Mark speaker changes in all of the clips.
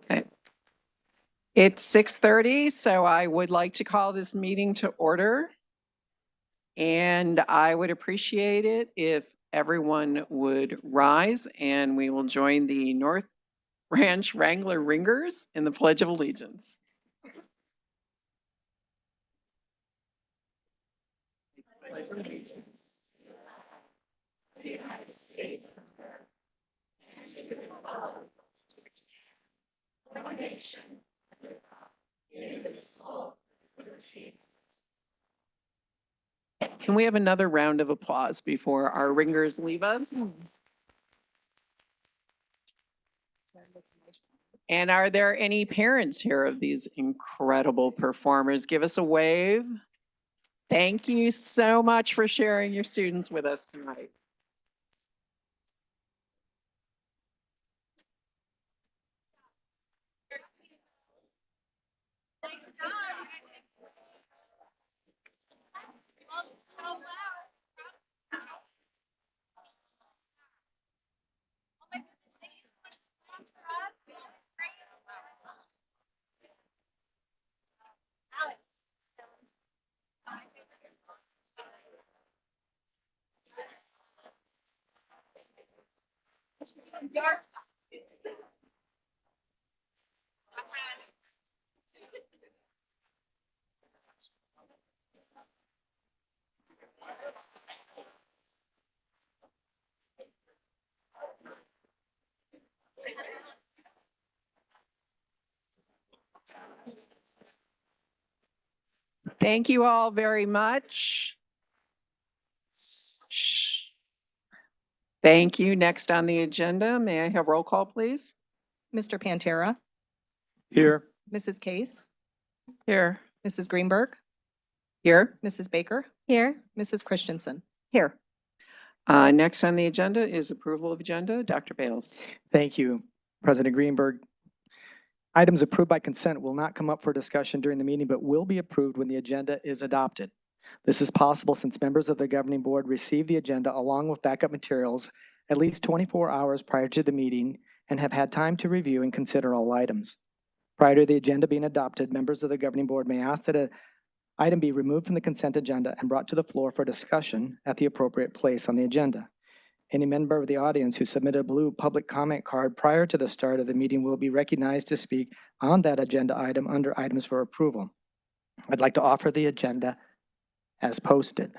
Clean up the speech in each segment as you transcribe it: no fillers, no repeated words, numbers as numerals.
Speaker 1: Okay. It's 6:30, so I would like to call this meeting to order. And I would appreciate it if everyone would rise and we will join the North Ranch Wrangler Ringers in the Pledge of Allegiance. Pledge of Allegiance to the United States of America and to the republic one nation under God, indivisible, with liberty. Can we have another round of applause before our ringers leave us? And are there any parents here of these incredible performers? Give us a wave. Thank you so much for sharing your students with us tonight. Thank you all very much. Thank you. Next on the agenda, may I have roll call, please?
Speaker 2: Mr. Pantera.
Speaker 3: Here.
Speaker 2: Mrs. Case.
Speaker 1: Here.
Speaker 2: Mrs. Greenberg.
Speaker 1: Here.
Speaker 2: Mrs. Baker.
Speaker 4: Here.
Speaker 2: Mrs. Christensen.
Speaker 4: Here.
Speaker 1: Next on the agenda is approval of agenda. Dr. Bales.
Speaker 3: Thank you, President Greenberg. Items approved by consent will not come up for discussion during the meeting, but will be approved when the agenda is adopted. This is possible since members of the governing board receive the agenda along with backup materials at least 24 hours prior to the meeting and have had time to review and consider all items. Prior to the agenda being adopted, members of the governing board may ask that an item be removed from the consent agenda and brought to the floor for discussion at the appropriate place on the agenda. Any member of the audience who submitted a blue public comment card prior to the start of the meeting will be recognized to speak on that agenda item under items for approval. I'd like to offer the agenda as posted.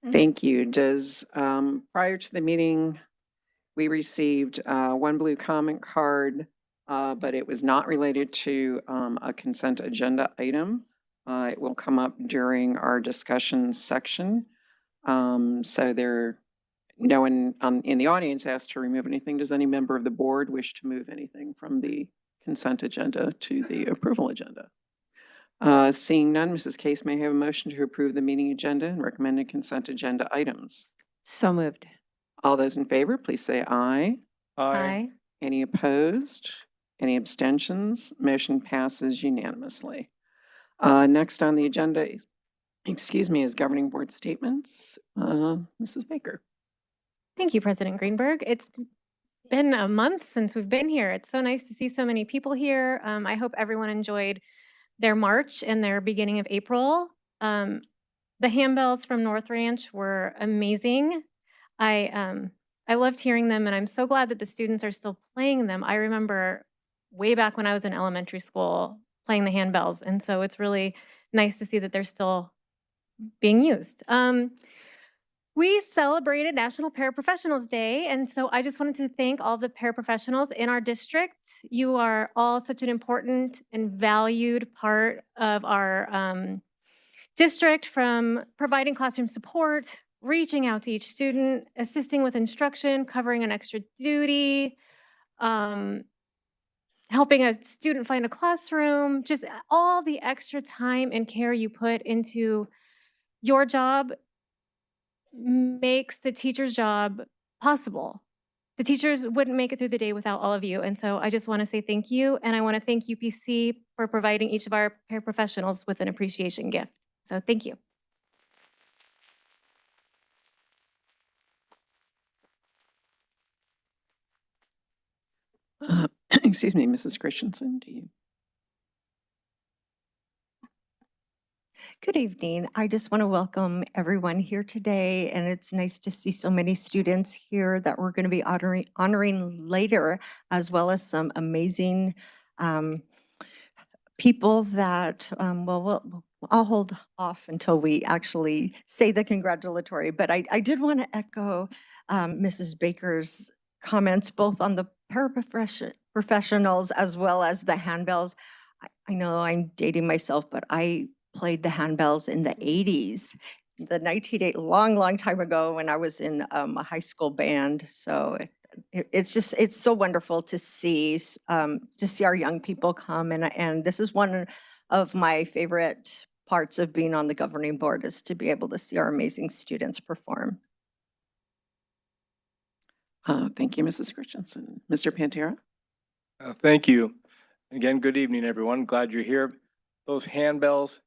Speaker 1: Thank you. Does, prior to the meeting, we received one blue comment card, but it was not related to a consent agenda item. It will come up during our discussion section. So no one in the audience asked to remove anything. Does any member of the board wish to move anything from the consent agenda to the approval agenda? Seeing none, Mrs. Case may I have a motion to approve the meeting agenda and recommended consent agenda items.
Speaker 4: So moved.
Speaker 1: All those in favor, please say aye.
Speaker 4: Aye.
Speaker 1: Any opposed? Any abstentions? Motion passes unanimously. Next on the agenda, is governing board statements. Mrs. Baker.
Speaker 4: Thank you, President Greenberg. It's been a month since we've been here. It's so nice to see so many people here. I hope everyone enjoyed their March and their beginning of April. The handbells from North Ranch were amazing. I loved hearing them, and I'm so glad that the students are still playing them. I remember way back when I was in elementary school playing the handbells, and so it's really nice to see that they're still being used. We celebrated National Paraprofessionals Day, and so I just wanted to thank all the paraprofessionals in our district. You are all such an important and valued part of our district, from providing classroom support, reaching out to each student, assisting with instruction, covering an extra duty, helping a student find a classroom, just all the extra time and care you put into your job makes the teacher's job possible. The teachers wouldn't make it through the day without all of you. And so I just want to say thank you. And I want to thank UPC for providing each of our paraprofessionals with an appreciation gift. So thank you.
Speaker 1: Excuse me, Mrs. Christensen, do you?
Speaker 5: Good evening. I just want to welcome everyone here today, and it's nice to see so many students here that we're going to be honoring later, as well as some amazing people that, I'll hold off until we actually say the congratulatory, but I did want to echo Mrs. Baker's comments, both on the paraprofessionals as well as the handbells. I know I'm dating myself, but I played the handbells in the 80s, the 1980, long time ago when I was in a high school band. So it's so wonderful to see our young people come, and this is one of my favorite parts of being on the governing board, is to be able to see our amazing students perform.
Speaker 1: Thank you, Mrs. Christensen. Mr. Pantera?
Speaker 6: Thank you. Again, good evening, everyone. Glad you're here. Those handbells,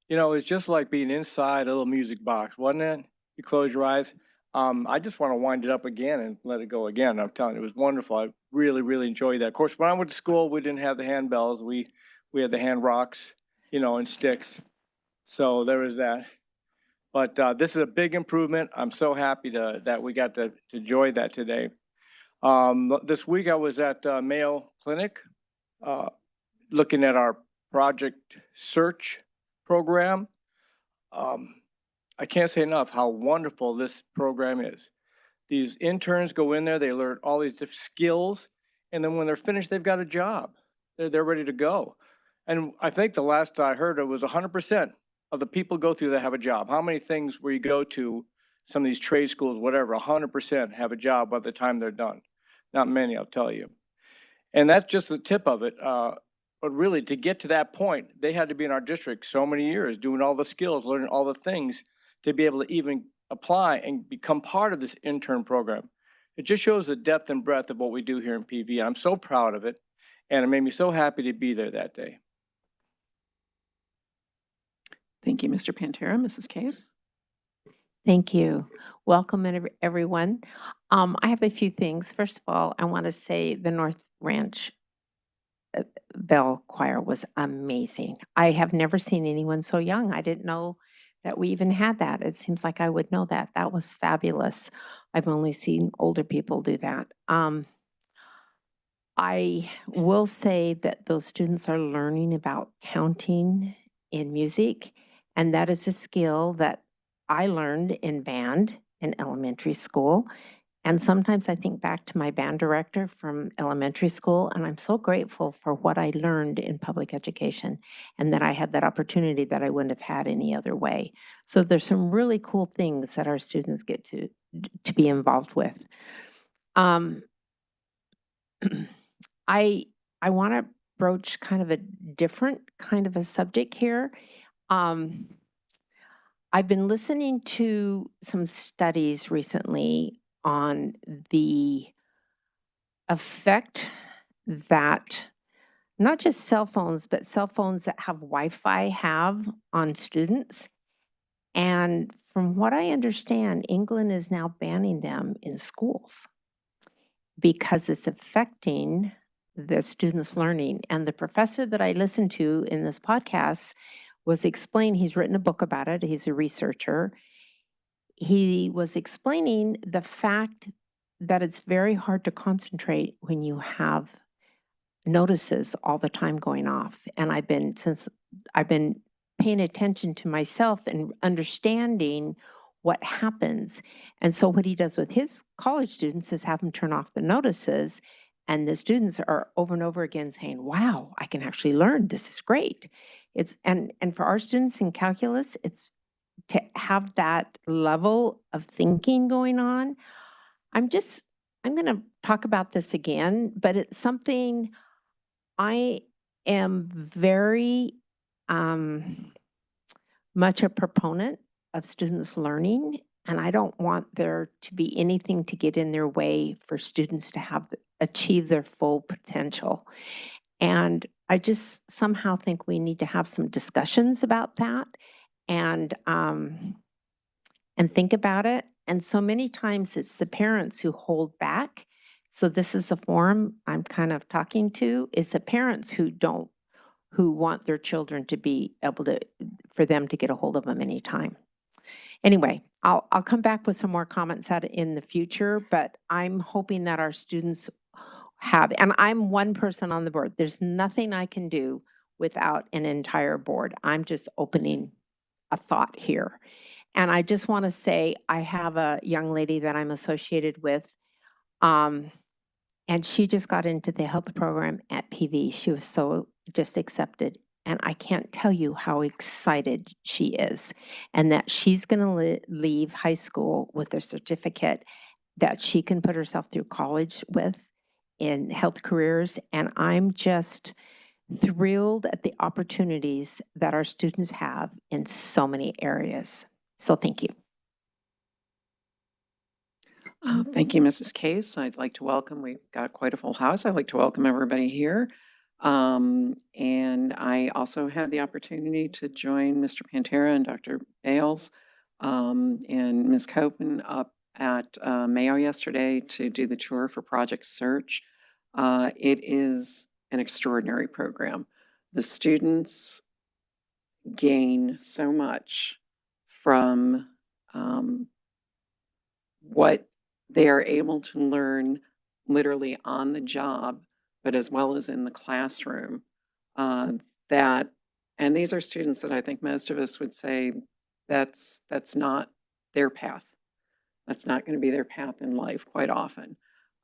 Speaker 6: it's just like being inside a little music box, wasn't it? You close your eyes. I just want to wind it up again and let it go again. I'm telling you, it was wonderful. I really enjoyed that. Of course, when I went to school, we didn't have the handbells. We had the hand rocks, and sticks. So there was that. But this is a big improvement. I'm so happy that we got to enjoy that today. This week I was at Mayo Clinic looking at our project search program. I can't say enough how wonderful this program is. These interns go in there, they learn all these different skills, and then when they're finished, they've got a job. They're ready to go. And I think the last I heard, it was 100% of the people go through that have a job. How many things where you go to some of these trade schools, whatever, 100% have a job by the time they're done? Not many, I'll tell you. And that's just the tip of it. But really, to get to that point, they had to be in our district so many years, doing all the skills, learning all the things to be able to even apply and become part of this intern program. It just shows the depth and breadth of what we do here in PV. I'm so proud of it, and it made me so happy to be there that day.
Speaker 1: Thank you, Mr. Pantera. Mrs. Case?
Speaker 7: Thank you. Welcome, everyone. I have a few things. First of all, I want to say the North Ranch Bell Choir was amazing. I have never seen anyone so young. I didn't know that we even had that. It seems like I would know that. That was fabulous. I've only seen older people do that. I will say that those students are learning about counting in music, and that is a skill that I learned in band in elementary school. And sometimes I think back to my band director from elementary school, and I'm so grateful for what I learned in public education and that I had that opportunity that I wouldn't have had any other way. So there's some really cool things that our students get to be involved with. I want to broach kind of a different kind of a subject here. I've been listening to some studies recently on the effect that not just cell phones, but cell phones that have Wi-Fi have on students. And from what I understand, England is now banning them in schools because it's affecting the students' learning. And the professor that I listened to in this podcast was explaining, he's written a book about it, he's a researcher. He was explaining the fact that it's very hard to concentrate when you have notices all the time going off. And since I've been paying attention to myself and understanding what happens. And so what he does with his college students is have them turn off the notices, and the students are over and over again saying, wow, I can actually learn. This is great. And for our students in calculus, it's to have that level of thinking going on. I'm going to talk about this again, but it's something I am very much a proponent of students learning, and I don't want there to be anything to get in their way for students to achieve their full potential. And I just somehow think we need to have some discussions about that and think about it. And so many times it's the parents who hold back So this is a forum I'm kind of talking to, is the parents who want their children to be able to, for them to get a hold of them anytime. Anyway, I'll come back with some more comments in the future, but I'm hoping that our students have, and I'm one person on the board. There's nothing I can do without an entire board. I'm just opening a thought here. And I just want to say, I have a young lady that I'm associated with, and she just got into the health program at PV. She was so just accepted. And I can't tell you how excited she is, and that she's going to leave high school with a certificate that she can put herself through college with in health careers. And I'm just thrilled at the opportunities that our students have in so many areas. So thank you.
Speaker 1: Thank you, Mrs. Case. I'd like to welcome, we've got quite a full house. I'd like to welcome everybody here. And I also had the opportunity to join Mr. Pantera and Dr. Bales and Ms. Copen up at Mayo yesterday to do the tour for Project Search. It is an extraordinary program. The students gain so much from what they are able to learn literally on the job, but as well as in the classroom. That, and these are students that I think most of us would say that's not their path. That's not going to be their path in life quite often.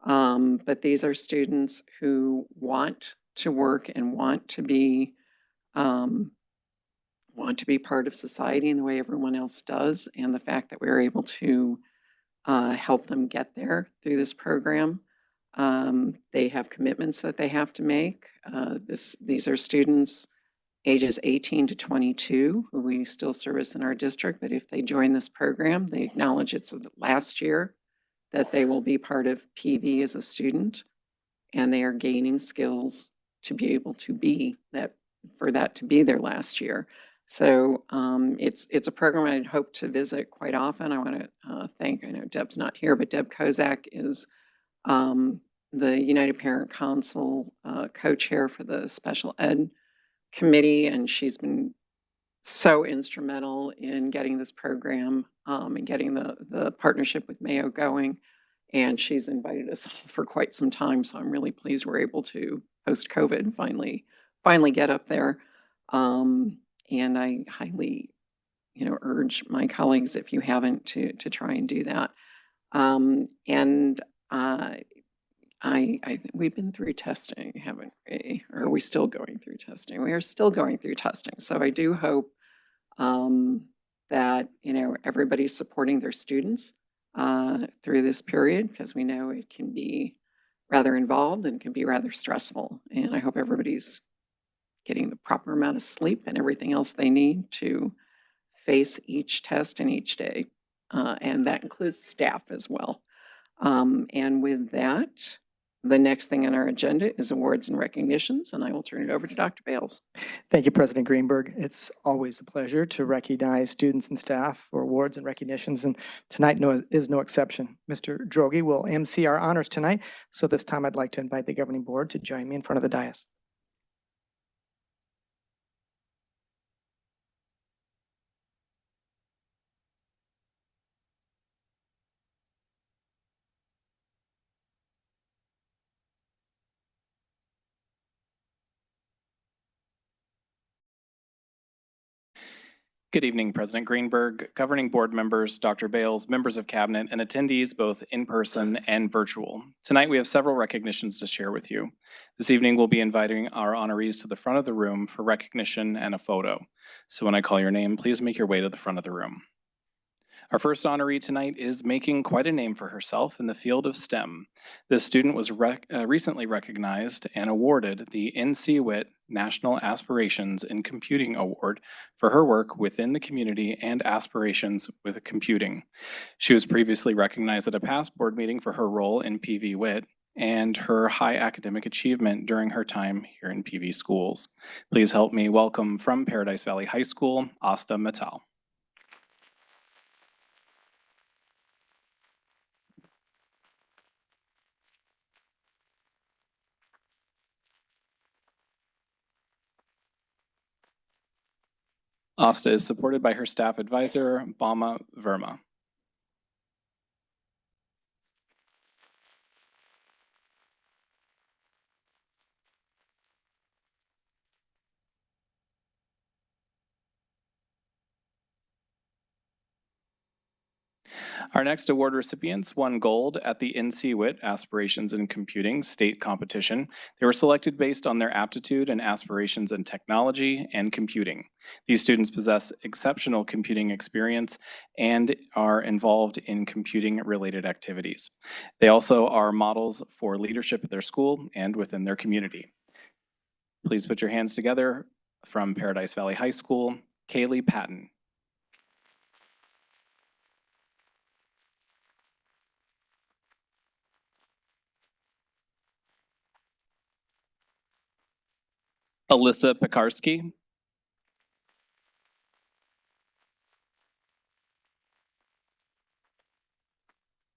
Speaker 1: But these are students who want to work and want to be part of society in the way everyone else does. And the fact that we're able to help them get there through this program. They have commitments that they have to make. These are students ages 18 to 22 who we still service in our district, but if they join this program, they acknowledge it's the last year that they will be part of PV as a student, and they are gaining skills to be able to be that, for that to be their last year. So it's a program I'd hope to visit quite often. I want to thank, I know Deb's not here, but Deb Kozak is the United Parent Council co-chair for the special ed committee, and she's been so instrumental in getting this program and getting the partnership with Mayo going. And she's invited us all for quite some time, so I'm really pleased we're able to, post-COVID, finally get up there. And I highly, urge my colleagues, if you haven't, to try and do that. We've been through testing, haven't we? Or are we still going through testing? We are still going through testing. So I do hope that, everybody's supporting their students through this period, because we know it can be rather involved and can be rather stressful. And I hope everybody's getting the proper amount of sleep and everything else they need to face each test and each day. And that includes staff as well. And with that, the next thing on our agenda is awards and recognitions, and I will turn it over to Dr. Bales.
Speaker 3: Thank you, President Greenberg. It's always a pleasure to recognize students and staff for awards and recognitions, and tonight is no exception. Mr. Droege will MC our honors tonight, so this time I'd like to invite the governing board to join me in front of the dais.
Speaker 8: Good evening, President Greenberg, governing board members, Dr. Bales, members of cabinet, and attendees both in person and virtual. Tonight, we have several recognitions to share with you. This evening, we'll be inviting our honorees to the front of the room for recognition and a photo. So when I call your name, please make your way to the front of the room. Our first honoree tonight is making quite a name for herself in the field of STEM. This student was recently recognized and awarded the NCWIT National Aspirations in Computing Award for her work within the community and aspirations with computing. She was previously recognized at a past board meeting for her role in PV WIT and her high academic achievement during her time here in PV schools. Please help me welcome from Paradise Valley High School, Asta Mattal. Asta is supported by her staff advisor, Bama Verma. Our next award recipients won gold at the NC-WIT Aspirations in Computing state competition. They were selected based on their aptitude and aspirations in technology and computing. These students possess exceptional computing experience and are involved in computing-related activities. They also are models for leadership at their school and within their community. Please put your hands together from Paradise Valley High School, Kaylee Patton. Alyssa Pekarski.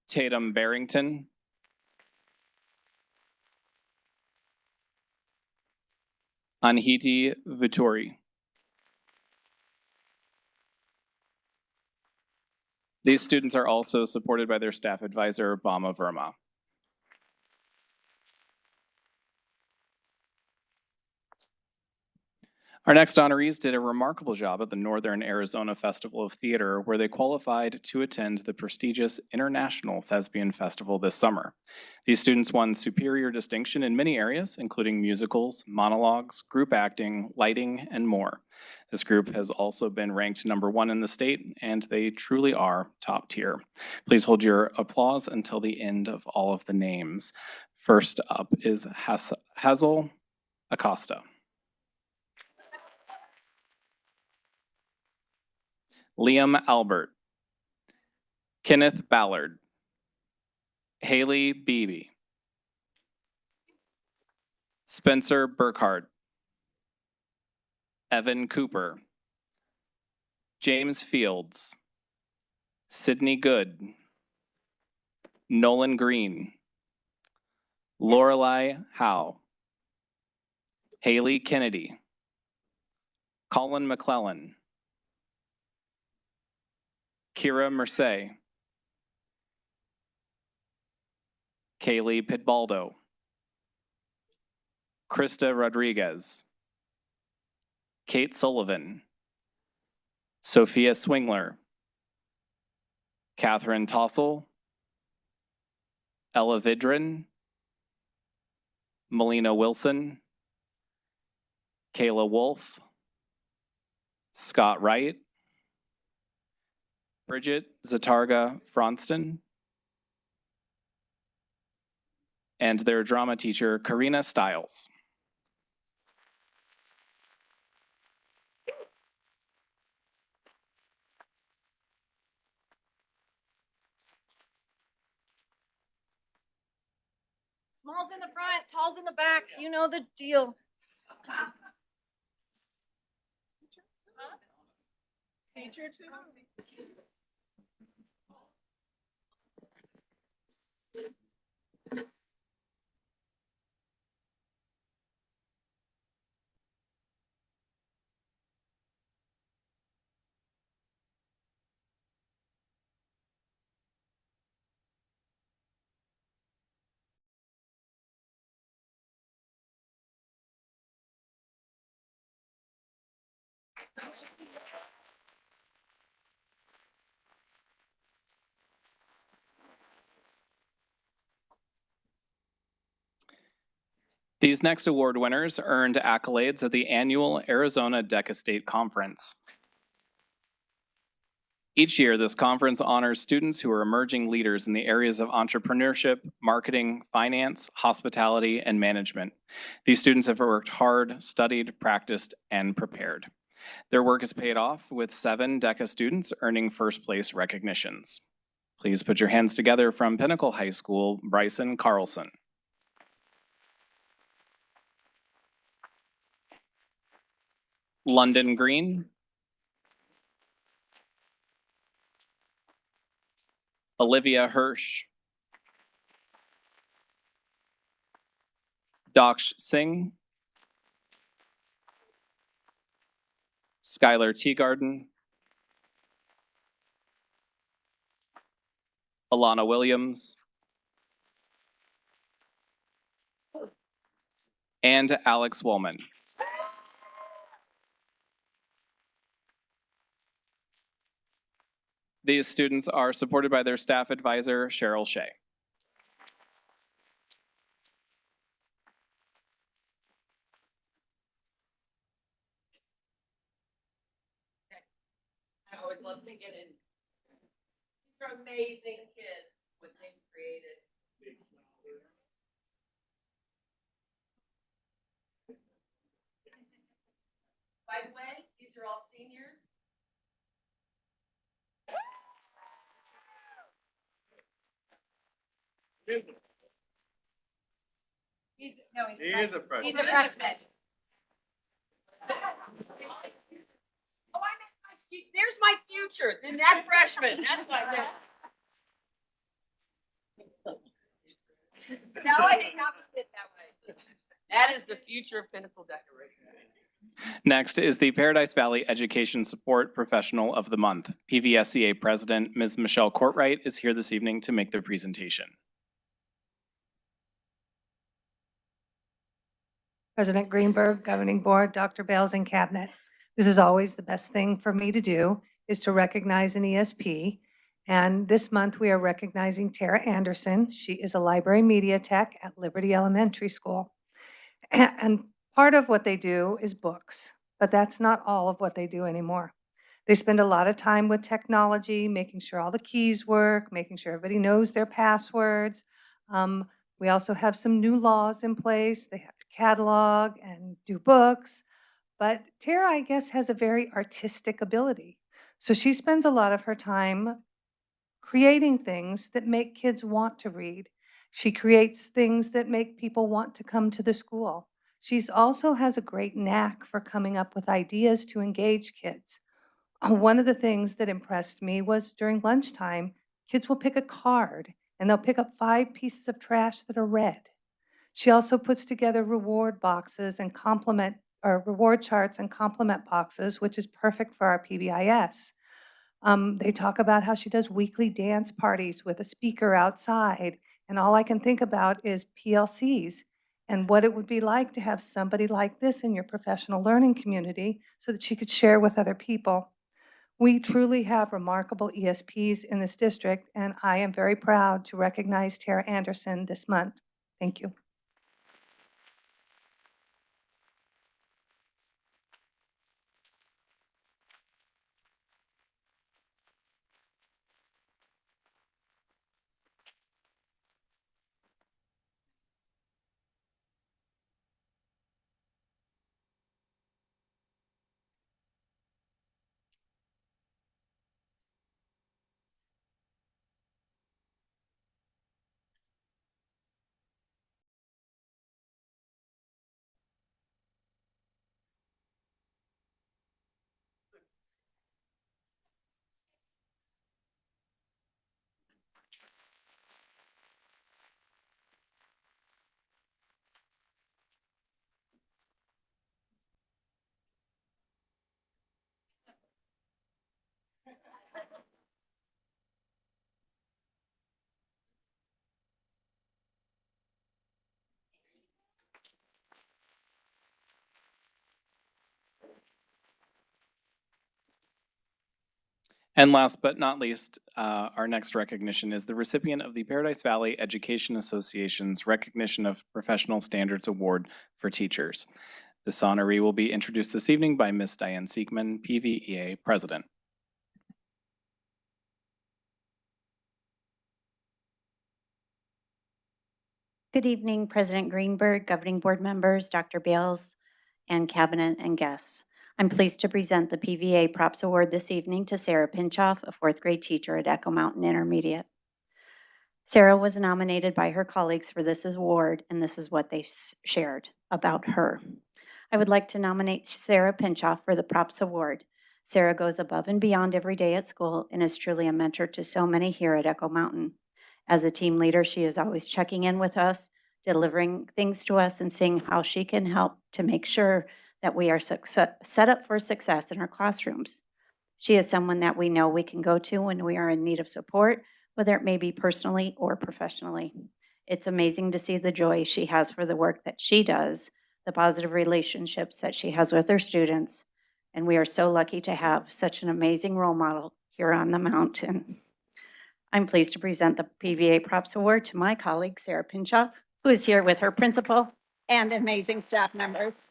Speaker 8: Tatum Barrington. Anhiti Vittori. These students are also supported by their staff advisor, Bama Verma. Our next honorees did a remarkable job at the Northern Arizona Festival of Theater, where they qualified to attend the prestigious International Thespian Festival this summer. These students won superior distinction in many areas, including musicals, monologues, group acting, lighting, and more. This group has also been ranked #1 in the state, and they truly are top tier. Please hold your applause until the end of all of the names. First up is Hazel Acosta. Liam Albert, Kenneth Ballard, Haley Beebe, Spencer Burkhardt, Evan Cooper, James Fields, Sydney Good, Nolan Green, Lorelei Howe, Haley Kennedy, Colin McClellan, Kira Mercey, Kaylee Pitbaldo, Krista Rodriguez, Kate Sullivan, Sophia Swingler, Catherine Tossel, Ella Vidrin, Melina Wilson, Kayla Wolf, Scott Wright, Bridget Zatarga Fronston, and their drama teacher, Karina Stiles.
Speaker 9: Small's in the front, tall's in the back. You know the deal. Teacher too.
Speaker 8: These next award winners earned accolades at the annual Arizona Decastate Conference. Each year, this conference honors students who are emerging leaders in the areas of entrepreneurship, marketing, finance, hospitality, and management. These students have worked hard, studied, practiced, and prepared. Their work has paid off with 7 DECA students earning first place recognitions. Please put your hands together from Pinnacle High School, Bryson Carlson. London Green, Olivia Hirsch, Daksh Singh, Skylar Teagarden, Alana Williams, and Alex Woolman. These students are supported by their staff advisor, Cheryl Shea.
Speaker 9: I always love to get in. These are amazing kids, what they've created. By the way, these are all seniors. He is a freshman. He's a freshman. Oh, there's my future. Then that freshman. That's my next. No, I did not put it that way. That is the future of Pinnacle Decoration.
Speaker 8: Next is the Paradise Valley Education Support Professional of the Month. PVSCA President Ms. Michelle Courtwright is here this evening to make their presentation.
Speaker 10: President Greenberg, Governing Board, Dr. Bales, and Cabinet. This is always the best thing for me to do, is to recognize an ESP. And this month, we are recognizing Tara Anderson. She is a library media tech at Liberty Elementary School. And part of what they do is books, but that's not all of what they do anymore. They spend a lot of time with technology, making sure all the keys work, making sure everybody knows their passwords. We also have some new laws in place. They have to catalog and do books. But Tara, I guess, has a very artistic ability. So she spends a lot of her time creating things that make kids want to read. She creates things that make people want to come to the school. She's also has a great knack for coming up with ideas to engage kids. One of the things that impressed me was during lunchtime, kids will pick a card and they'll pick up 5 pieces of trash that are red. She also puts together reward boxes and reward charts and compliment boxes, which is perfect for our PBIS. They talk about how she does weekly dance parties with a speaker outside. And all I can think about is PLCs and what it would be like to have somebody like this in your professional learning community so that she could share with other people. We truly have remarkable ESPs in this district, and I am very proud to recognize Tara Anderson this month. Thank you.
Speaker 8: And last but not least, our next recognition is the recipient of the Paradise Valley Education Association's Recognition of Professional Standards Award for Teachers. This honoree will be introduced this evening by Ms. Diane Siegman, PVEA President.
Speaker 11: Good evening, President Greenberg, Governing Board members, Dr. Bales, and Cabinet and guests. I'm pleased to present the PVA Props Award this evening to Sarah Pinchoff, a 4th grade teacher at Echo Mountain Intermediate. Sarah was nominated by her colleagues for this award, and this is what they shared about her. I would like to nominate Sarah Pinchoff for the Props Award. Sarah goes above and beyond every day at school and is truly a mentor to so many here at Echo Mountain. As a team leader, she is always checking in with us, delivering things to us, and seeing how she can help to make sure that we are set up for success in our classrooms. She is someone that we know we can go to when we are in need of support, whether it may be personally or professionally. It's amazing to see the joy she has for the work that she does, the positive relationships that she has with her students, and we are so lucky to have such an amazing role model here on the mountain. I'm pleased to present the PVA Props Award to my colleague, Sarah Pinchoff, who is here with her principal and amazing staff members.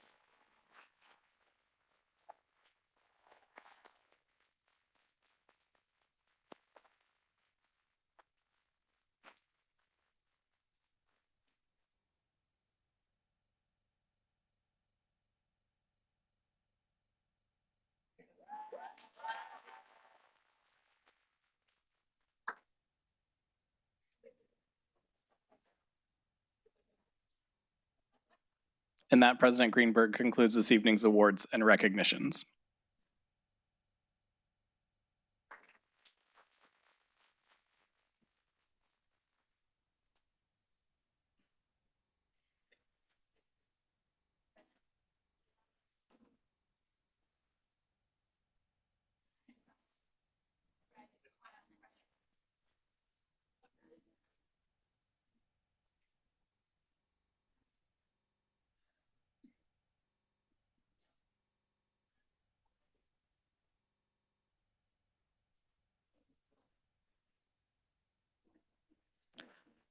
Speaker 8: And that, President Greenberg, concludes this evening's awards and recognitions.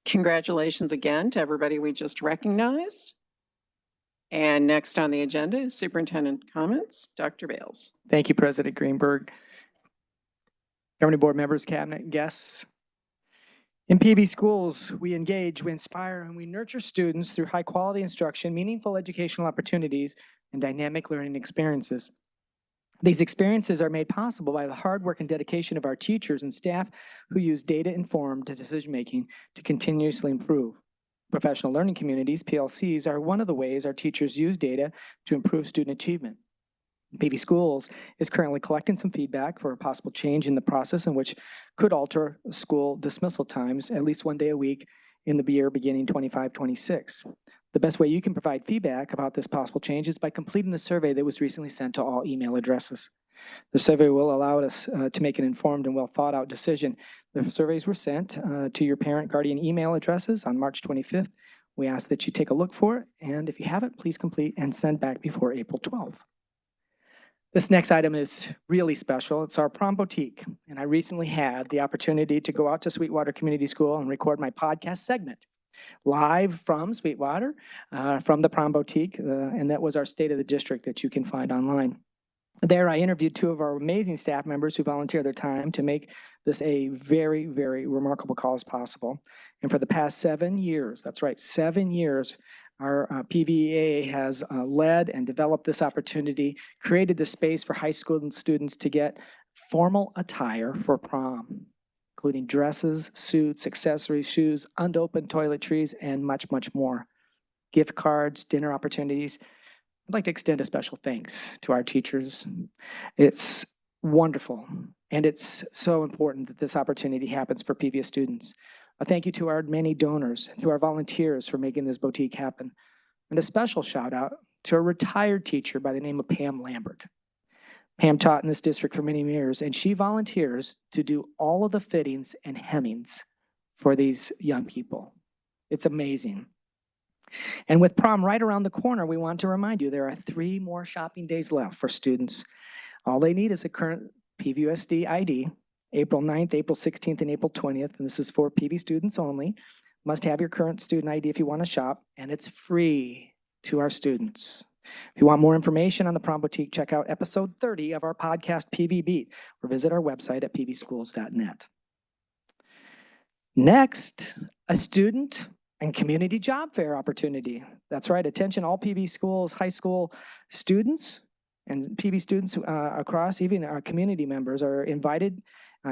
Speaker 1: Congratulations again to everybody we just recognized. And next on the agenda is Superintendent comments. Dr. Bales.
Speaker 3: Thank you, President Greenberg. Governing board members, cabinet, guests. In PV schools, we engage, we inspire, and we nurture students through high quality instruction, meaningful educational opportunities, and dynamic learning experiences. These experiences are made possible by the hard work and dedication of our teachers and staff who use data-informed decision-making to continuously improve. Professional learning communities, PLCs, are one of the ways our teachers use data to improve student achievement. PV Schools is currently collecting some feedback for a possible change in the process in which could alter school dismissal times at least one day a week in the year beginning 25-26. The best way you can provide feedback about this possible change is by completing the survey that was recently sent to all email addresses. The survey will allow us to make an informed and well thought out decision. The surveys were sent to your parent guardian email addresses on March 25th. We ask that you take a look for it, and if you haven't, please complete and send back before April 12th. This next item is really special. It's our prom boutique, and I recently had the opportunity to go out to Sweetwater Community School and record my podcast segment live from Sweetwater, from the prom boutique, and that was our State of the District that you can find online. There, I interviewed two of our amazing staff members who volunteered their time to make this a very, very remarkable cause possible. And for the past 7 years, that's right, 7 years, our PVA has led and developed this opportunity, created the space for high school students to get formal attire for prom, including dresses, suits, accessories, shoes, unopened toiletries, and much, much more. Gift cards, dinner opportunities. I'd like to extend a special thanks to our teachers. It's wonderful, and it's so important that this opportunity happens for PVA students. A thank you to our many donors and to our volunteers for making this boutique happen. And a special shout out to a retired teacher by the name of Pam Lambert. Pam taught in this district for many years, and she volunteers to do all of the fittings and hemmings for these young people. It's amazing. And with prom right around the corner, we want to remind you there are 3 more shopping days left for students. All they need is a current PVUSD ID, April 9th, April 16th, and April 20th, and this is for PV students only. Must have your current student ID if you want to shop, and it's free to our students. If you want more information on the Prom Boutique, check out episode 30 of our podcast, PV Beat, or visit our website at pvschools.net. Next, a student and community job fair opportunity. That's right, attention all PV schools, high school students, and PV students across, even our community members, are invited,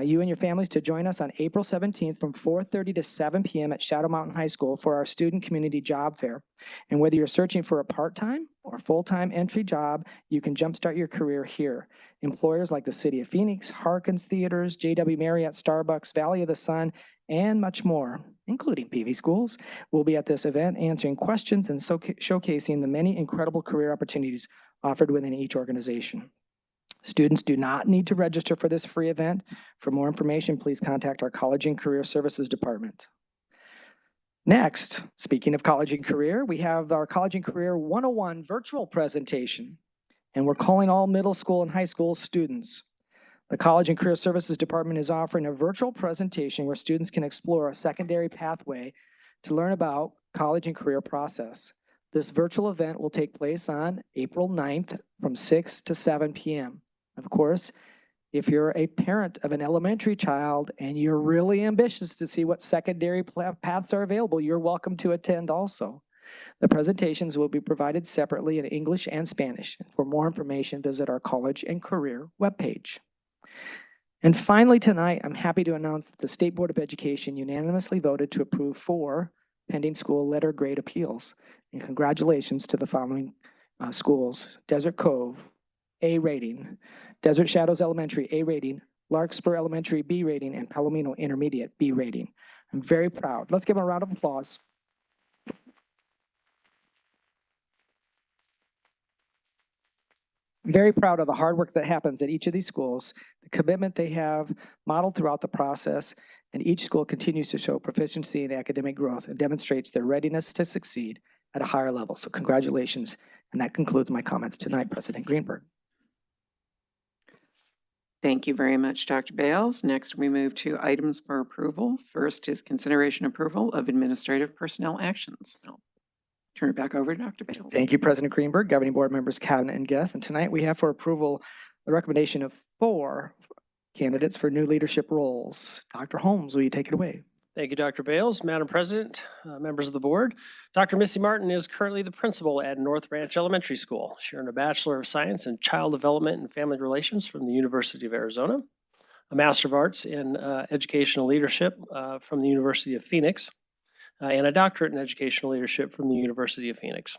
Speaker 3: you and your families, to join us on April 17th from 4:30 to 7 p.m. at Shadow Mountain High School for our student community job fair. And whether you're searching for a part-time or full-time entry job, you can jumpstart your career here. Employers like the City of Phoenix, Harkins Theaters, JW Marriott, Starbucks, Valley of the Sun, and much more, including PV schools, will be at this event answering questions and showcasing the many incredible career opportunities offered within each organization. Students do not need to register for this free event. For more information, please contact our College and Career Services Department. Next, speaking of college and career, we have our College and Career 101 virtual presentation, and we're calling all middle school and high school students. The College and Career Services Department is offering a virtual presentation where students can explore a secondary pathway to learn about college and career process. This virtual event will take place on April 9th from 6 to 7 p.m. Of course, if you're a parent of an elementary child and you're really ambitious to see what secondary paths are available, you're welcome to attend also. The presentations will be provided separately in English and Spanish. For more information, visit our College and Career webpage. And finally tonight, I'm happy to announce that the State Board of Education unanimously voted to approve 4 pending school letter grade appeals. And congratulations to the following schools: Desert Cove, A rating; Desert Shadows Elementary, A rating; Larkspur Elementary, B rating; and Palomino Intermediate, B rating. I'm very proud. Let's give them a round of applause. Very proud of the hard work that happens at each of these schools, the commitment they have modeled throughout the process, and each school continues to show proficiency in academic growth and demonstrates their readiness to succeed at a higher level. So congratulations. And that concludes my comments tonight, President Greenberg.
Speaker 1: Thank you very much, Dr. Bales. Next, we move to items for approval. First is consideration approval of administrative personnel actions. I'll turn it back over to Dr. Bales.
Speaker 3: Thank you, President Greenberg, governing board members, cabinet, and guests. And tonight we have for approval the recommendation of 4 candidates for new leadership roles. Dr. Holmes, will you take it away?
Speaker 12: Thank you, Dr. Bales. Madam President, members of the board, Dr. Missy Martin is currently the principal at North Branch Elementary School. She earned a Bachelor of Science in Child Development and Family Relations from the University of Arizona, a Master of Arts in Educational Leadership from the University of Phoenix, and a doctorate in Educational Leadership from the University of Phoenix.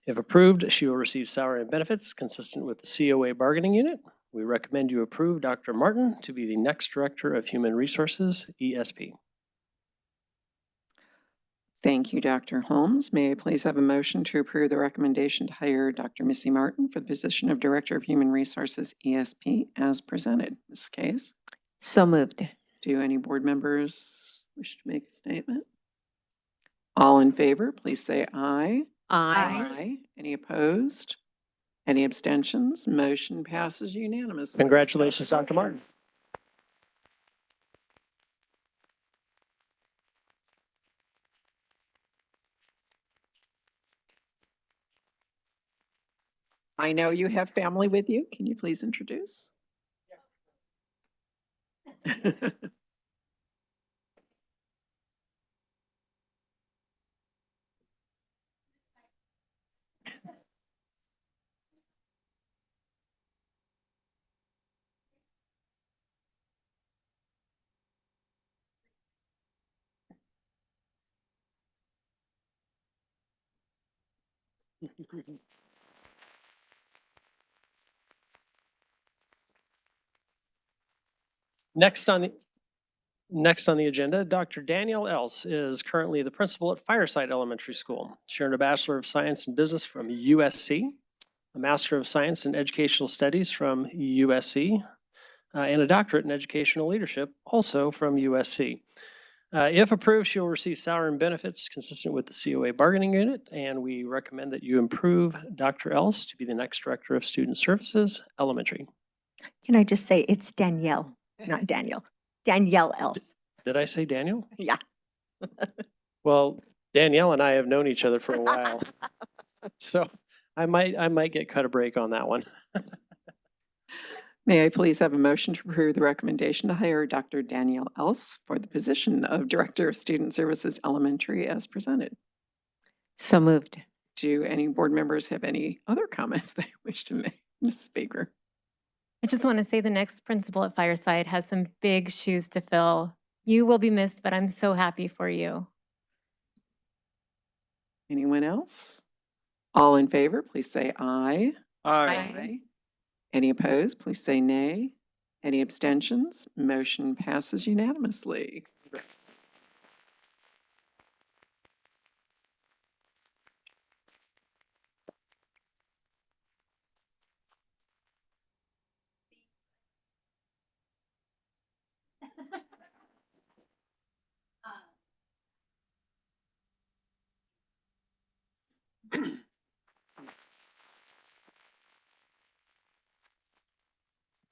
Speaker 12: If approved, she will receive salary and benefits consistent with the COA bargaining unit. We recommend you approve Dr. Martin to be the next Director of Human Resources, ESP.
Speaker 1: Thank you, Dr. Holmes. May I please have a motion to approve the recommendation to hire Dr. Missy Martin for the position of Director of Human Resources, ESP, as presented? Ms. Case?
Speaker 7: So moved.
Speaker 1: Do any board members wish to make a statement? All in favor, please say aye.
Speaker 7: Aye.
Speaker 1: Any opposed? Any abstentions? Motion passes unanimously.
Speaker 12: Congratulations, Dr. Martin.
Speaker 1: I know you have family with you. Can you please introduce?
Speaker 12: Next on the agenda, Dr. Danielle Else is currently the principal at Fireside Elementary School. She earned a Bachelor of Science in Business from USC, a Master of Science in Educational Studies from USC, and a doctorate in Educational Leadership also from USC. If approved, she will receive salary and benefits consistent with the COA bargaining unit, and we recommend that you approve Dr. Else to be the next Director of Student Services, Elementary.
Speaker 5: Can I just say it's Danielle, not Daniel. Danielle Else.
Speaker 12: Did I say Daniel?
Speaker 5: Yeah.
Speaker 12: Well, Danielle and I have known each other for a while, so I might get cut a break on that one.
Speaker 1: May I please have a motion to approve the recommendation to hire Dr. Danielle Else for the position of Director of Student Services Elementary as presented?
Speaker 7: So moved.
Speaker 1: Do any board members have any other comments they wish to make? Mrs. Baker?
Speaker 4: I just want to say the next principal at Fireside has some big shoes to fill. You will be missed, but I'm so happy for you.
Speaker 1: Anyone else? All in favor, please say aye.
Speaker 4: Aye.
Speaker 1: Any opposed, please say nay. Any abstentions? Motion passes unanimously.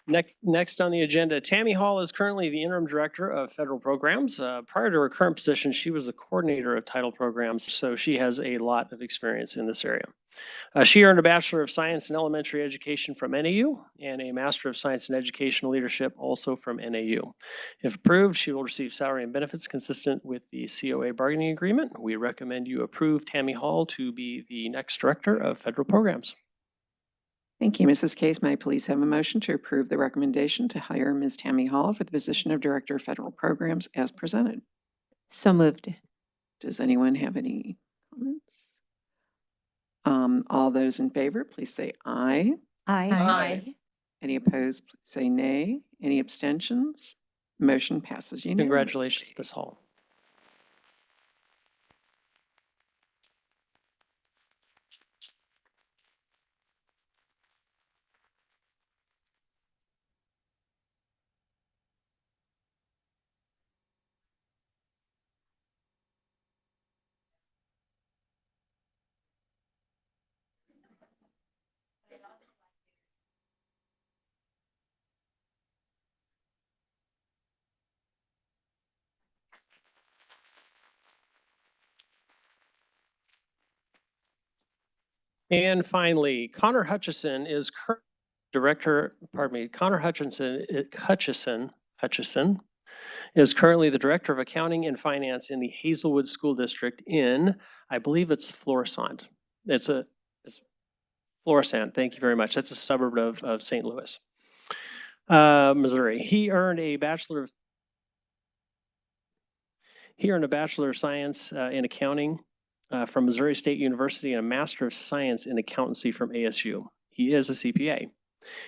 Speaker 12: Next on the agenda, Tammy Hall is currently the interim director of federal programs. Prior to her current position, she was the coordinator of title programs, so she has a lot of experience in this area. She earned a Bachelor of Science in Elementary Education from NAU and a Master of Science in Educational Leadership also from NAU. If approved, she will receive salary and benefits consistent with the COA bargaining agreement. We recommend you approve Tammy Hall to be the next director of federal programs.
Speaker 1: Thank you, Mrs. Case. May I please have a motion to approve the recommendation to hire Ms. Tammy Hall for the position of Director of Federal Programs as presented?
Speaker 7: So moved.
Speaker 1: Does anyone have any comments? All those in favor, please say aye.
Speaker 11: Aye.
Speaker 1: Any opposed, please say nay. Any abstentions? Motion passes unanimously.
Speaker 12: Congratulations, Ms. Hall. And finally, Connor Hutchison is Connor Hutchison is currently the Director of Accounting and Finance in the Hazelwood School District in, I believe it's Florissant. It's Florissant, thank you very much. That's a suburb of St. Louis, Missouri. He earned a Bachelor of Science in Accounting from Missouri State University and a Master of Science in Accountancy from ASU. He is a CPA.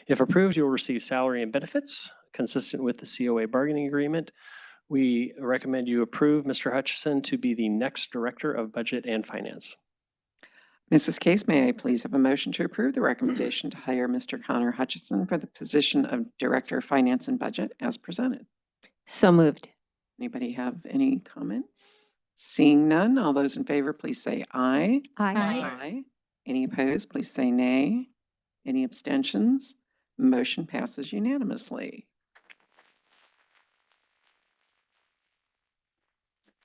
Speaker 12: If approved, you will receive salary and benefits consistent with the COA bargaining agreement. We recommend you approve Mr. Hutchison to be the next Director of Budget and Finance.
Speaker 1: Mrs. Case, may I please have a motion to approve the recommendation to hire Mr. Connor Hutchison for the position of Director of Finance and Budget as presented?
Speaker 7: So moved.
Speaker 1: Anybody have any comments? Seeing none, all those in favor, please say aye.
Speaker 11: Aye.
Speaker 1: Any opposed, please say nay. Any abstentions? Motion passes unanimously.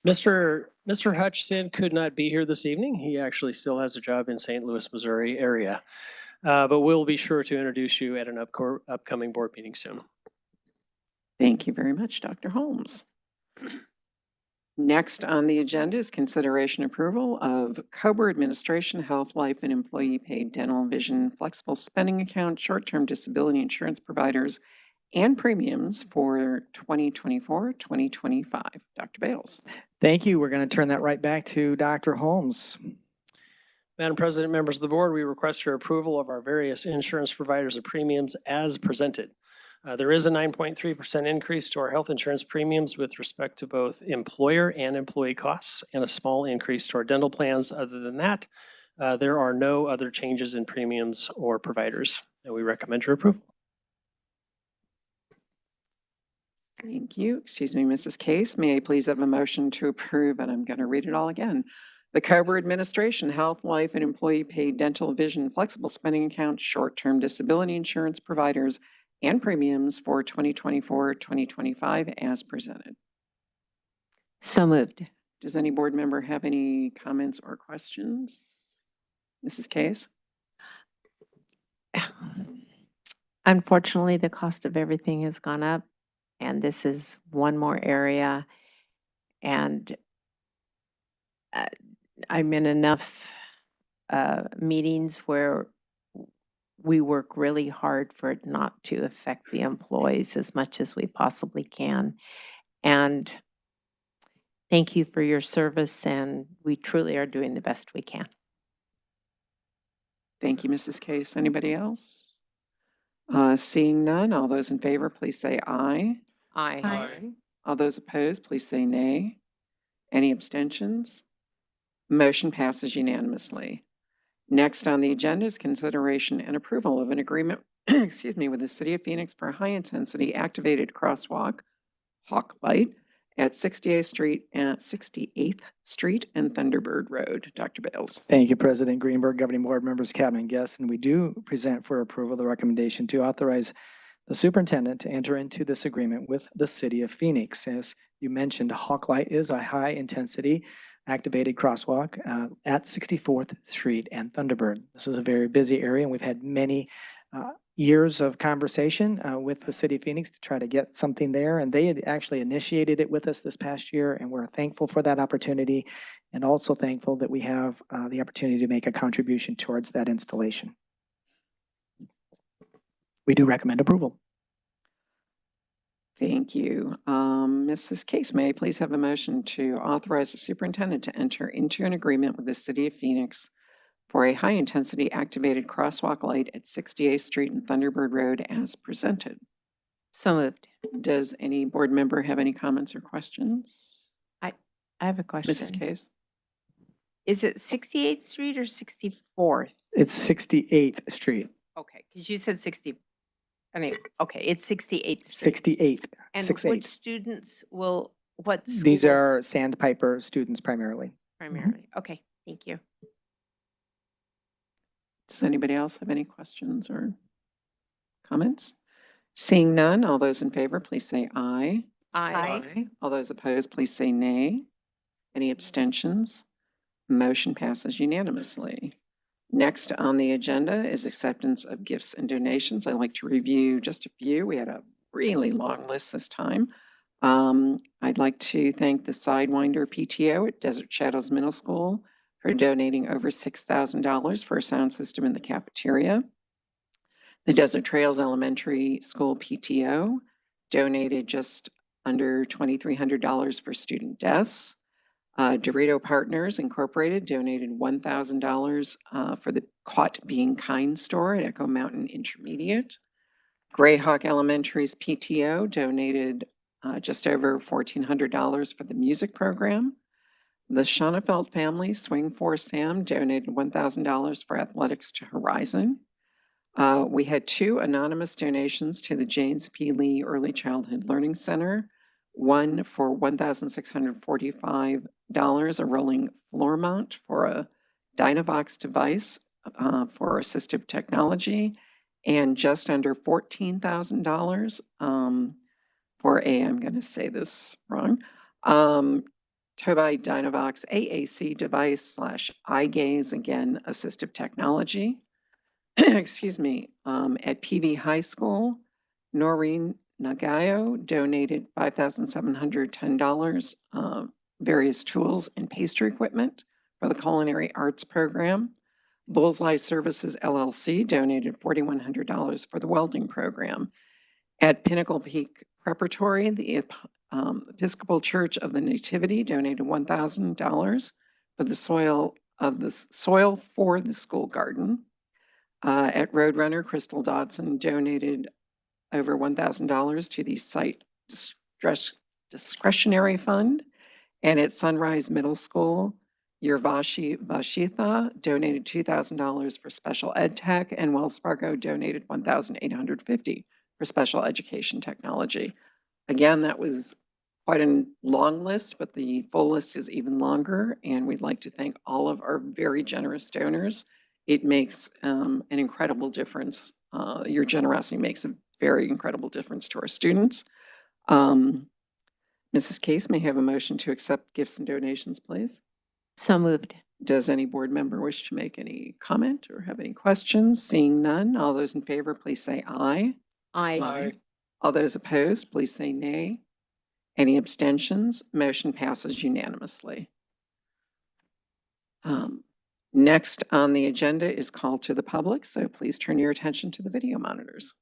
Speaker 12: Mr. Hutchison could not be here this evening. He actually still has a job in St. Louis, Missouri area. But we'll be sure to introduce you at an upcoming board meeting soon.
Speaker 1: Thank you very much, Dr. Holmes. Next on the agenda is consideration approval of COBRA Administration Health, Life, and Employee Paid Dental, Vision, Flexible Spending Account, Short-Term Disability Insurance Providers, and premiums for 2024-2025. Dr. Bales.
Speaker 3: Thank you. We're going to turn that right back to Dr. Holmes.
Speaker 12: Madam President, members of the board, we request your approval of our various insurance providers of premiums as presented. There is a 9.3% increase to our health insurance premiums with respect to both employer and employee costs, and a small increase to our dental plans. Other than that, there are no other changes in premiums or providers, and we recommend your approval.
Speaker 1: Thank you. Excuse me, Mrs. Case. May I please have a motion to approve, and I'm going to read it all again. The COBRA Administration Health, Life, and Employee Paid Dental, Vision, Flexible Spending Account, Short-Term Disability Insurance Providers, and premiums for 2024-2025 as presented.
Speaker 7: So moved.
Speaker 1: Does any board member have any comments or questions? Mrs. Case?
Speaker 7: Unfortunately, the cost of everything has gone up, and this is one more area. And I'm in enough meetings where we work really hard for it not to affect the employees as much as we possibly can. And thank you for your service, and we truly are doing the best we can.
Speaker 1: Thank you, Mrs. Case. Anybody else? Seeing none, all those in favor, please say aye.
Speaker 7: Aye.
Speaker 1: All those opposed, please say nay. Any abstentions? Motion passes unanimously. Next on the agenda is consideration and approval of an agreement, excuse me, with the City of Phoenix for high-intensity activated crosswalk, Hawk Light, at 68th Street and Thunderbird Road. Dr. Bales.
Speaker 3: Thank you, President Greenberg, Governing Board members, Cabinet guests, and we do present for approval the recommendation to authorize the superintendent to enter into this agreement with the city of Phoenix. As you mentioned, Hawklight is a high-intensity activated crosswalk at 64th Street and Thunderbird. This is a very busy area, and we've had many years of conversation with the city of Phoenix to try to get something there. And they had actually initiated it with us this past year, and we're thankful for that opportunity, and also thankful that we have the opportunity to make a contribution towards that installation. We do recommend approval.
Speaker 1: Thank you. Mrs. Case, may I please have a motion to authorize the superintendent to enter into an agreement with the city of Phoenix for a high-intensity activated crosswalk light at 68th Street and Thunderbird Road as presented?
Speaker 7: So moved.
Speaker 1: Does any board member have any comments or questions?
Speaker 7: I have a question.
Speaker 1: Mrs. Case?
Speaker 7: Is it 68th Street or 64th?
Speaker 3: It's 68th Street,
Speaker 7: Okay, because you said 60. I mean, okay, it's 68th Street.
Speaker 3: 68th,
Speaker 7: And
Speaker 3: 68.
Speaker 7: which students will, what schools?
Speaker 3: These are Sandpiper students primarily.
Speaker 7: Primarily. Okay, thank you.
Speaker 1: Does anybody else have any questions or comments? Seeing none, all those in favor, please say aye.
Speaker 7: Aye.
Speaker 1: All those opposed, please say nay. Any abstentions? Motion passes unanimously. Next on the agenda is acceptance of gifts and donations. I'd like to review just a few. We had a really long list this time. I'd like to thank the Sidewinder PTO at Desert Shadows Middle School for donating over $6,000 for a sound system in the cafeteria. The Desert Trails Elementary School PTO donated just under $2,300 for student desks. Dorito Partners Incorporated donated $1,000 for the Caught Being Kind store at Echo Mountain Intermediate. Greyhawk Elementary's PTO donated just over $1,400 for the music program. The Schonefeld family, Swing for Sam, donated $1,000 for athletics to Horizon. We had 2 anonymous donations to the James P. Lee Early Childhood Learning Center. One for $1,645, a rolling floor mount for a Dynavox device for assistive technology, and just under $14,000 for I'm going to say this wrong, Tobii Dynavox AAC device / eye gaze, again, assistive technology. Excuse me, at PV High School, Noreen Nagayo donated $5,710, various tools and pastry equipment for the culinary arts program. Bullseye Services LLC donated $4,100 for the welding program. At Pinnacle Peak Preparatory, the Episcopal Church of the Nativity donated $1,000 for the soil for the school garden. At Roadrunner, Crystal Dodson donated over $1,000 to the site discretionary fund. And at Sunrise Middle School, Yervashi Vashitha donated $2,000 for special ed tech, and Wells Fargo donated $1,850 for special education technology. Again, that was quite a long list, but the full list is even longer, and we'd like to thank all of our very generous donors. It makes an incredible difference. Your generosity makes a very incredible difference to our students. Mrs. Case, may I have a motion to accept gifts and donations, please?
Speaker 7: So moved.
Speaker 1: Does any board member wish to make any comment or have any questions? Seeing none, all those in favor, please say aye.
Speaker 7: Aye.
Speaker 1: All those opposed, please say nay. Any abstentions? Motion passes unanimously. Next on the agenda is call to the public, so please turn your attention to the video monitors.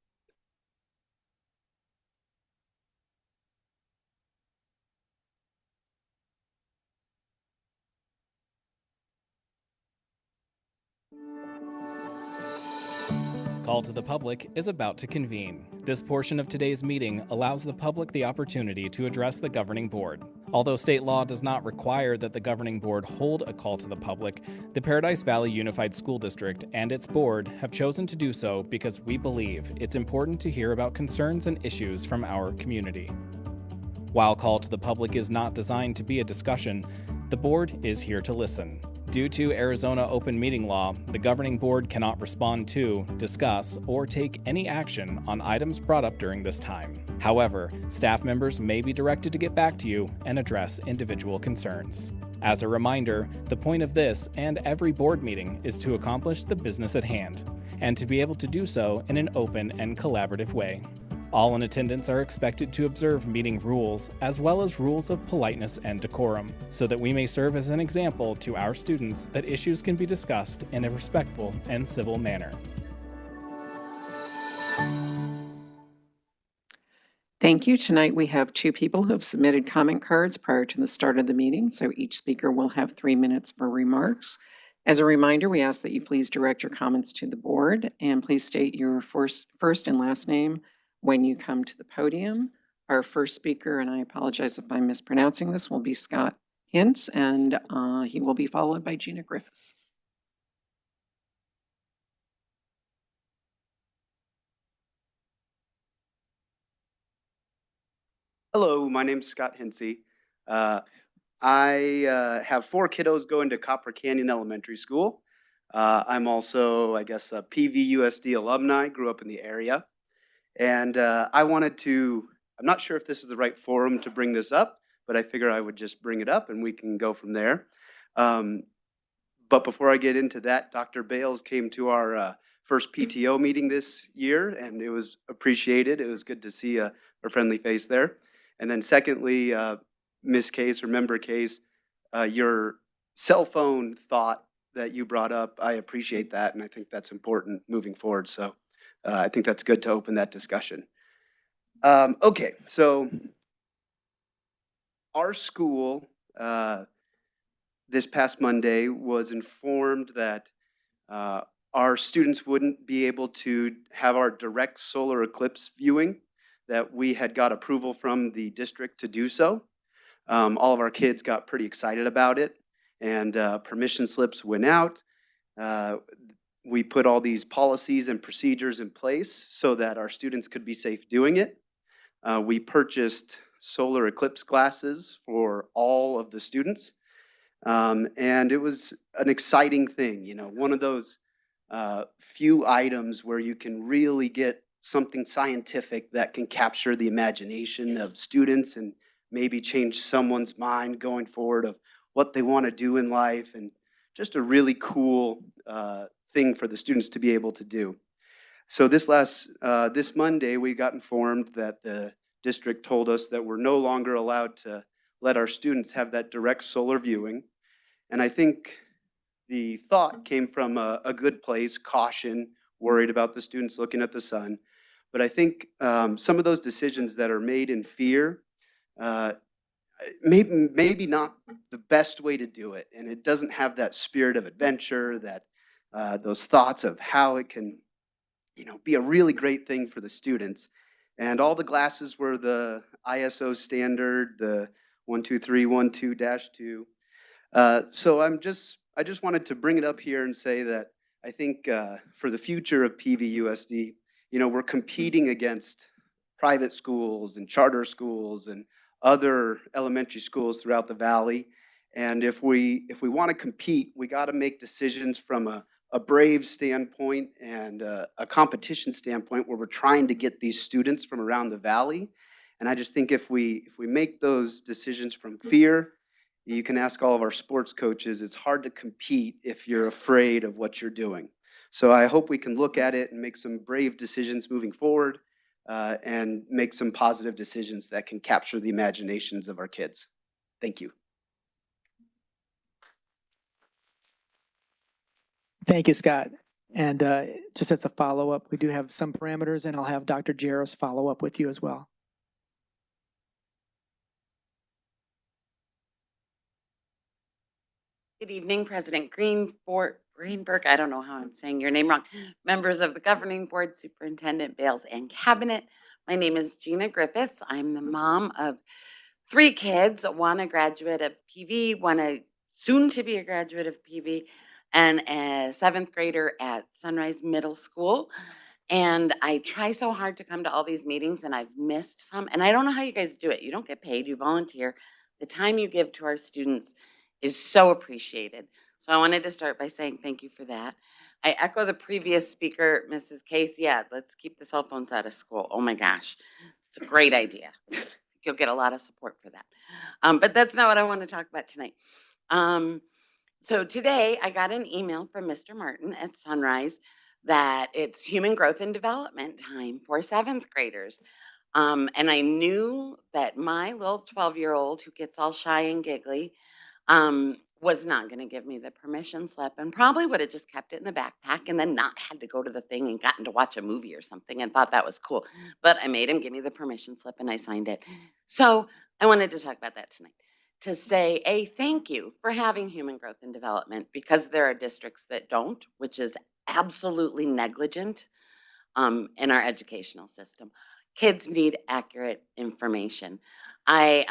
Speaker 8: Call to the Public is about to convene. This portion of today's meeting allows the public the opportunity to address the governing board. Although state law does not require that the governing board hold a call to the public, the Paradise Valley Unified School District and its board have chosen to do so because we believe it's important to hear about concerns and issues from our community. While Call to the Public is not designed to be a discussion, the board is here to listen. Due to Arizona open meeting law, the governing board cannot respond to, discuss, or take any action on items brought up during this time. However, staff members may be directed to get back to you and address individual concerns. As a reminder, the point of this and every board meeting is to accomplish the business at hand, and to be able to do so in an open and collaborative way. All in attendance are expected to observe meeting rules, as well as rules of politeness and decorum, so that we may serve as an example to our students that issues can be discussed in a respectful and civil manner.
Speaker 1: Thank you. Tonight, we have 2 people who have submitted comment cards prior to the start of the meeting, so each speaker will have 3 minutes for remarks. As a reminder, we ask that you please direct your comments to the board, and please state your first and last name when you come to the podium. Our first speaker, and I apologize if I'm mispronouncing this, will be Scott Hintz, and he will be followed by Gina Griffiths.
Speaker 13: Hello, my name's Scott Hinsey. I have 4 kiddos going to Copper Canyon Elementary School. I'm also, I guess, a PVUSD alumni, grew up in the area. And I wanted to, I'm not sure if this is the right forum to bring this up, but I figure I would just bring it up and we can go from there. But before I get into that, Dr. Bales came to our first PTO meeting this year, and it was appreciated. It was good to see a friendly face there. And then secondly, Miss Case or Member Case, your cell phone thought that you brought up, I appreciate that, and I think that's important moving forward. So I think that's good to open that discussion. Okay, so our school this past Monday was informed that our students wouldn't be able to have our direct solar eclipse viewing, that we had got approval from the district to do so. All of our kids got pretty excited about it, and permission slips went out. We put all these policies and procedures in place so that our students could be safe doing it. We purchased solar eclipse glasses for all of the students. And it was an exciting thing, you know, one of those few items where you can really get something scientific that can capture the imagination of students and maybe change someone's mind going forward of what they want to do in life, and just a really cool thing for the students to be able to do. So this Monday, we got informed that the district told us that we're no longer allowed to let our students have that direct solar viewing. And I think the thought came from a good place, caution, worried about the students looking at the sun. But I think some of those decisions that are made in fear, maybe not the best way to do it. And it doesn't have that spirit of adventure, that those thoughts of how it can, you know, be a really great thing for the students. And all the glasses were the ISO standard, the 12312-2. So I just wanted to bring it up here and say that I think for the future of PVUSD, you know, we're competing against private schools and charter schools and other elementary schools throughout the valley. And if we want to compete, we got to make decisions from a brave standpoint and a competition standpoint, where we're trying to get these students from around the valley. And I just think if we make those decisions from fear, you can ask all of our sports coaches, it's hard to compete if you're afraid of what you're doing. So I hope we can look at it and make some brave decisions moving forward, and make some positive decisions that can capture the imaginations of our kids. Thank you.
Speaker 3: Thank you, Scott. And just as a follow-up, we do have some parameters, and I'll have Dr. Jaros follow up with you as well.
Speaker 9: Good evening, President Greenberg, I don't know how I'm saying your name wrong, members of the governing board, Superintendent Bales, and cabinet. My name is Gina Griffiths. I'm the mom of 3 kids, one a graduate of PV, one soon to be a graduate of PV, and a 7th grader at Sunrise Middle School. And I try so hard to come to all these meetings, and I've missed some. And I don't know how you guys do it. You don't get paid, you volunteer. The time you give to our students is so appreciated. So I wanted to start by saying thank you for that. I echo the previous speaker, Mrs. Case. Yeah, let's keep the cell phones out of school. Oh my gosh, it's a great idea. You'll get a lot of support for that. But that's not what I want to talk about tonight. So today I got an email from Mr. Martin at Sunrise that it's human growth and development time for 7th graders. And I knew that my little 12-year-old who gets all shy and giggly was not going to give me the permission slip and probably would have just kept it in the backpack and then not had to go to the thing and gotten to watch a movie or something and thought that was cool. But I made him give me the permission slip and I signed it. So I wanted to talk about that tonight, to say a thank you for having human growth and development, because there are districts that don't, which is absolutely negligent in our educational system. Kids need accurate information. I,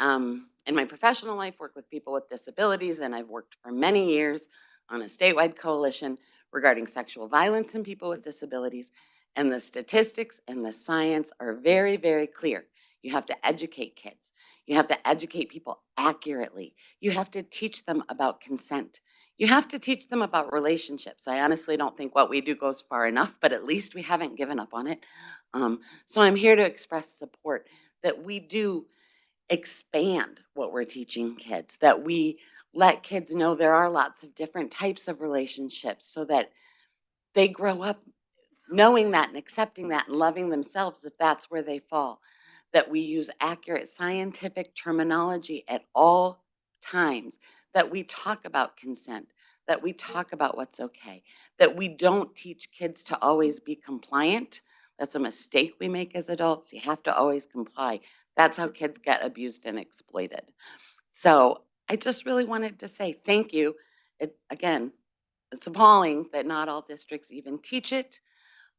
Speaker 9: in my professional life, work with people with disabilities, and I've worked for many years on a statewide coalition regarding sexual violence in people with disabilities. And the statistics and the science are very, very clear. You have to educate kids. You have to educate people accurately. You have to teach them about consent. You have to teach them about relationships. I honestly don't think what we do goes far enough, but at least we haven't given up on it. So I'm here to express support that we do expand what we're teaching kids, that we let kids know there are lots of different types of relationships so that they grow up knowing that and accepting that and loving themselves if that's where they fall, that we use accurate scientific terminology at all times, that we talk about consent, that we talk about what's okay, that we don't teach kids to always be compliant. That's a mistake we make as adults. You have to always comply. That's how kids get abused and exploited. So I just really wanted to say thank you. Again, it's appalling that not all districts even teach it.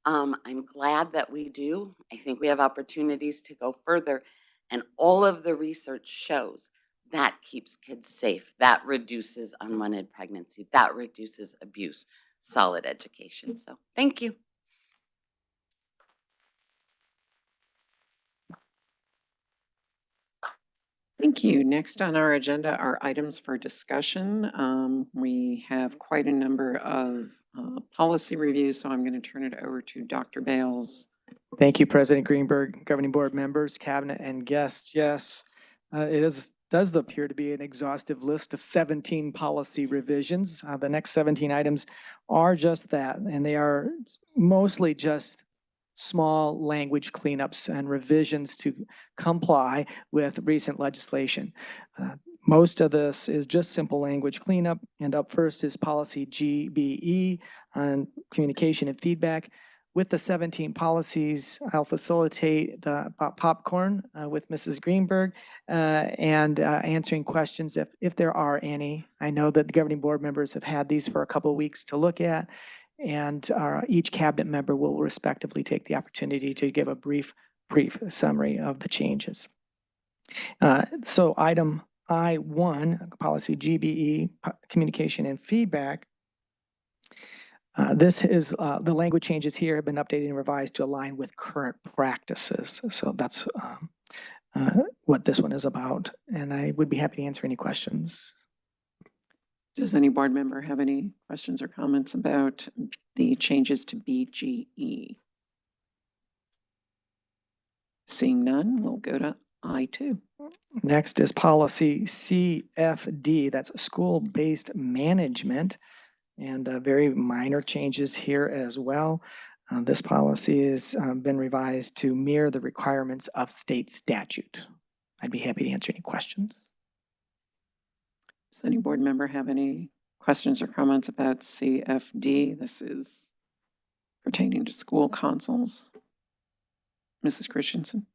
Speaker 9: I'm glad that we do. I think we have opportunities to go further, and all of the research shows that keeps kids safe. That reduces unwanted pregnancy. That reduces abuse. Solid education. So thank you.
Speaker 1: Thank you. Next on our agenda are items for discussion. We have quite a number of policy reviews, so I'm going to turn it over to Dr. Bales.
Speaker 3: Thank you, President Greenberg, governing board members, cabinet, and guests. Yes, does appear to be an exhaustive list of 17 policy revisions. The next 17 items are just that, and they are mostly just small language cleanups and revisions to comply with recent legislation. Most of this is just simple language cleanup, and up first is policy GBE on communication and feedback. With the 17 policies, I'll facilitate the popcorn with Mrs. Greenberg and answering questions if there are any. I know that the governing board members have had these for a couple of weeks to look at, and each cabinet member will respectively take the opportunity to give a brief summary of the changes. So item I1, policy GBE, communication and feedback. This is the language changes here have been updated and revised to align with current practices. So that's what this one is about. And I would be happy to answer any questions.
Speaker 1: Does any board member have any questions or comments about the changes to BGE? Seeing none, we'll go to I2.
Speaker 3: Next is policy CFD, that's school-based management, and very minor changes here as well. This policy has been revised to mirror the requirements of state statute. I'd be happy to answer any questions.
Speaker 1: Does any board member have any questions or comments about CFD? This is pertaining to school consoles. Mrs. Christensen.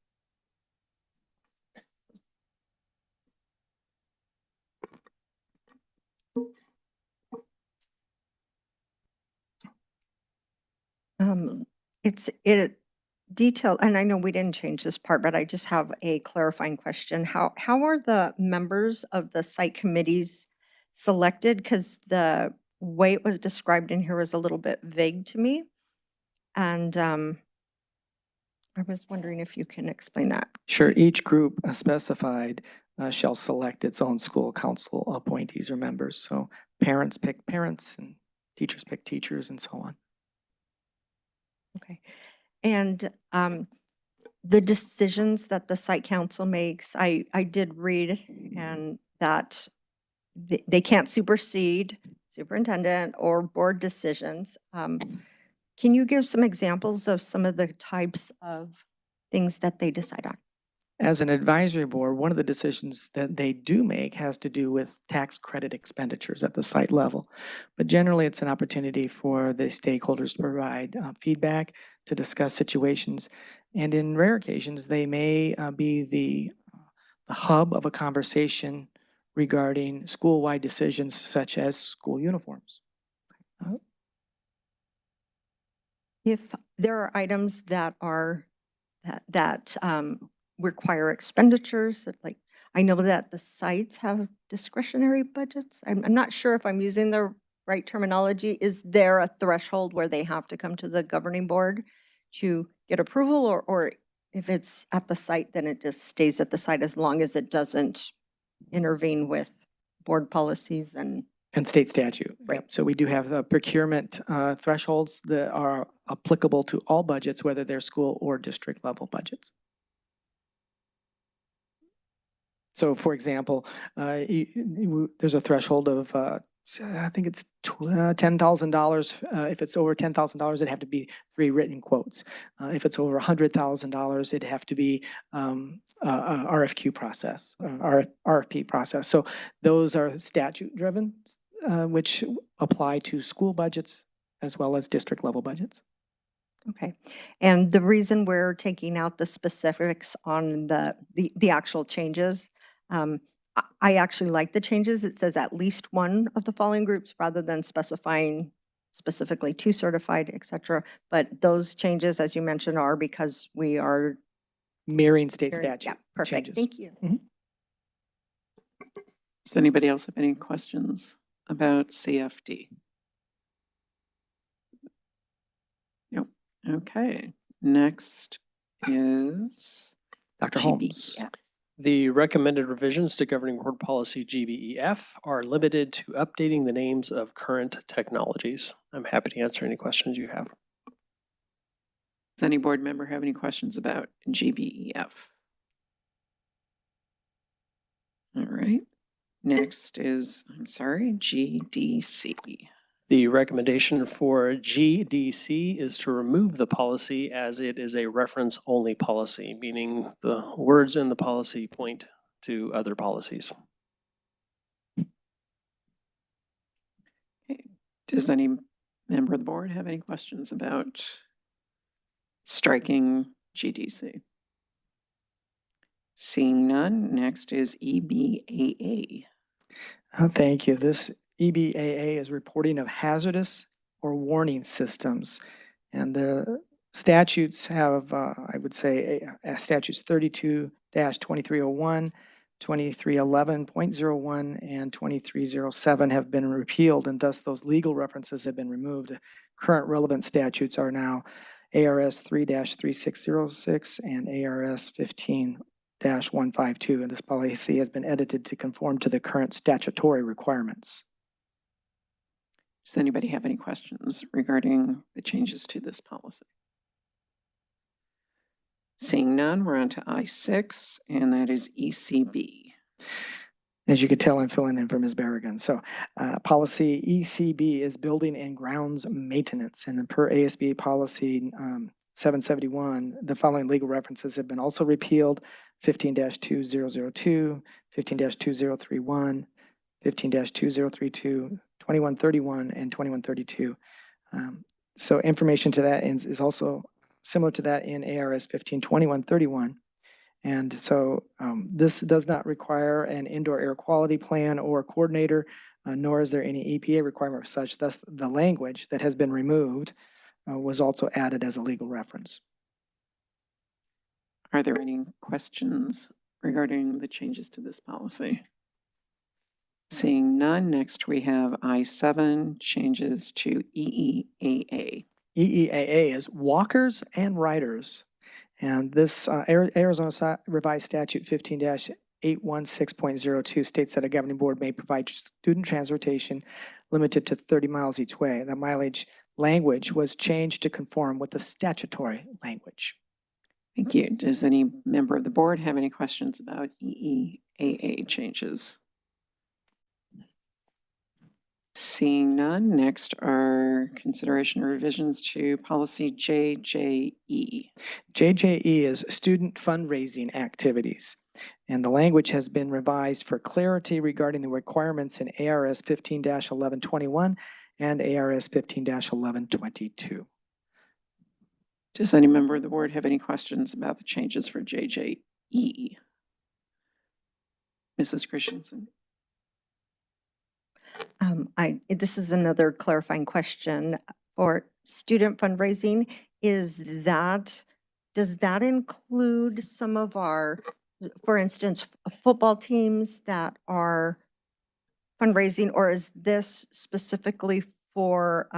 Speaker 5: It detailed, and I know we didn't change this part, but I just have a clarifying question. How are the members of the site committees selected? Because the way it was described in here was a little bit vague to me. And I was wondering if you can explain that.
Speaker 3: Sure, each group specified shall select its own school council appointees or members. So parents pick parents and teachers pick teachers and so on.
Speaker 5: Okay. And the decisions that the site council makes, I did read and that they can't supersede superintendent or board decisions. Can you give some examples of some of the types of things that they decide on?
Speaker 3: As an advisory board, one of the decisions that they do make has to do with tax credit expenditures at the site level. But generally, it's an opportunity for the stakeholders to provide feedback, to discuss situations. And in rare occasions, they may be the hub of a conversation regarding school-wide decisions such as school uniforms.
Speaker 5: If there are items that require expenditures, that like, I know that the sites have discretionary budgets. I'm not sure if I'm using the right terminology. Is there a threshold where they have to come to the governing board to get approval, or if it's at the site, then it just stays at the site as long as it doesn't intervene with board policies and
Speaker 3: state statute.
Speaker 5: Right.
Speaker 3: Yep. So we do have procurement thresholds that are applicable to all budgets, whether they're school or district level budgets. So for example, there's a threshold of, I think it's $10,000. If it's over $10,000, it'd have to be 3 written quotes. If it's over $100,000, it'd have to be a RFQ process, RFP process. So those are statute driven, which apply to school budgets as well as district level budgets.
Speaker 5: Okay. And the reason we're taking out the specifics on the actual changes, I actually like the changes. It says at least one of the following groups rather than specifying specifically 2 certified, et cetera. But those changes, as you mentioned, are because we are
Speaker 3: Mirroring state statute.
Speaker 5: Yeah, perfect.
Speaker 3: changes.
Speaker 5: Thank you.
Speaker 3: Mhm.
Speaker 1: Does anybody else have any questions about CFD? Nope. Okay. Next is
Speaker 3: Dr. Holmes.
Speaker 1: GBEF.
Speaker 12: The recommended revisions to Governing Board Policy GBEF are limited to updating the names of current technologies. I'm happy to answer any questions you have.
Speaker 1: Does any board member have any questions about GBEF? All right. Next is, I'm sorry, GDC.
Speaker 12: The recommendation for GDC is to remove the policy as it is a reference-only policy, meaning the words in the policy point to other policies.
Speaker 1: Okay. Does any member of the board have any questions about striking GDC? Seeing none, next is EBAA.
Speaker 3: Thank you. This EBAA is reporting of hazardous or warning systems. And the statutes have, I would say, statutes 32-2301, 2311.01, and 2307 have been repealed, and thus those legal references have been removed. Current relevant statutes are now ARS 3-3606 and ARS 15-152, and this policy has been edited to conform to the current statutory requirements.
Speaker 1: Does anybody have any questions regarding the changes to this policy? Seeing none, we're on to I6, and that is ECB.
Speaker 3: As you could tell, I'm filling in for Ms. Berrigan. So policy ECB is building and grounds maintenance, and per ASB policy 771, the following legal references have been also repealed: 15-2002, 15-2031, 15-2032, 2131, and 2132. So information to that is also similar to that in ARS 15-2131. And so this does not require an indoor air quality plan or coordinator, nor is there any EPA requirement of such. Thus, the language that has been removed was also added as a legal reference.
Speaker 1: Are there any questions regarding the changes to this policy? Seeing none, next we have I7, changes to EEAA.
Speaker 3: EEAA is walkers and riders. And this Arizona Revised Statute 15-8 816.02 states that a governing board may provide student transportation limited to 30 miles each way. The mileage language was changed to conform with the statutory language.
Speaker 1: Thank you. Does any member of the board have any questions about EEAA changes? Seeing none, next are consideration of revisions to policy JJE.
Speaker 3: JJE is student fundraising activities, and the language has been revised for clarity regarding the requirements in ARS 15-1121 and ARS 15-1122.
Speaker 1: Does any member of the board have any questions about the changes for JJE? Mrs. Christensen.
Speaker 5: This is another clarifying question for student fundraising. Does that include some of our, for instance, football teams that are fundraising, or is this specifically for,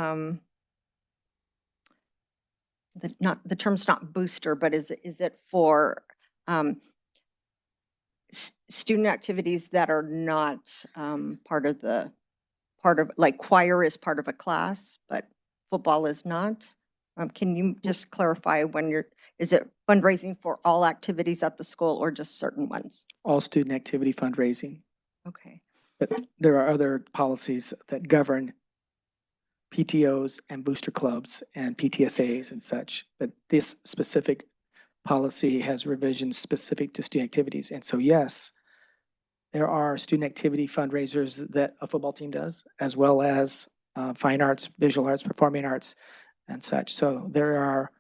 Speaker 5: the term's not booster, but is it for student activities that are not part of like choir is part of a class, but football is not? Can you just clarify is it fundraising for all activities at the school or just certain ones?
Speaker 3: All student activity fundraising.
Speaker 5: Okay.
Speaker 3: But there are other policies that govern PTOs and booster clubs and PTSAs and such, but this specific policy has revisions specific to student activities. And so, yes, there are student activity fundraisers that a football team does, as well as fine arts, visual arts, performing arts, and such. So there are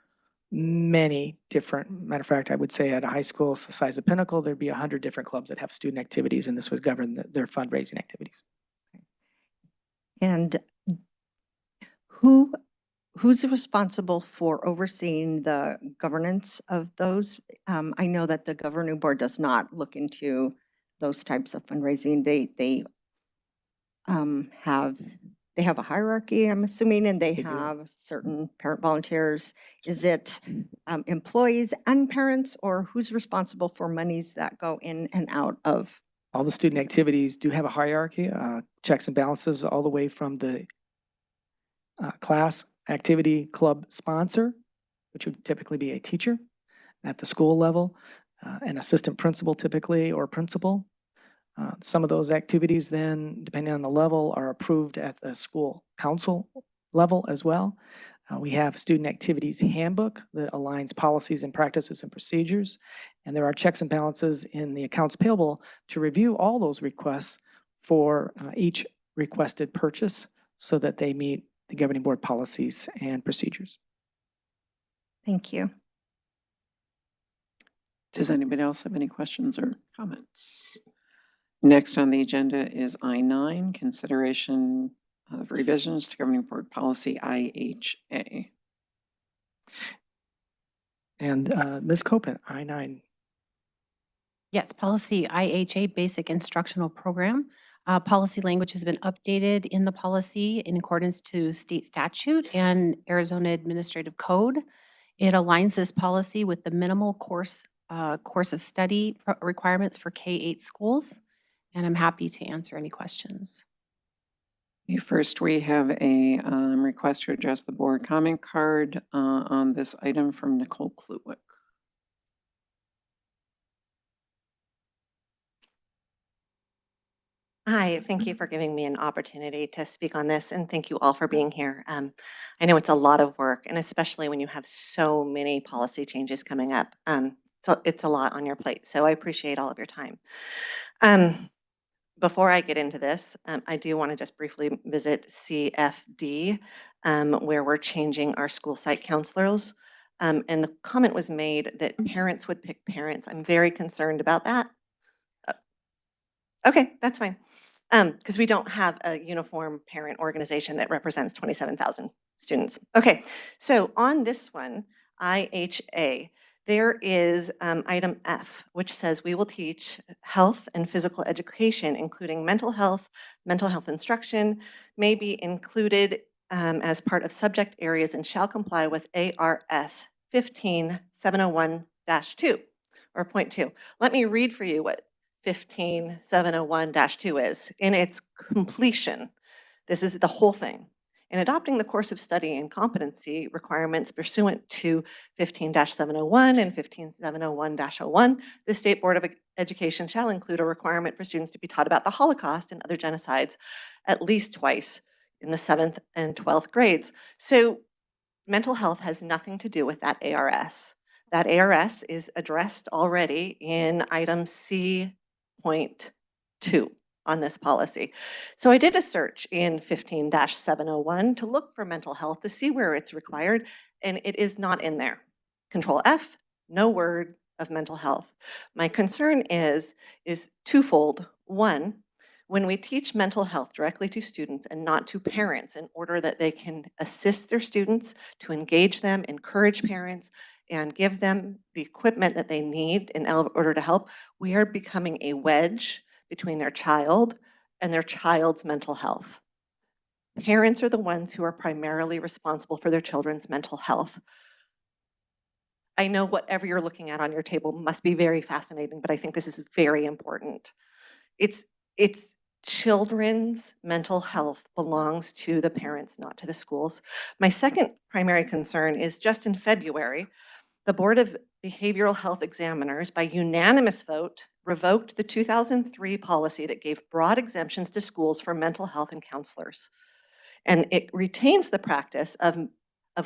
Speaker 3: many different, matter of fact, I would say at a high school the size of Pinnacle, there'd be 100 different clubs that have student activities, and this would govern their fundraising activities.
Speaker 5: And who's responsible for overseeing the governance of those? I know that the governing board does not look into those types of fundraising. They have a hierarchy, I'm assuming, and they have certain parent volunteers. Is it employees and parents, or who's responsible for monies that go in and out of?
Speaker 3: All the student activities do have a hierarchy, checks and balances all the way from the class activity club sponsor, which would typically be a teacher at the school level, an assistant principal typically, or principal. Some of those activities then, depending on the level, are approved at the school council level as well. We have student activities handbook that aligns policies and practices and procedures. And there are checks and balances in the accounts payable to review all those requests for each requested purchase so that they meet the governing board policies and procedures.
Speaker 5: Thank you.
Speaker 1: Does anybody else have any questions or comments? Next on the agenda is I-9, consideration of revisions to governing board policy IHA.
Speaker 3: And Ms. Copen, I-9.
Speaker 14: Yes, policy IHA, basic instructional program. Policy language has been updated in the policy in accordance to state statute and Arizona Administrative Code. It aligns this policy with the minimal course of study requirements for K-8 schools. And I'm happy to answer any questions.
Speaker 1: First, we have a request to address the board comment card on this item from Nicole Kluwick.
Speaker 15: Hi, thank you for giving me an opportunity to speak on this, and thank you all for being here. I know it's a lot of work, and especially when you have so many policy changes coming up. So it's a lot on your plate, so I appreciate all of your time. Before I get into this, I do want to just briefly visit CFD, where we're changing our school site counselors. And the comment was made that parents would pick parents. I'm very concerned about that. Okay, that's fine. Because we don't have a uniform parent organization that represents 27,000 students. Okay, so on this one, IHA, there is item F, which says we will teach health and physical education, including mental health instruction, may be included as part of subject areas and shall comply with ARS 15701-2 or point 2. Let me read for you what 15701-2 is. In its completion, this is the whole thing. In adopting the course of study and competency requirements pursuant to 15-701 and 15701-01, the State Board of Education shall include a requirement for students to be taught about the Holocaust and other genocides at least twice in the 7th and 12th grades. So mental health has nothing to do with that ARS. That ARS is addressed already in item C.2 on this policy. So I did a search in 15-701 to look for mental health to see where it's required, and it is not in there. Control F, no word of mental health. My concern is twofold. One, when we teach mental health directly to students and not to parents in order that they can assist their students, to engage them, encourage parents, and give them the equipment that they need in order to help, we are becoming a wedge between their child and their child's mental health. Parents are the ones who are primarily responsible for their children's mental health. I know whatever you're looking at on your table must be very fascinating, but I think this is very important. It's children's mental health belongs to the parents, not to the schools. My second primary concern is just in February, the Board of Behavioral Health Examiners, by unanimous vote, revoked the 2003 policy that gave broad exemptions to schools for mental health and counselors. And it retains the practice of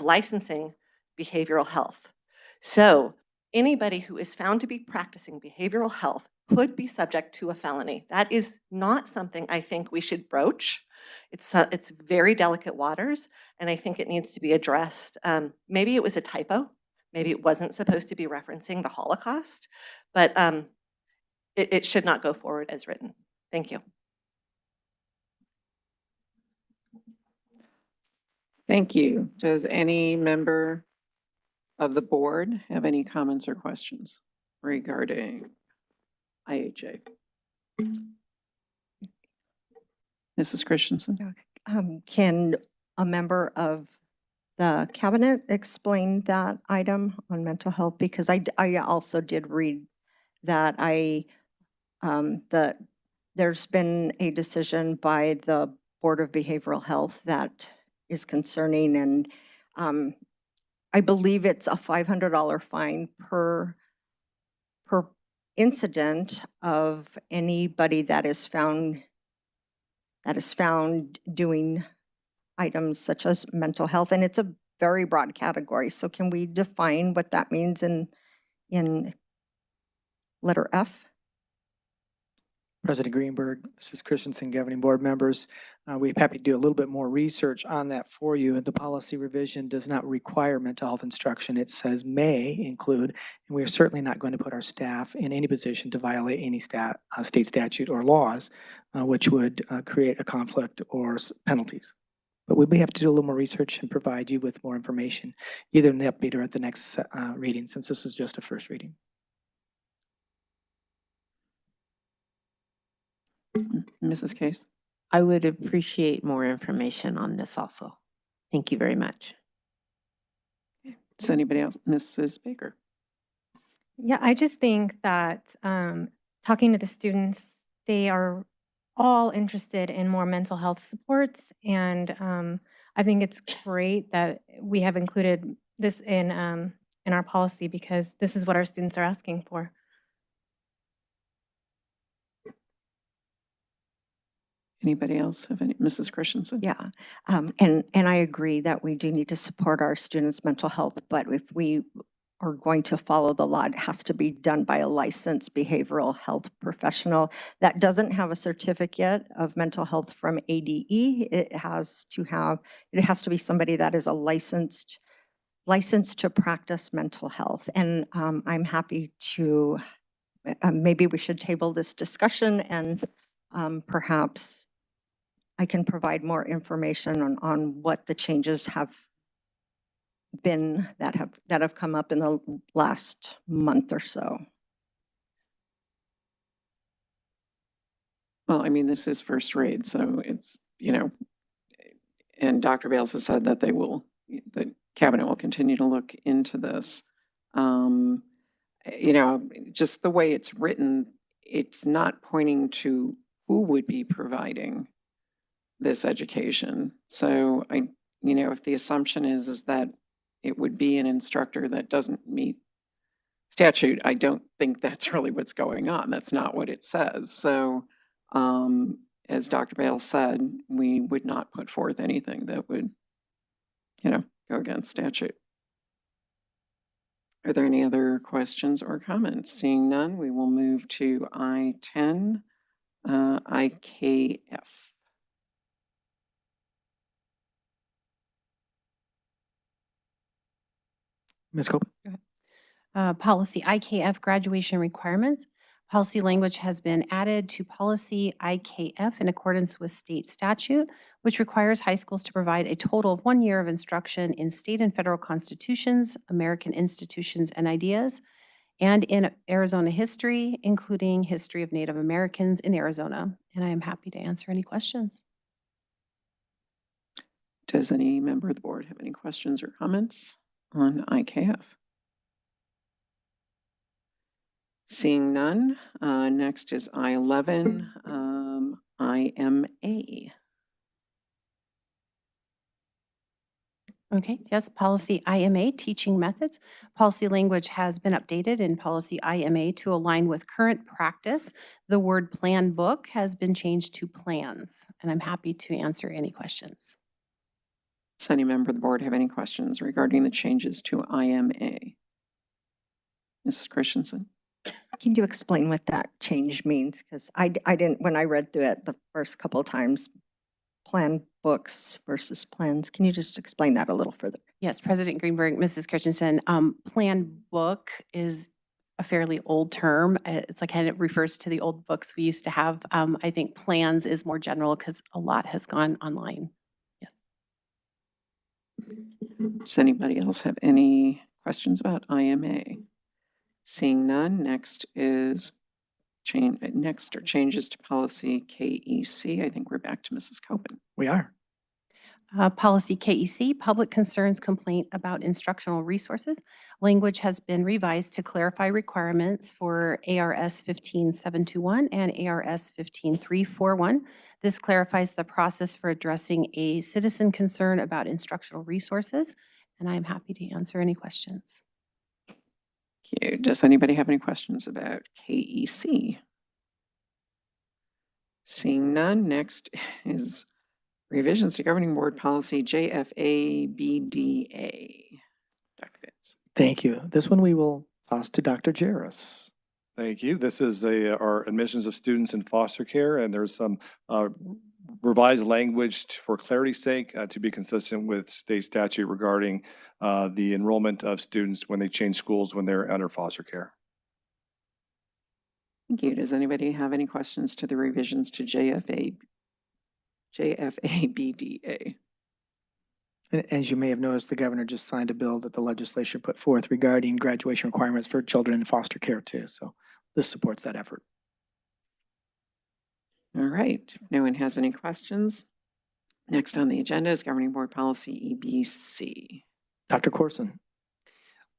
Speaker 15: licensing behavioral health. So anybody who is found to be practicing behavioral health could be subject to a felony. That is not something I think we should broach. It's very delicate waters, and I think it needs to be addressed. Maybe it was a typo. Maybe it wasn't supposed to be referencing the Holocaust, but it should not go forward as written. Thank you.
Speaker 1: Thank you. Does any member of the board have any comments or questions regarding IHA? Mrs. Christensen?
Speaker 5: Can a member of the cabinet explain that item on mental health? Because I also did read that there's been a decision by the Board of Behavioral Health that is concerning, and I believe it's a $500 fine per incident of anybody that is found doing items such as mental health, and it's a very broad category. So can we define what that means in letter F?
Speaker 3: President Greenberg, Mrs. Christensen, governing board members, we're happy to do a little bit more research on that for you. The policy revision does not require mental health instruction. It says may include, and we are certainly not going to put our staff in any position to violate any state statute or laws, which would create a conflict or penalties. But we may have to do a little more research and provide you with more information, either in the update or at the next reading, since this is just a first reading.
Speaker 1: Mrs. Case?
Speaker 7: I would appreciate more information on this also. Thank you very much.
Speaker 1: Does anybody else? Mrs. Baker?
Speaker 4: Yeah, I just think that talking to the students, they are all interested in more mental health supports. And I think it's great that we have included this in our policy, because this is what our students are asking for.
Speaker 1: Anybody else have any? Mrs. Christensen?
Speaker 5: Yeah, and I agree that we do need to support our students' mental health, but if we are going to follow the law, it has to be done by a licensed behavioral health professional that doesn't have a certificate of mental health from ADE. It has to be somebody that is a licensed to practice mental health. And I'm happy to, maybe we should table this discussion, and perhaps I can provide more information on what the changes have been that have come up in the last month or so.
Speaker 1: Well, I mean, this is first read, so it's, and Dr. Bales has said that the cabinet will continue to look into this. Just the way it's written, it's not pointing to who would be providing this education. So if the assumption is that it would be an instructor that doesn't meet statute, I don't think that's really what's going on. That's not what it says. So, as Dr. Bales said, we would not put forth anything that would, go against statute. Are there any other questions or comments? Seeing none, we will move to I-10, IKF.
Speaker 3: Ms. Copeland?
Speaker 14: Policy IKF graduation requirements. Policy language has been added to policy IKF in accordance with state statute, which requires high schools to provide a total of 1 year of instruction in state and federal constitutions, American institutions and ideas, and in Arizona history, including history of Native Americans in Arizona. And I am happy to answer any questions.
Speaker 1: Does any member of the board have any questions or comments on IKF? Seeing none, next is I-11, IMA.
Speaker 14: Okay, yes, policy IMA, teaching methods. Policy language has been updated in policy IMA to align with current practice. The word plan book has been changed to plans, and I'm happy to answer any questions.
Speaker 1: Does any member of the board have any questions regarding the changes to IMA? Mrs. Christensen?
Speaker 5: Can you explain what that change means? Because I didn't, when I read through it the first couple of times, plan books versus plans. Can you just explain that a little further?
Speaker 14: Yes, President Greenberg, Mrs. Christensen, plan book is a fairly old term. It's like kind of refers to the old books we used to have. I think plans is more general because a lot has gone online. Yes.
Speaker 1: Does anybody else have any questions about IMA? Seeing none, next is changes to policy KEC. I think we're back to Mrs. Copen.
Speaker 3: We are.
Speaker 14: Policy KEC, public concerns complaint about instructional resources. Language has been revised to clarify requirements for ARS 15721 and ARS 15341. This clarifies the process for addressing a citizen concern about instructional resources, and I'm happy to answer any questions.
Speaker 1: Thank you. Does anybody have any questions about KEC? Seeing none, next is revisions to governing board policy JFABDA. Dr. Pitts.
Speaker 3: Thank you. This one we will toss to Dr. Jarris.
Speaker 16: Thank you. This is our admissions of students in foster care, and there's some revised language for clarity's sake to be consistent with state statute regarding the enrollment of students when they change schools when they're under foster care.
Speaker 1: Thank you. Does anybody have any questions to the revisions to JFABDA?
Speaker 3: And as you may have noticed, the governor just signed a bill that the legislature put forth regarding graduation requirements for children in foster care too. So this supports that effort.
Speaker 1: All right. If no one has any questions, next on the agenda is governing board policy EBC.
Speaker 3: Dr. Corson.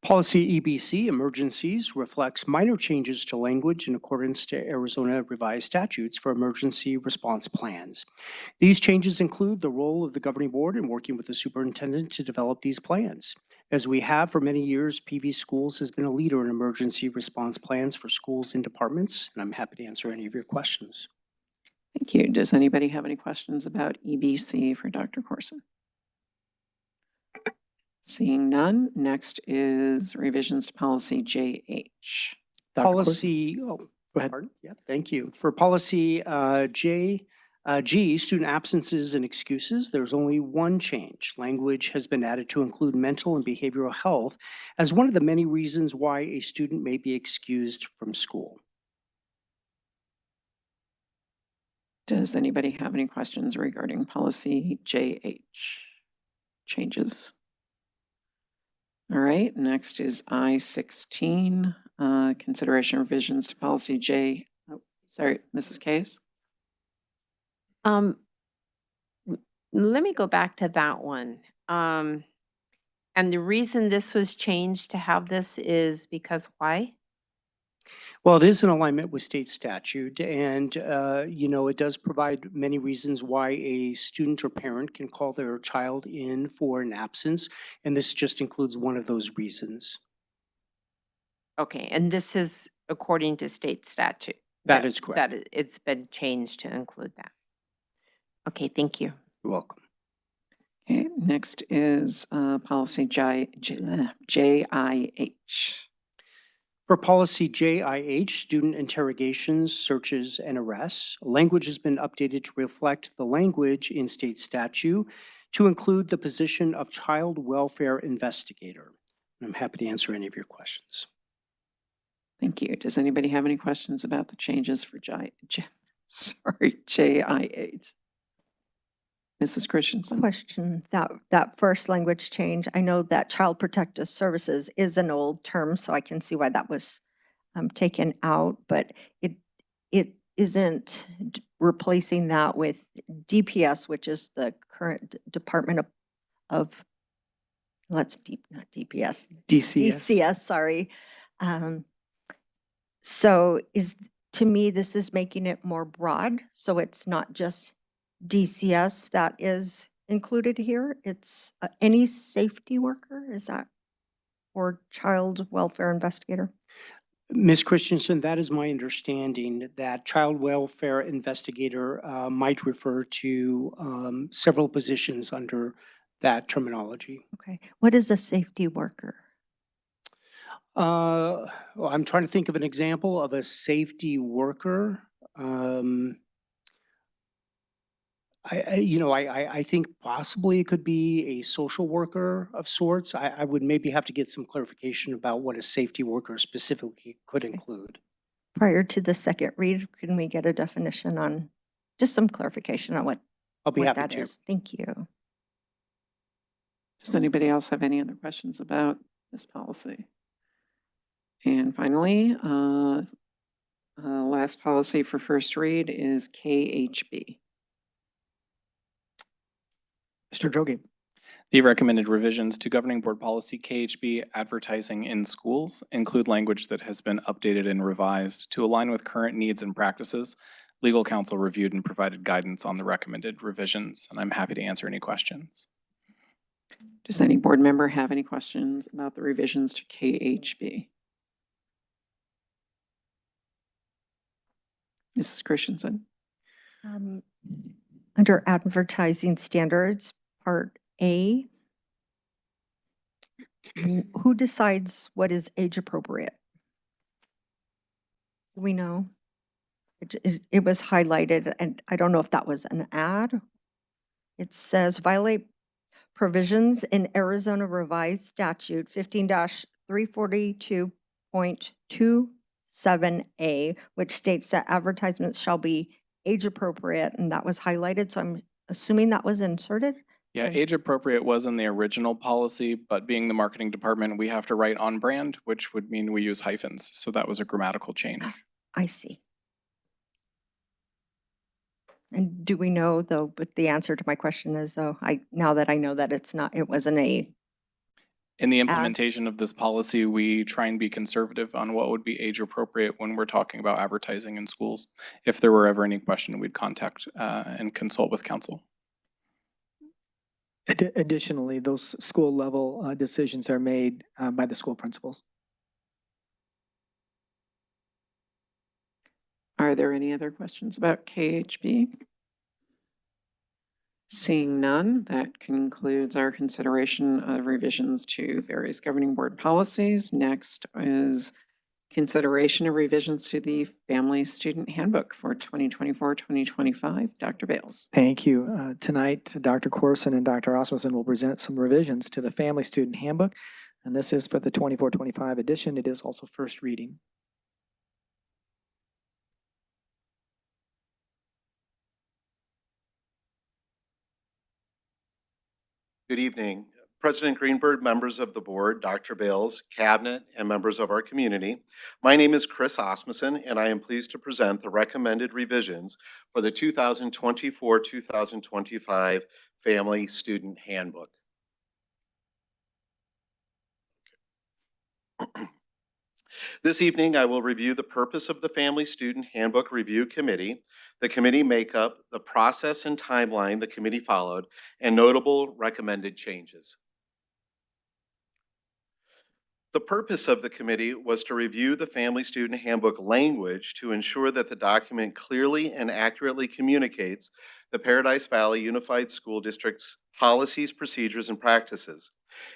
Speaker 17: Policy EBC, emergencies, reflects minor changes to language in accordance to Arizona revised statutes for emergency response plans. These changes include the role of the governing board in working with the superintendent to develop these plans. As we have for many years, PV Schools has been a leader in emergency response plans for schools and departments, and I'm happy to answer any of your questions.
Speaker 1: Thank you. Does anybody have any questions about EBC for Dr. Corson? Seeing none, next is revisions to policy JH.
Speaker 17: Policy,
Speaker 3: Go ahead.
Speaker 17: pardon? Yeah, thank you. For policy G, student absences and excuses, there's only one change. Language has been added to include mental and behavioral health as one of the many reasons why a student may be excused from school.
Speaker 1: Does anybody have any questions regarding policy JH changes? All right, next is I-16, consideration revisions to policy J. Oh, sorry, Mrs. Case.
Speaker 7: Let me go back to that one. And the reason this was changed to have this is because why?
Speaker 17: Well, it is in alignment with state statute, and, it does provide many reasons why a student or parent can call their child in for an absence, and this just includes one of those reasons.
Speaker 7: Okay, and this is according to state statute?
Speaker 17: That is correct.
Speaker 7: That it's been changed to include that. Okay, thank you.
Speaker 17: You're welcome.
Speaker 1: Okay, next is policy JIH.
Speaker 17: For policy JIH, student interrogations, searches, and arrests, language has been updated to reflect the language in state statute to include the position of child welfare investigator. I'm happy to answer any of your questions.
Speaker 1: Thank you. Does anybody have any questions about the changes for JIH? Mrs. Christensen?
Speaker 5: Question, that first language change, I know that Child Protective Services is an old term, so I can see why that was taken out, but it isn't replacing that with DPS, which is the current Department of not DPS. DCS, sorry. So to me, this is making it more broad, so it's not just DCS that is included here. It's any safety worker, is that, or child welfare investigator?
Speaker 17: Ms. Christensen, that is my understanding that child welfare investigator might refer to several positions under that terminology.
Speaker 5: Okay. What is a safety worker?
Speaker 17: Well, I'm trying to think of an example of a safety worker. I think possibly it could be a social worker of sorts. I would maybe have to get some clarification about what a safety worker specifically could include.
Speaker 5: Prior to the second read, can we get a definition on, just some clarification on what
Speaker 17: I'll be happy
Speaker 5: that
Speaker 17: to.
Speaker 5: is? Thank you.
Speaker 1: Does anybody else have any other questions about this policy? And finally, last policy for first read is KHB.
Speaker 3: Mr. Droege.
Speaker 8: The recommended revisions to Governing Board Policy KHB advertising in schools include language that has been updated and revised to align with current needs and practices. Legal counsel reviewed and provided guidance on the recommended revisions, and I'm happy to answer any questions.
Speaker 1: Does any board member have any questions about the revisions to KHB? Mrs. Christensen?
Speaker 5: Under advertising standards, Part A, who decides what is age appropriate? Do we know? It was highlighted, and I don't know if that was an ad. It says violate provisions in Arizona Revised Statute 15-342.27A, which states that advertisements shall be age appropriate, and that was highlighted. So I'm assuming that was inserted.
Speaker 8: Yeah, age appropriate was in the original policy, but being the marketing department, we have to write on brand, which would mean we use hyphens. So that was a grammatical change.
Speaker 5: I see. And do we know though, but the answer to my question is though, now that I know that it wasn't a.
Speaker 8: In the implementation of this policy, we try and be conservative on what would be age appropriate when we're talking about advertising in schools. If there were ever any question, we'd contact and consult with counsel.
Speaker 3: Additionally, those school level decisions are made by the school principals.
Speaker 1: Are there any other questions about KHB? Seeing none, that concludes our consideration of revisions to various governing board policies. Next is consideration of revisions to the Family Student Handbook for 2024-2025. Dr. Bales.
Speaker 3: Thank you. Tonight, Dr. Corson and Dr. Osmussen will present some revisions to the Family Student Handbook, and this is for the 24-25 edition. It is also first reading.
Speaker 18: Good evening. President Greenberg, members of the board, Dr. Bales, cabinet, and members of our community. My name is Chris Osmussen, and I am pleased to present the recommended revisions for the 2024-2025 Family Student Handbook. This evening, I will review the purpose of the Family Student Handbook Review Committee, the committee makeup, the process and timeline the committee followed, and notable recommended changes. The purpose of the committee was to review the Family Student Handbook language to ensure that the document clearly and accurately communicates the Paradise Valley Unified School District's policies, procedures, and practices.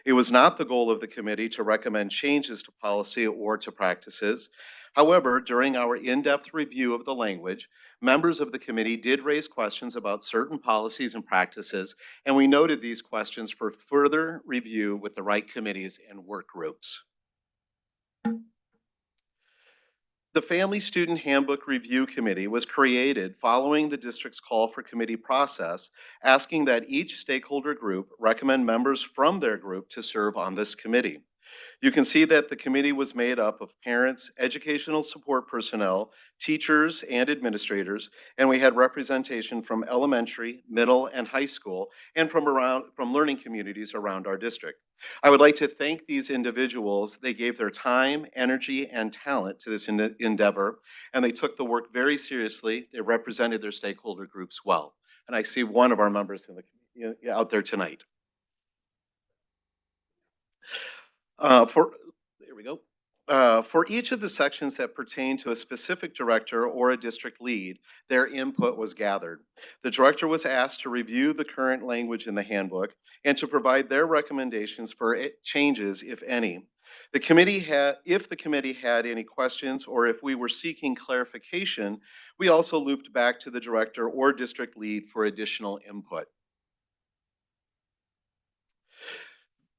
Speaker 18: It was not the goal of the committee to recommend changes to policy or to practices. However, during our in-depth review of the language, members of the committee did raise questions about certain policies and practices, and we noted these questions for further review with the right committees and work groups. The Family Student Handbook Review Committee was created following the district's call for committee process, asking that each stakeholder group recommend members from their group to serve on this committee. You can see that the committee was made up of parents, educational support personnel, teachers, and administrators, and we had representation from elementary, middle, and high school, and from learning communities around our district. I would like to thank these individuals. They gave their time, energy, and talent to this endeavor, and they took the work very seriously. They represented their stakeholder groups well. And I see one of our members out there tonight. There we go. For each of the sections that pertain to a specific director or a district lead, their input was gathered. The director was asked to review the current language in the handbook and to provide their recommendations for changes, if any. If the committee had any questions or if we were seeking clarification, we also looped back to the director or district lead for additional input.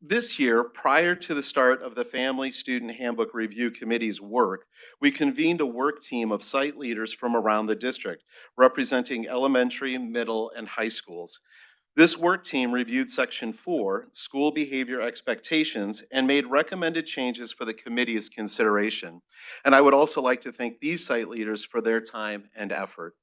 Speaker 18: This year, prior to the start of the Family Student Handbook Review Committee's work, we convened a work team of site leaders from around the district, representing elementary, middle, and high schools. This work team reviewed Section 4, School Behavior Expectations, and made recommended changes for the committee's consideration. And I would also like to thank these site leaders for their time and effort.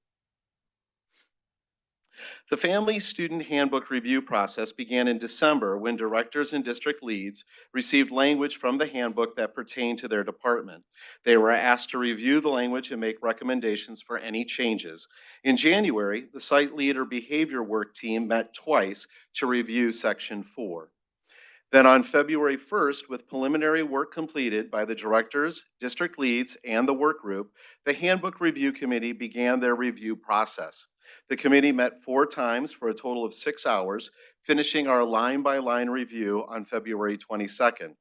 Speaker 18: The Family Student Handbook review process began in December when directors and district leads received language from the handbook that pertained to their department. They were asked to review the language and make recommendations for any changes. In January, the site leader behavior work team met twice to review Section 4. Then on February 1st, with preliminary work completed by the directors, district leads, and the work group, the Handbook Review Committee began their review process. The committee met 4 times for a total of 6 hours, finishing our line-by-line review on February 22nd.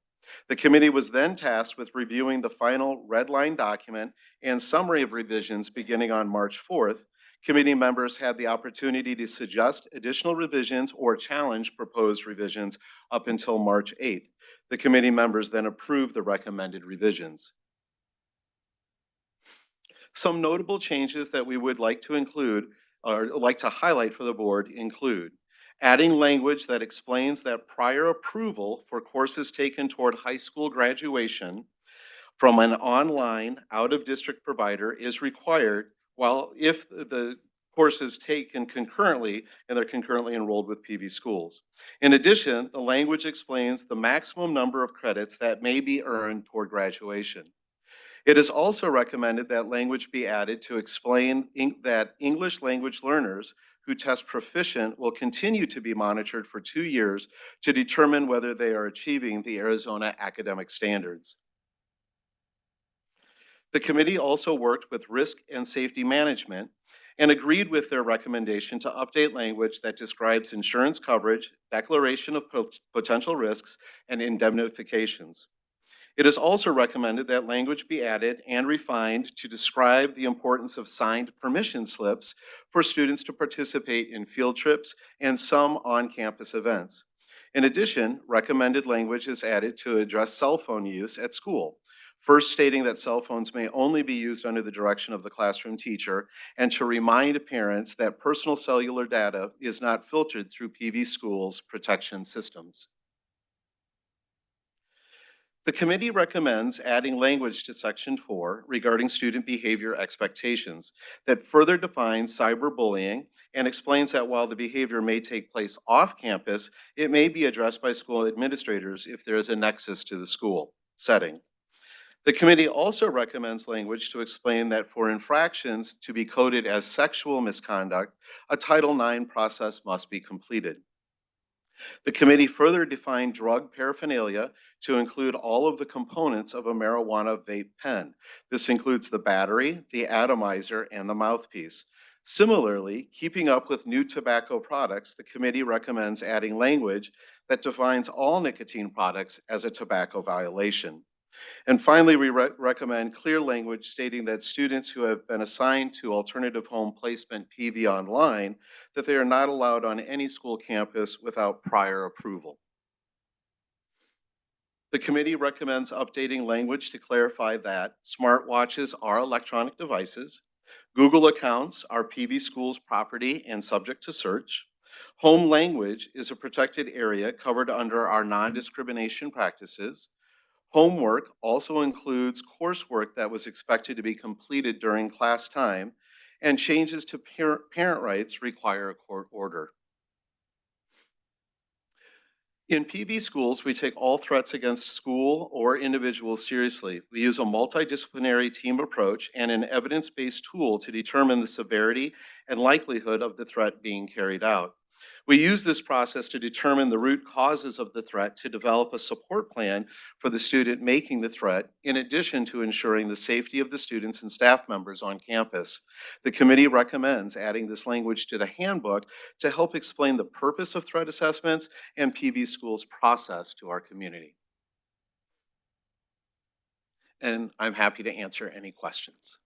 Speaker 18: The committee was then tasked with reviewing the final red line document and summary of revisions beginning on March 4th. Committee members had the opportunity to suggest additional revisions or challenge proposed revisions up until March 8th. The committee members then approved the recommended revisions. Some notable changes that we would like to include or like to highlight for the board include adding language that explains that prior approval for courses taken toward high school graduation from an online out-of-district provider is required if the course is taken concurrently and they're concurrently enrolled with PV schools. In addition, the language explains the maximum number of credits that may be earned toward graduation. It is also recommended that language be added to explain that English language learners who test proficient will continue to be monitored for 2 years to determine whether they are achieving the Arizona academic standards. The committee also worked with risk and safety management and agreed with their recommendation to update language that describes insurance coverage, declaration of potential risks, and indemnifications. It is also recommended that language be added and refined to describe the importance of signed permission slips for students to participate in field trips and some on-campus events. In addition, recommended language is added to address cell phone use at school, first stating that cell phones may only be used under the direction of the classroom teacher, and to remind parents that personal cellular data is not filtered through PV schools' protection systems. The committee recommends adding language to Section 4 regarding student behavior expectations that further defines cyberbullying and explains that while the behavior may take place off campus, it may be addressed by school administrators if there is a nexus to the school setting. The committee also recommends language to explain that for infractions to be coded as sexual misconduct, a Title IX process must be completed. The committee further defined drug paraphernalia to include all of the components of a marijuana vape pen. This includes the battery, the atomizer, and the mouthpiece. Similarly, keeping up with new tobacco products, the committee recommends adding language that defines all nicotine products as a tobacco violation. And finally, we recommend clear language stating that students who have been assigned to alternative home placement PV online, that they are not allowed on any school campus without prior approval. The committee recommends updating language to clarify that smartwatches are electronic devices, Google accounts are PV schools property and subject to search, home language is a protected area covered under our non-discrimination practices, homework also includes coursework that was expected to be completed during class time, and changes to parent rights require a court order. In PV schools, we take all threats against school or individuals seriously. We use a multidisciplinary team approach and an evidence-based tool to determine the severity and likelihood of the threat being carried out. We use this process to determine the root causes of the threat to develop a support plan for the student making the threat, in addition to ensuring the safety of the students and staff members on campus. The committee recommends adding this language to the handbook to help explain the purpose of threat assessments and PV schools' process to our community. And I'm happy to answer any questions.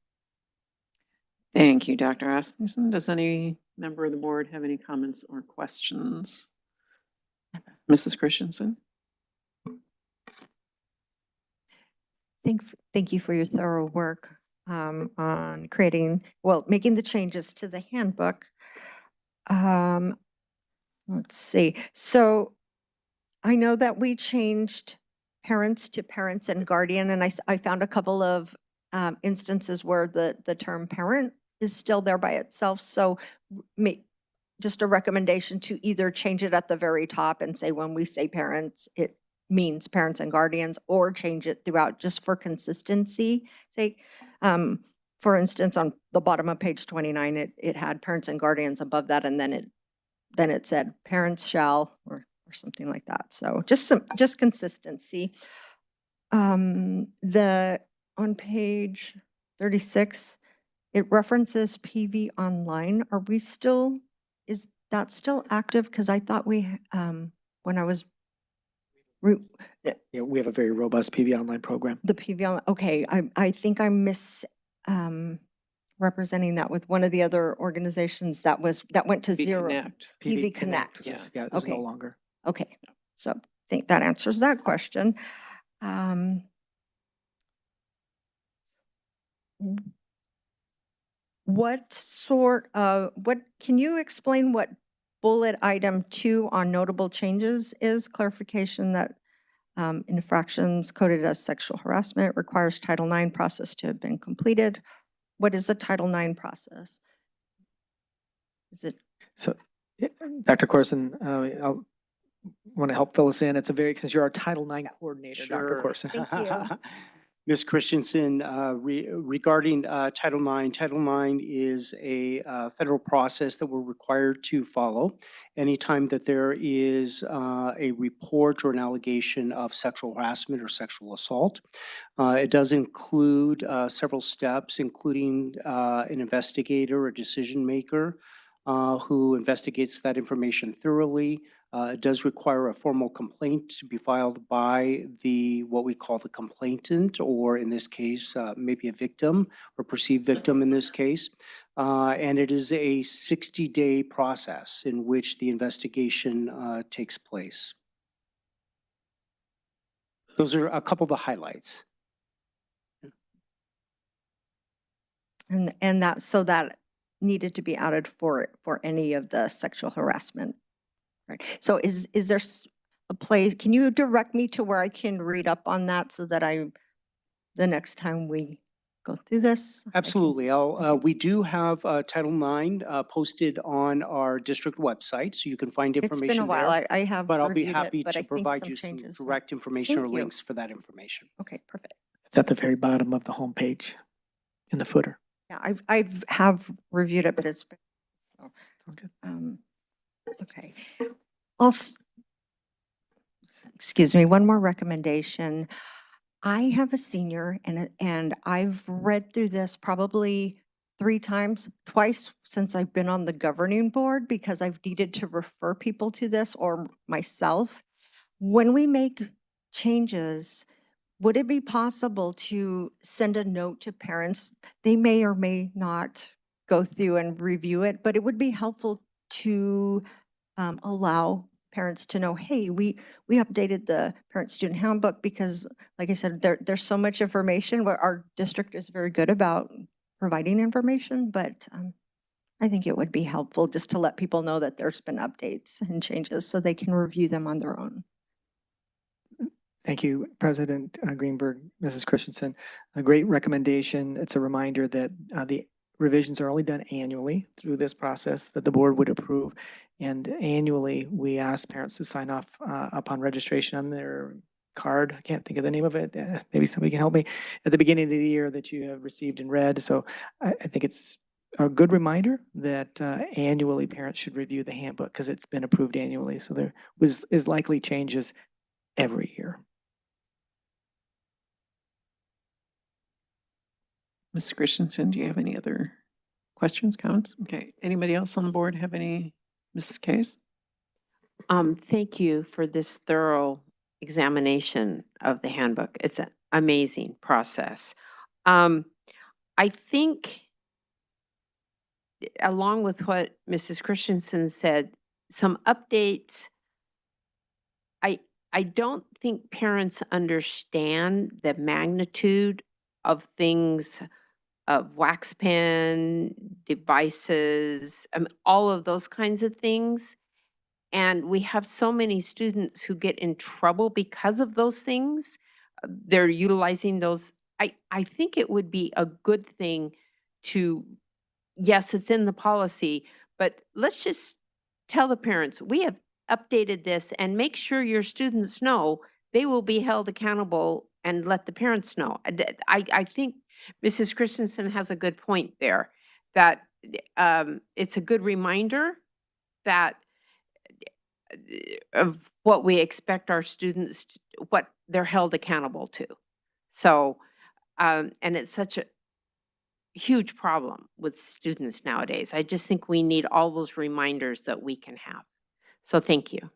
Speaker 1: Thank you, Dr. Asmussen. Does any member of the board have any comments or questions? Mrs. Christensen?
Speaker 5: Thank you for your thorough work on making the changes to the handbook. Let's see. So I know that we changed parents to parents and guardian, and I found a couple of instances where the term parent is still there by itself. So just a recommendation to either change it at the very top and say when we say parents, it means parents and guardians, or change it throughout just for consistency. Say, for instance, on the bottom of page 29, it had parents and guardians above that, and then it said parents shall, or something like that. So just consistency. On page 36, it references PV online. Is that still active? Because I thought we, when I was
Speaker 3: Yeah, we have a very robust PV online program.
Speaker 5: the PV online, okay, I think I'm representing that with one of the other organizations that went to
Speaker 1: PV
Speaker 5: zero.
Speaker 1: Connect.
Speaker 5: PV Connect.
Speaker 1: Yeah.
Speaker 3: Yeah, it's no
Speaker 5: Okay.
Speaker 3: longer.
Speaker 5: Okay, so I think that answers that question. Can you explain what bullet item 2 on notable changes is? Clarification that infractions coded as sexual harassment requires Title IX process to have been completed. What is the Title IX process? Is it?
Speaker 3: So, Dr. Corson, I'll want to help fill us in. Since you're our Title IX coordinator, Dr.
Speaker 17: Sure.
Speaker 3: Corson.
Speaker 5: Thank you.
Speaker 17: Ms. Christensen, regarding Title IX, Title IX is a federal process that we're required to follow anytime that there is a report or an allegation of sexual harassment or sexual assault. It does include several steps, including an investigator or decision maker who investigates that information thoroughly. It does require a formal complaint to be filed by what we call the complainant, or in this case, maybe a victim or perceived victim in this case. And it is a 60-day process in which the investigation takes place. Those are a couple of the highlights.
Speaker 5: And that needed to be added for any of the sexual harassment. Right. So is there a place, can you direct me to where I can read up on that so that the next time we go through this?
Speaker 17: Absolutely. We do have Title IX posted on our district website, so you can find information
Speaker 5: It's been a while.
Speaker 17: there.
Speaker 5: I have
Speaker 17: But I'll be
Speaker 5: reviewed
Speaker 17: happy
Speaker 5: it, but
Speaker 17: to
Speaker 5: I think
Speaker 17: provide
Speaker 5: some
Speaker 17: you some
Speaker 5: changes.
Speaker 17: direct information or
Speaker 5: Thank you.
Speaker 17: links for that information.
Speaker 5: Okay, perfect.
Speaker 3: It's at the very bottom of the homepage in the footer.
Speaker 5: Yeah, I've have reviewed it, but it's been, so,
Speaker 3: Okay.
Speaker 5: okay. Also, excuse me, one more recommendation. I have a senior and I've read through this probably 3 times, twice since I've been on the governing board because I've needed to refer people to this or myself. When we make changes, would it be possible to send a note to parents? They may or may not go through and review it, but it would be helpful to allow parents to know, hey, we updated the parent-student handbook because, like I said, there's so much information where our district is very good about providing information, but I think it would be helpful just to let people know that there's been updates and changes so they can review them on their own.
Speaker 3: Thank you, President Greenberg, Mrs. Christensen. A great recommendation. It's a reminder that the revisions are only done annually through this process that the board would approve. And annually, we ask parents to sign off upon registration on their card. I can't think of the name of it. Maybe somebody can help me. At the beginning of the year that you have received and read. So I think it's a good reminder that annually parents should review the handbook because it's been approved annually. So there is likely changes every year.
Speaker 1: Ms. Christensen, do you have any other questions, comments? Okay, anybody else on the board have any? Mrs. Case?
Speaker 7: Thank you for this thorough examination of the handbook. It's an amazing process. I think, along with what Mrs. Christensen said, some updates. I don't think parents understand the magnitude of things, of wax pen, devices, all of those kinds of things. And we have so many students who get in trouble because of those things. They're utilizing those. I think it would be a good thing to, yes, it's in the policy, but let's just tell the parents, we have updated this and make sure your students know they will be held accountable and let the parents know. I think Mrs. Christensen has a good point there, that it's a good reminder that of what we expect our students, what they're held accountable to. So, and it's such a huge problem with students nowadays. I just think we need all those reminders that we can have. So thank you.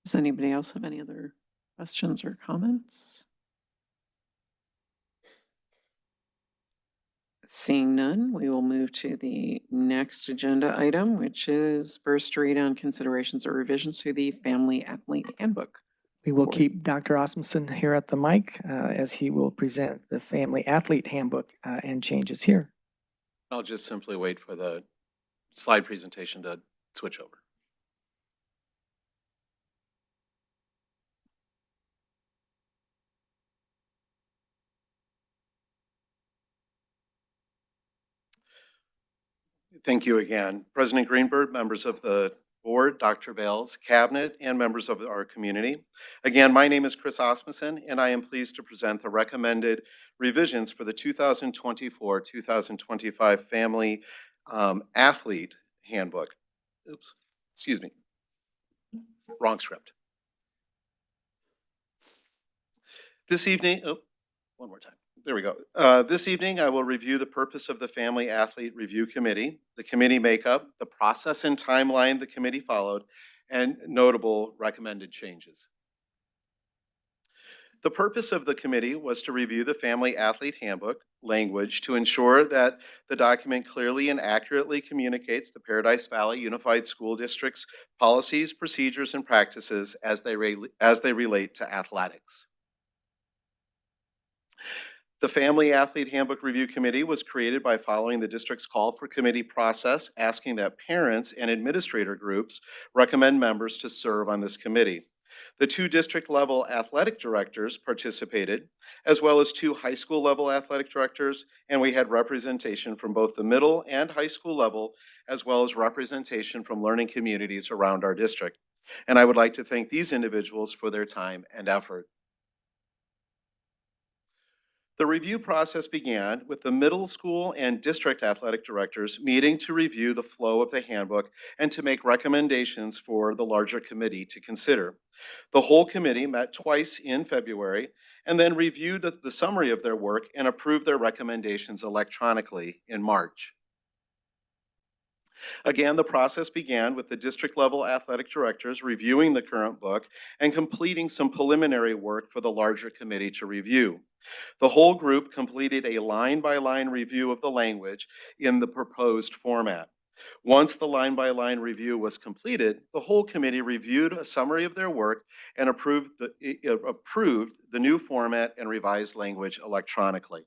Speaker 1: Does anybody else have any other questions or comments? Seeing none, we will move to the next agenda item, which is first read on considerations or revisions to the Family Athlete Handbook.
Speaker 3: We will keep Dr. Osmondson here at the mic as he will present the Family Athlete Handbook and changes here.
Speaker 18: I'll just simply wait for the slide presentation to switch over. Thank you again. President Greenberg, members of the board, Dr. Bales, cabinet, and members of our community. Again, my name is Chris Osmondson, and I am pleased to present the recommended revisions for the 2024-2025 Family Athlete Handbook. Oops, excuse me. Wrong script. This evening, one more time. There we go. This evening, I will review the purpose of the Family Athlete Review Committee, the committee makeup, the process and timeline the committee followed, and notable recommended changes. The purpose of the committee was to review the Family Athlete Handbook language to ensure that the document clearly and accurately communicates the Paradise Valley Unified School District's policies, procedures, and practices as they relate to athletics. The Family Athlete Handbook Review Committee was created by following the district's call for committee process, asking that parents and administrator groups recommend members to serve on this committee. The 2 district-level athletic directors participated, as well as 2 high school-level athletic directors, and we had representation from both the middle and high school level, as well as representation from learning communities around our district. And I would like to thank these individuals for their time and effort. The review process began with the middle school and district athletic directors meeting to review the flow of the handbook and to make recommendations for the larger committee to consider. The whole committee met twice in February and then reviewed the summary of their work and approved their recommendations electronically in March. Again, the process began with the district level athletic directors reviewing the current book and completing some preliminary work for the larger committee to review. The whole group completed a line-by-line review of the language in the proposed format. Once the line-by-line review was completed, the whole committee reviewed a summary of their work and approved the new format and revised language electronically.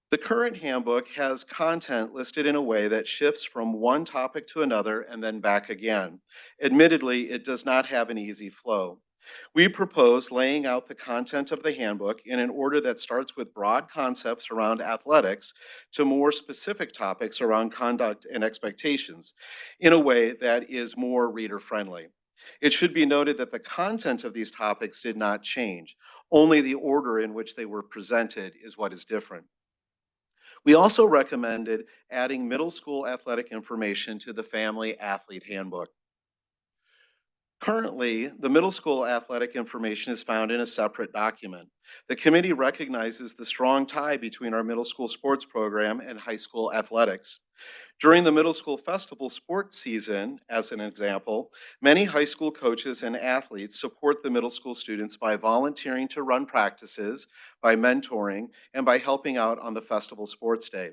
Speaker 18: The current handbook has content listed in a way that shifts from one topic to another and then back again. Admittedly, it does not have an easy flow. We propose laying out the content of the handbook in an order that starts with broad concepts around athletics to more specific topics around conduct and expectations in a way that is more reader-friendly. It should be noted that the content of these topics did not change. Only the order in which they were presented is what is different. We also recommended adding middle school athletic information to the Family Athlete Handbook. Currently, the middle school athletic information is found in a separate document. The committee recognizes the strong tie between our middle school sports program and high school athletics. During the middle school festival sports season, as an example, many high school coaches and athletes support the middle school students by volunteering to run practices, by mentoring, and by helping out on the festival sports day.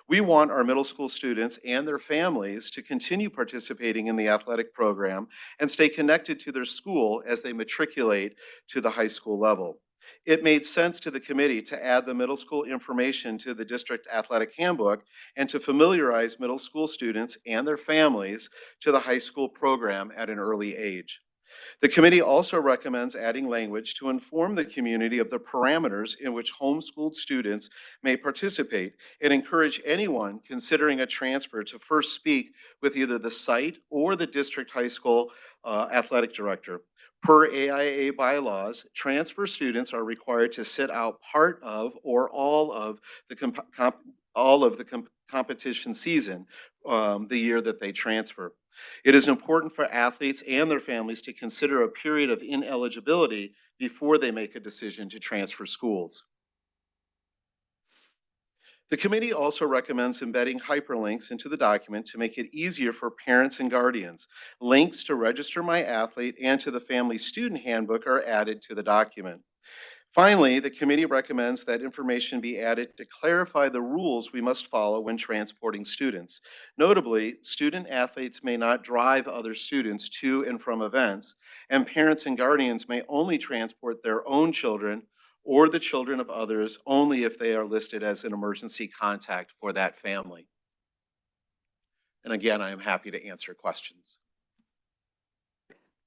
Speaker 18: We want our middle school students and their families to continue participating in the athletic program and stay connected to their school as they matriculate to the high school level. It made sense to the committee to add the middle school information to the district athletic handbook and to familiarize middle school students and their families to the high school program at an early age. The committee also recommends adding language to inform the community of the parameters in which homeschooled students may participate and encourage anyone considering a transfer to first speak with either the site or the district high school athletic director. Per AIA bylaws, transfer students are required to sit out part of or all of the competition season the year that they transfer. It is important for athletes and their families to consider a period of ineligibility before they make a decision to transfer schools. The committee also recommends embedding hyperlinks into the document to make it easier for parents and guardians. Links to Register My Athlete and to the Family Student Handbook are added to the document. Finally, the committee recommends that information be added to clarify the rules we must follow when transporting students. Notably, student athletes may not drive other students to and from events, and parents and guardians may only transport their own children or the children of others only if they are listed as an emergency contact for that family. And again, I am happy to answer questions.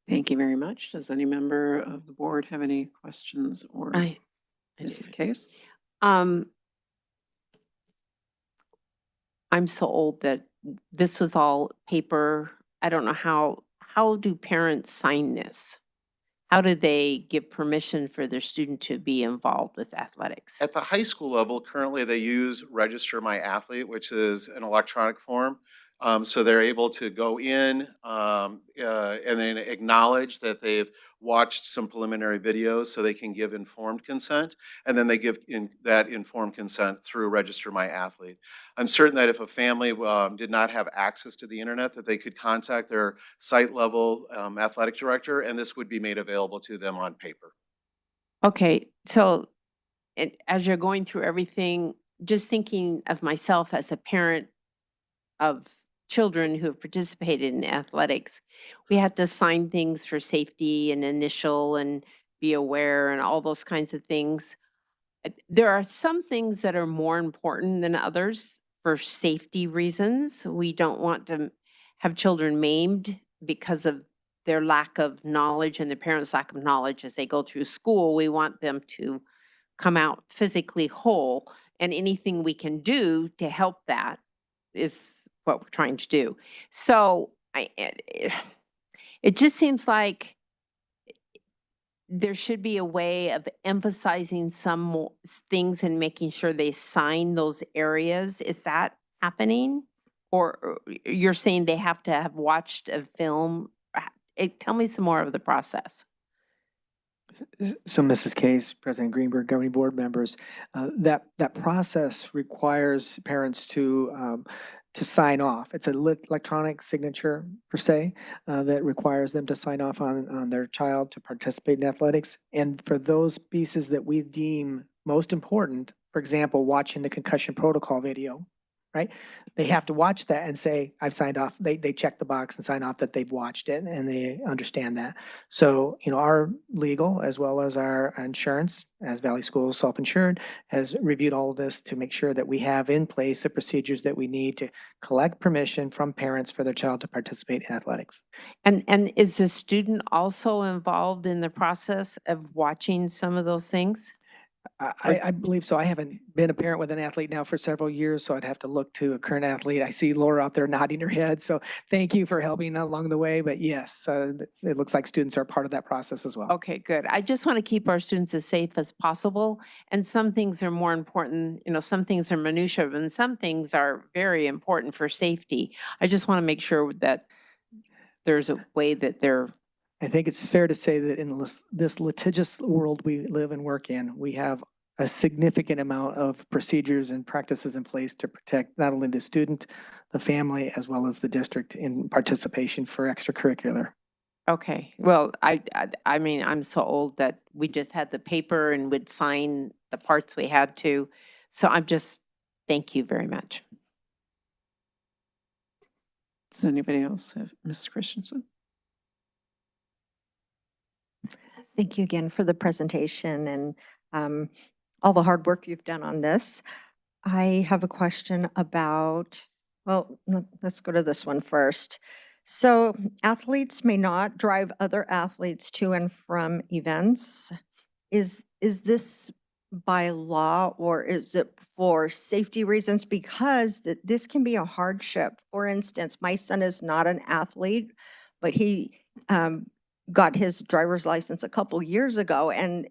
Speaker 1: Thank you very much. Does any member of the board have any questions or Mrs. Case?
Speaker 7: I'm so old that this was all paper. I don't know how do parents sign this? How do they give permission for their student to be involved with athletics?
Speaker 18: At the high school level, currently they use Register My Athlete, which is an electronic form. So they're able to go in and then acknowledge that they've watched some preliminary videos so they can give informed consent. And then they give that informed consent through Register My Athlete. I'm certain that if a family did not have access to the internet, that they could contact their site level athletic director, and this would be made available to them on paper.
Speaker 7: Okay, so as you're going through everything, just thinking of myself as a parent of children who have participated in athletics, we had to sign things for safety and initial and be aware and all those kinds of things. There are some things that are more important than others for safety reasons. We don't want to have children maimed because of their lack of knowledge and their parents' lack of knowledge as they go through school. We want them to come out physically whole, and anything we can do to help that is what we're trying to do. So it just seems like there should be a way of emphasizing some things and making sure they sign those areas. Is that happening? Or you're saying they have to have watched a film? Tell me some more of the process.
Speaker 3: So Mrs. Case, President Greenberg, governing board members, that process requires parents to sign off. It's an electronic signature per se that requires them to sign off on their child to participate in athletics. And for those pieces that we deem most important, for example, watching the concussion protocol video, right? They have to watch that and say, I've signed off. They check the box and sign off that they've watched it and they understand that. So, our legal as well as our insurance, as Valley Schools self-insured, has reviewed all of this to make sure that we have in place the procedures that we need to collect permission from parents for their child to participate in athletics.
Speaker 7: And is the student also involved in the process of watching some of those things?
Speaker 3: I believe so. I haven't been a parent with an athlete now for several years, so I'd have to look to a current athlete. I see Laura out there nodding her head, so thank you for helping along the way. But yes, it looks like students are part of that process as well.
Speaker 7: Okay, good. I just want to keep our students as safe as possible. And some things are more important, some things are minutia, and some things are very important for safety. I just want to make sure that there's a way that they're.
Speaker 3: I think it's fair to say that in this litigious world we live and work in, we have a significant amount of procedures and practices in place to protect not only the student, the family, as well as the district in participation for extracurricular.
Speaker 7: Okay, well, I mean, I'm so old that we just had the paper and would sign the parts we had to. So thank you very much.
Speaker 1: Does anybody else have, Mrs. Christensen?
Speaker 5: Thank you again for the presentation and all the hard work you've done on this. I have a question about, well, let's go to this one first. So athletes may not drive other athletes to and from events. Is this by law or is it for safety reasons? Because this can be a hardship. For instance, my son is not an athlete, but he got his driver's license a couple years ago, and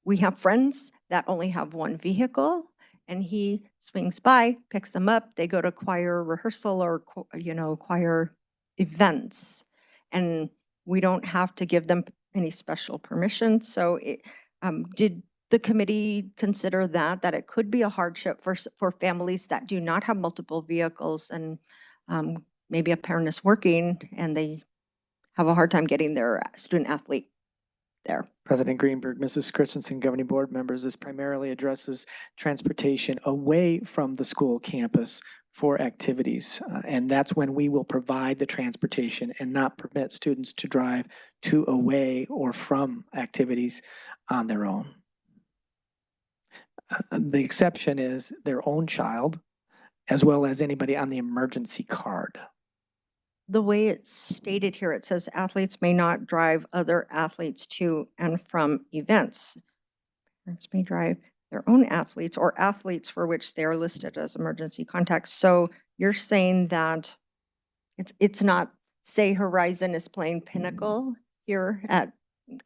Speaker 5: we have friends that only have one vehicle, and he swings by, picks them up, they go to choir rehearsal or choir events, and we don't have to give them any special permission. So did the committee consider that it could be a hardship for families that do not have multiple vehicles, and maybe a parent is working and they have a hard time getting their student athlete there?
Speaker 3: President Greenberg, Mrs. Christensen, governing board members, this primarily addresses transportation away from the school campus for activities. And that's when we will provide the transportation and not permit students to drive to, away, or from activities on their own. The exception is their own child, as well as anybody on the emergency card.
Speaker 5: The way it's stated here, it says athletes may not drive other athletes to and from events. Parents may drive their own athletes or athletes for which they are listed as emergency contacts. So you're saying that it's not, say Horizon is playing Pinnacle here at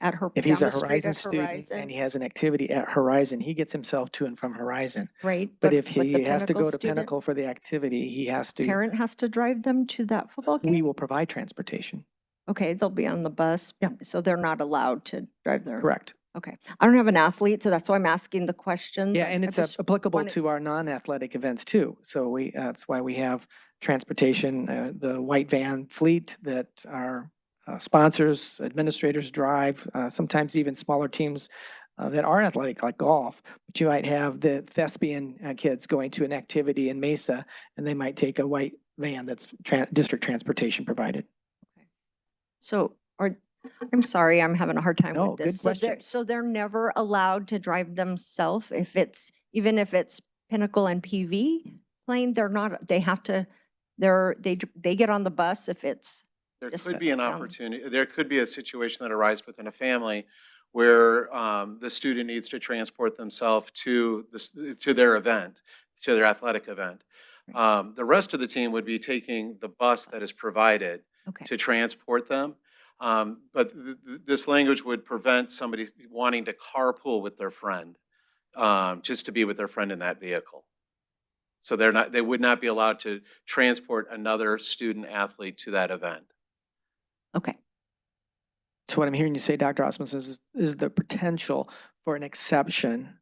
Speaker 5: her.
Speaker 3: If he's a
Speaker 5: down the street
Speaker 3: Horizon
Speaker 5: at
Speaker 3: student
Speaker 5: Horizon,
Speaker 3: and he has an activity at Horizon, he gets himself to and from Horizon.
Speaker 5: right?
Speaker 3: But if
Speaker 5: the
Speaker 3: he has to
Speaker 5: Pinnacle
Speaker 3: go to
Speaker 5: student,
Speaker 3: Pinnacle for the activity, he has to,
Speaker 5: parent has to drive them to that football game?
Speaker 3: we will provide transportation.
Speaker 5: Okay, they'll be on the bus.
Speaker 3: Yeah.
Speaker 5: So they're not allowed to drive their.
Speaker 3: Correct.
Speaker 5: Okay. I don't have an athlete, so that's why I'm asking the questions.
Speaker 3: Yeah, and
Speaker 5: I
Speaker 3: it's
Speaker 5: just
Speaker 3: applicable
Speaker 5: wanted-
Speaker 3: to our non-athletic events too. So that's why we have transportation, the white van fleet that our sponsors, administrators drive, sometimes even smaller teams that are athletic, like golf. But you might have the thespian kids going to an activity in Mesa, and they might take a white van that's district transportation provided.
Speaker 5: So I'm sorry, I'm having a hard time
Speaker 3: No,
Speaker 5: with this.
Speaker 3: good question.
Speaker 5: So they're never allowed to drive themselves even if it's Pinnacle and PV playing, they're not, they have to, they get on the bus if it's.
Speaker 18: There
Speaker 5: Just
Speaker 18: could be an
Speaker 5: down.
Speaker 18: opportunity, there could be a situation that arises within a family where the student needs to transport themselves to their event, to their athletic event. The rest of the team would be taking the bus that is provided
Speaker 5: Okay.
Speaker 18: to transport them. But this language would prevent somebody wanting to carpool with their friend, just to be with their friend in that vehicle. So they would not be allowed to transport another student athlete to that event.
Speaker 5: Okay.
Speaker 3: So what I'm hearing you say, Dr. Osmus, is the potential for an exception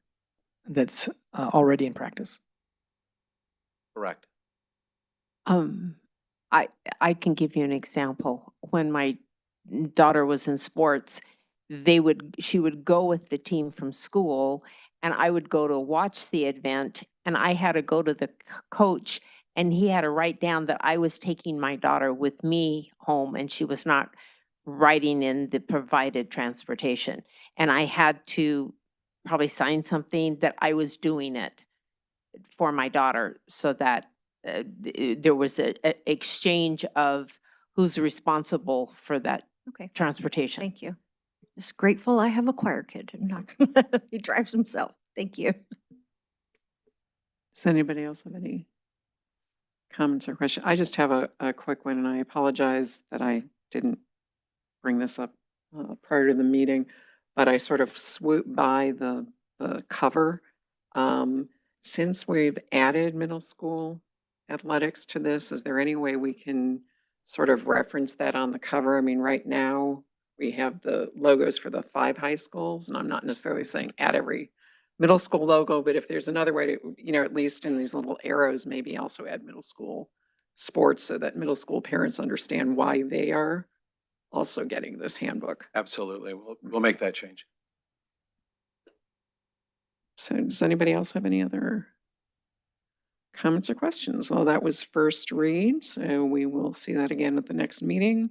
Speaker 3: that's already in practice.
Speaker 18: Correct.
Speaker 7: I can give you an example. When my daughter was in sports, she would go with the team from school, and I would go to watch the event, and I had to go to the coach, and he had to write down that I was taking my daughter with me home, and she was not riding in the provided transportation. And I had to probably sign something that I was doing it for my daughter, so that there was a exchange of who's responsible for that
Speaker 5: Okay.
Speaker 7: transportation.
Speaker 5: Thank you. Just grateful I have a choir kid and not, he drives himself. Thank you.
Speaker 1: Does anybody else have any comments or questions? I just have a quick one, and I apologize that I didn't bring this up prior to the meeting, but I sort of swooped by the cover. Since we've added middle school athletics to this, is there any way we can sort of reference that on the cover? I mean, right now, we have the logos for the 5 high schools, and I'm not necessarily saying add every middle school logo, but if there's another way to, at least in these little arrows, maybe also add middle school sports so that middle school parents understand why they are also getting this handbook.
Speaker 18: Absolutely. We'll make that change.
Speaker 1: So does anybody else have any other comments or questions? Well, that was first read, so we will see that again at the next meeting.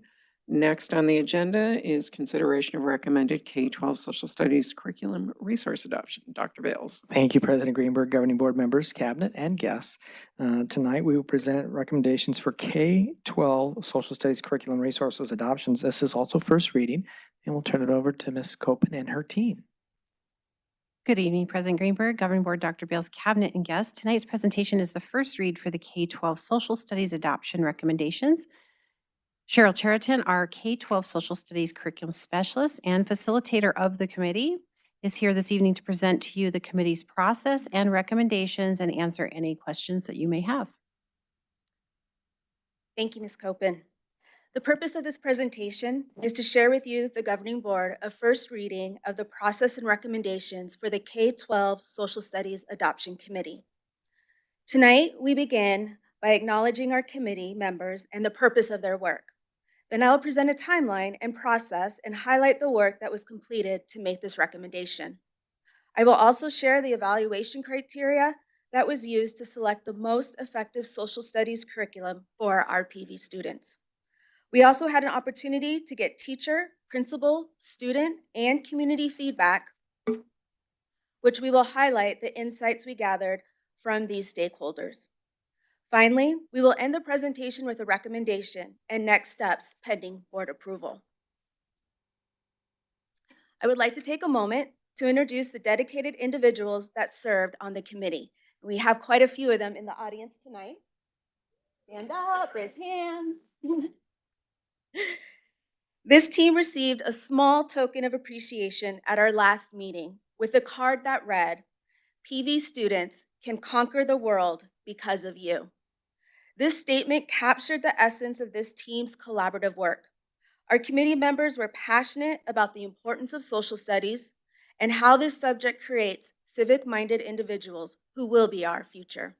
Speaker 1: Next on the agenda is consideration of recommended K-12 social studies curriculum resource adoption. Dr. Bales.
Speaker 3: Thank you, President Greenberg, governing board members, cabinet, and guests. Tonight, we will present recommendations for K-12 social studies curriculum resources adoptions. This is also first reading, and we'll turn it over to Ms. Copen and her team.
Speaker 14: Good evening, President Greenberg, Governing Board, Dr. Bales, Cabinet, and guests. Tonight's presentation is the first read for the K-12 Social Studies Adoption Recommendations. Cheryl Cheriton, our K-12 Social Studies Curriculum Specialist and Facilitator of the committee, is here this evening to present to you the committee's process and recommendations and answer any questions that you may have.
Speaker 19: Thank you, Ms. Copen. The purpose of this presentation is to share with you the Governing Board a first reading of the process and recommendations for the K-12 Social Studies Adoption Committee. Tonight, we begin by acknowledging our committee members and the purpose of their work. Then I'll present a timeline and process and highlight the work that was completed to make this recommendation. I will also share the evaluation criteria that was used to select the most effective social studies curriculum for our PV students. We also had an opportunity to get teacher, principal, student, and community feedback, which we will highlight the insights we gathered from these stakeholders. Finally, we will end the presentation with a recommendation and next steps pending board approval. I would like to take a moment to introduce the dedicated individuals that served on the committee. We have quite a few of them in the audience tonight. Stand up, raise hands. This team received a small token of appreciation at our last meeting with a card that read, "PV students can conquer the world because of you." This statement captured the essence of this team's collaborative work. Our committee members were passionate about the importance of social studies and how this subject creates civic-minded individuals who will be our future.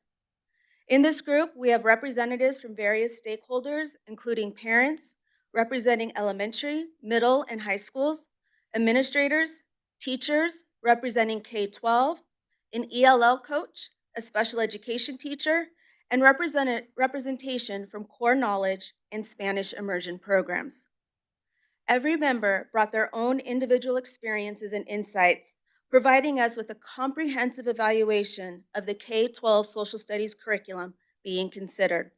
Speaker 19: In this group, we have representatives from various stakeholders, including parents, representing elementary, middle, and high schools, administrators, teachers, representing K-12, an ELL coach, a special education teacher, and representation from core knowledge and Spanish immersion programs. Every member brought their own individual experiences and insights, providing us with a comprehensive evaluation of the K-12 social studies curriculum being considered.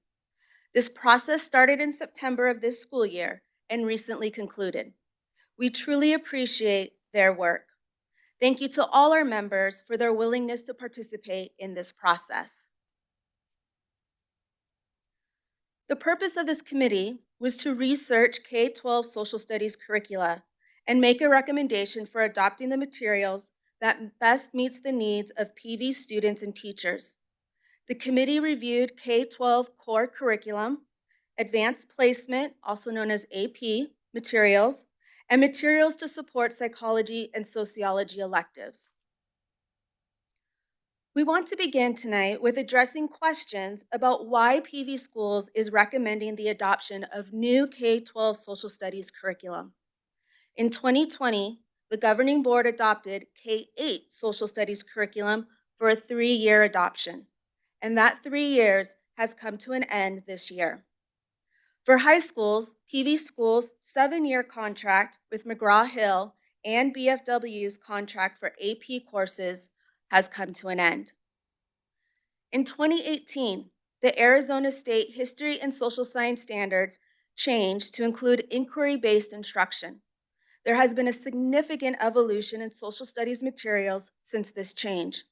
Speaker 19: This process started in September of this school year and recently concluded. We truly appreciate their work. Thank you to all our members for their willingness to participate in this process. The purpose of this committee was to research K-12 social studies curricula and make a recommendation for adopting the materials that best meets the needs of PV students and teachers. The committee reviewed K-12 core curriculum, advanced placement, also known as AP, materials, and materials to support psychology and sociology electives. We want to begin tonight with addressing questions about why PV Schools is recommending the adoption of new K-12 social studies curriculum. In 2020, the governing board adopted K-8 social studies curriculum for a 3-year adoption, and that 3 years has come to an end this year. For high schools, PV Schools' 7-year contract with McGraw-Hill and BFW's contract for AP courses has come to an end. In 2018, the Arizona State History and Social Science Standards changed to include inquiry-based instruction. There has been a significant evolution in social studies materials since this change.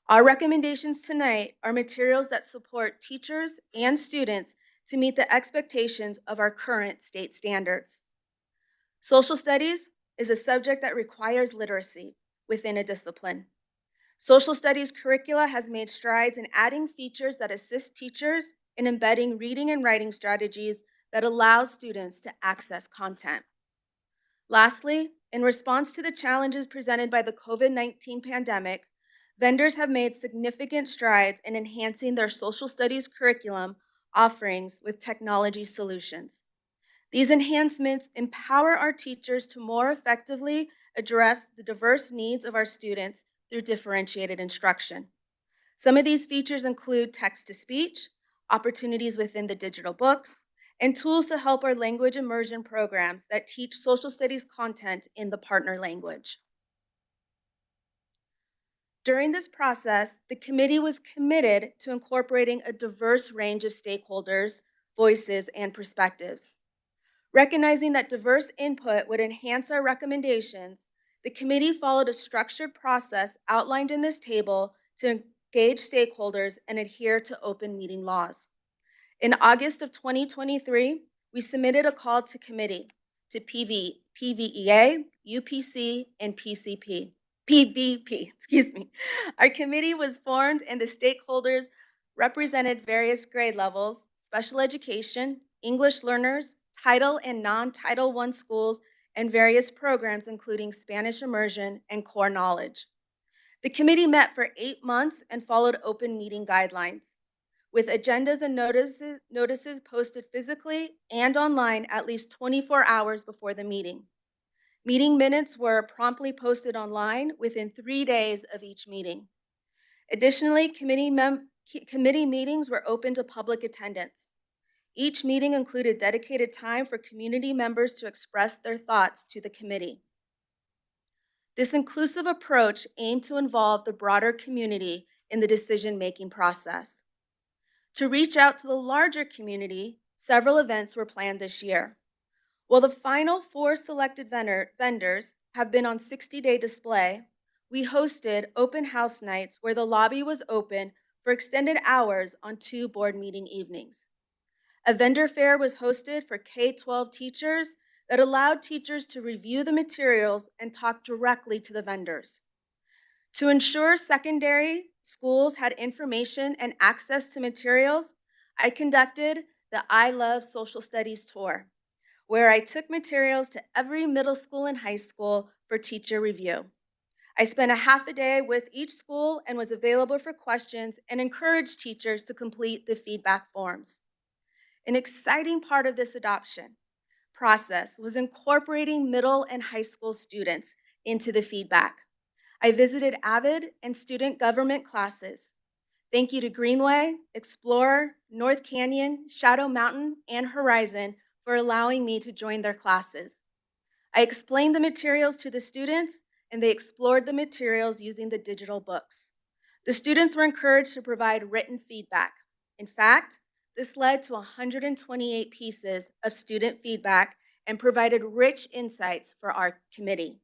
Speaker 19: Our recommendations tonight are materials that support teachers and students to meet the expectations of our current state standards. Social studies is a subject that requires literacy within a discipline. Social studies curricula has made strides in adding features that assist teachers in embedding reading and writing strategies that allow students to access content. Lastly, in response to the challenges presented by the COVID-19 pandemic, vendors have made significant strides in enhancing their social studies curriculum offerings with technology solutions. These enhancements empower our teachers to more effectively address the diverse needs of our students through differentiated instruction. Some of these features include text-to-speech, opportunities within the digital books, and tools to help our language immersion programs that teach social studies content in the partner language. During this process, the committee was committed to incorporating a diverse range of stakeholders, voices, and perspectives. Recognizing that diverse input would enhance our recommendations, the committee followed a structured process outlined in this table to engage stakeholders and adhere to open meeting laws. In August of 2023, we submitted a call to committee to PVEA, UPC, and PVP. Our committee was formed and the stakeholders represented various grade levels, special education, English learners, Title and non-Title I schools, and various programs including Spanish immersion and core knowledge. The committee met for 8 months and followed open meeting guidelines, with agendas and notices posted physically and online at least 24 hours before the meeting. Meeting minutes were promptly posted online within 3 days of each meeting. Additionally, committee meetings were open to public attendance. Each meeting included dedicated time for community members to express their thoughts to the committee. This inclusive approach aimed to involve the broader community in the decision-making process. To reach out to the larger community, several events were planned this year. While the final 4 selected vendors have been on 60-day display, we hosted open house nights where the lobby was open for extended hours on 2 board meeting evenings. A vendor fair was hosted for K-12 teachers that allowed teachers to review the materials and talk directly to the vendors. To ensure secondary schools had information and access to materials, I conducted the I Love Social Studies tour, where I took materials to every middle school and high school for teacher review. I spent a half a day with each school and was available for questions and encouraged teachers to complete the feedback forms. An exciting part of this adoption process was incorporating middle and high school students into the feedback. I visited AVID and student government classes. Thank you to Greenway, Explorer, North Canyon, Shadow Mountain, and Horizon for allowing me to join their classes. I explained the materials to the students, and they explored the materials using the digital books. The students were encouraged to provide written feedback. In fact, this led to 128 pieces of student feedback and provided rich insights for our committee.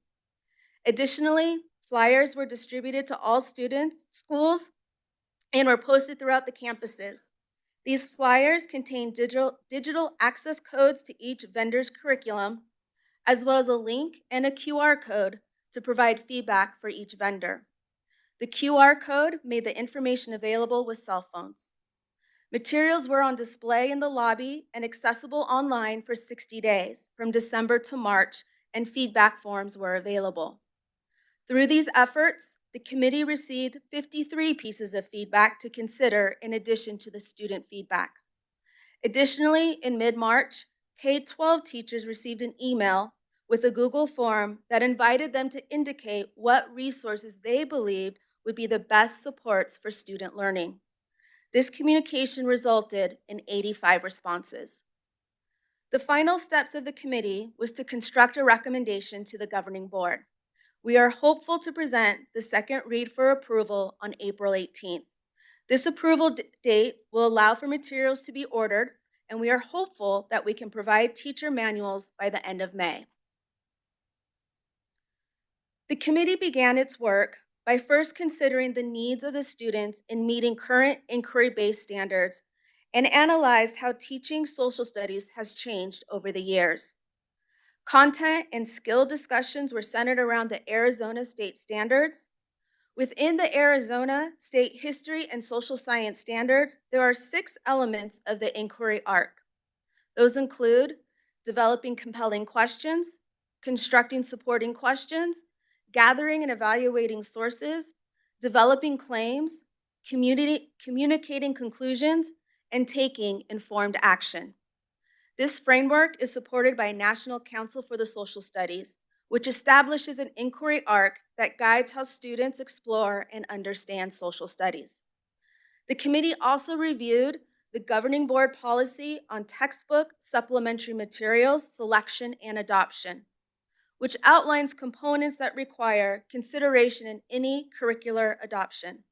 Speaker 19: Additionally, flyers were distributed to all students, schools, and were posted throughout the campuses. These flyers contain digital access codes to each vendor's curriculum, as well as a link and a QR code to provide feedback for each vendor. The QR code made the information available with cell phones. Materials were on display in the lobby and accessible online for 60 days, from December to March, and feedback forms were available. Through these efforts, the committee received 53 pieces of feedback to consider in addition to the student feedback. Additionally, in mid-March, K-12 teachers received an email with a Google form that invited them to indicate what resources they believed would be the best supports for student learning. This communication resulted in 85 responses. The final steps of the committee was to construct a recommendation to the governing board. We are hopeful to present the second read for approval on April 18th. This approval date will allow for materials to be ordered, and we are hopeful that we can provide teacher manuals by the end of May. The committee began its work by first considering the needs of the students in meeting current inquiry-based standards and analyzed how teaching social studies has changed over the years. Content and skill discussions were centered around the Arizona state standards. Within the Arizona State History and Social Science Standards, there are 6 elements of the inquiry arc. Those include developing compelling questions, constructing supporting questions, gathering and evaluating sources, developing claims, communicating conclusions, and taking informed action. This framework is supported by National Council for the Social Studies, which establishes an inquiry arc that guides how students explore and understand social studies. The committee also reviewed the governing board policy on textbook supplementary materials selection and adoption, which outlines components that require consideration in any curricular adoption.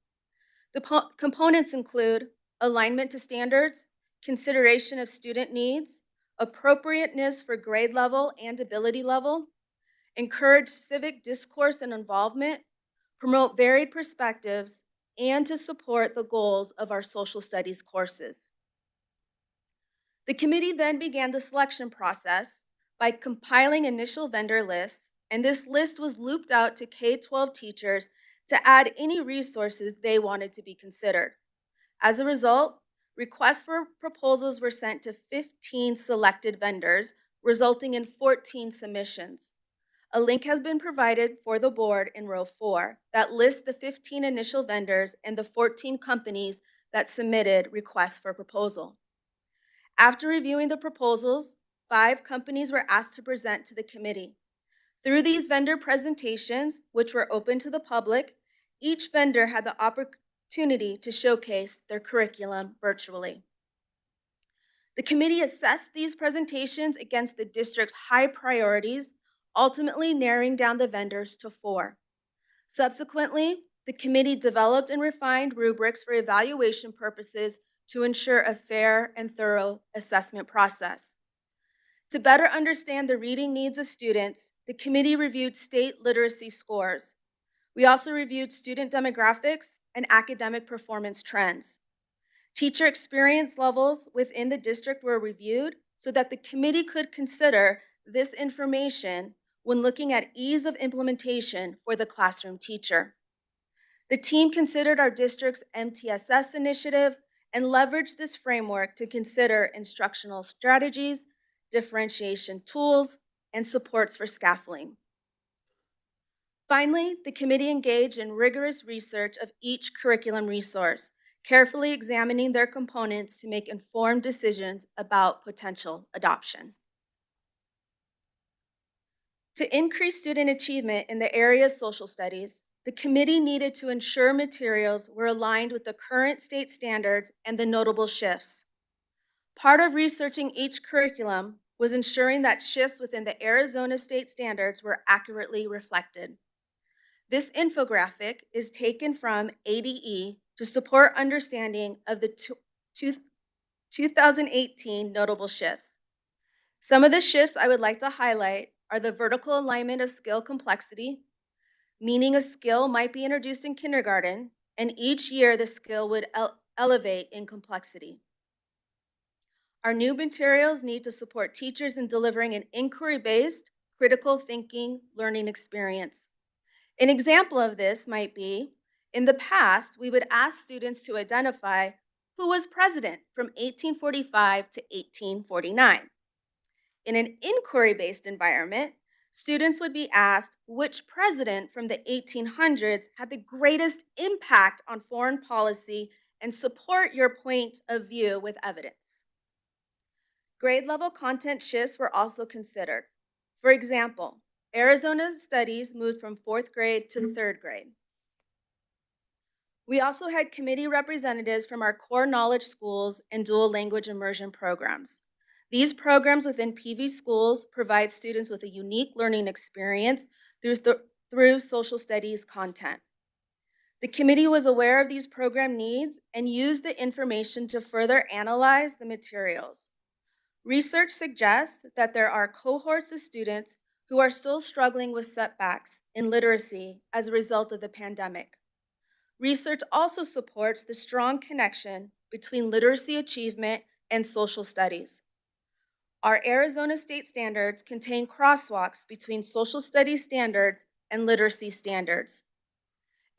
Speaker 19: The components include alignment to standards, consideration of student needs, appropriateness for grade level and ability level, encourage civic discourse and involvement, promote varied perspectives, and to support the goals of our social studies courses. The committee then began the selection process by compiling initial vendor lists, and this list was looped out to K-12 teachers to add any resources they wanted to be considered. As a result, requests for proposals were sent to 15 selected vendors, resulting in 14 submissions. A link has been provided for the board in row 4 that lists the 15 initial vendors and the 14 companies that submitted requests for proposal. After reviewing the proposals, 5 companies were asked to present to the committee. Through these vendor presentations, which were open to the public, each vendor had the opportunity to showcase their curriculum virtually. The committee assessed these presentations against the district's high priorities, ultimately narrowing down the vendors to 4. Subsequently, the committee developed and refined rubrics for evaluation purposes to ensure a fair and thorough assessment process. To better understand the reading needs of students, the committee reviewed state literacy scores. We also reviewed student demographics and academic performance trends. Teacher experience levels within the district were reviewed so that the committee could consider this information when looking at ease of implementation for the classroom teacher. The team considered our district's MTSS initiative and leveraged this framework to consider instructional strategies, differentiation tools, and supports for scaffolding. Finally, the committee engaged in rigorous research of each curriculum resource, carefully examining their components to make informed decisions about potential adoption. To increase student achievement in the area of social studies, the committee needed to ensure materials were aligned with the current state standards and the notable shifts. Part of researching each curriculum was ensuring that shifts within the Arizona state standards were accurately reflected. This infographic is taken from ADE to support understanding of the 2018 notable shifts. Some of the shifts I would like to highlight are the vertical alignment of skill complexity, meaning a skill might be introduced in kindergarten, and each year the skill would elevate in complexity. Our new materials need to support teachers in delivering an inquiry-based, critical thinking learning experience. An example of this might be, in the past, we would ask students to identify who was president from 1845 to 1849. In an inquiry-based environment, students would be asked which president from the 1800s had the greatest impact on foreign policy and support your point of view with evidence. Grade level content shifts were also considered. For example, Arizona studies moved from 4th grade to 3rd grade. We also had committee representatives from our core knowledge schools and dual language immersion programs. These programs within PV schools provide students with a unique learning experience through social studies content. The committee was aware of these program needs and used the information to further analyze the materials. Research suggests that there are cohorts of students who are still struggling with setbacks in literacy as a result of the pandemic. Research also supports the strong connection between literacy achievement and social studies. Our Arizona state standards contain crosswalks between social studies standards and literacy standards.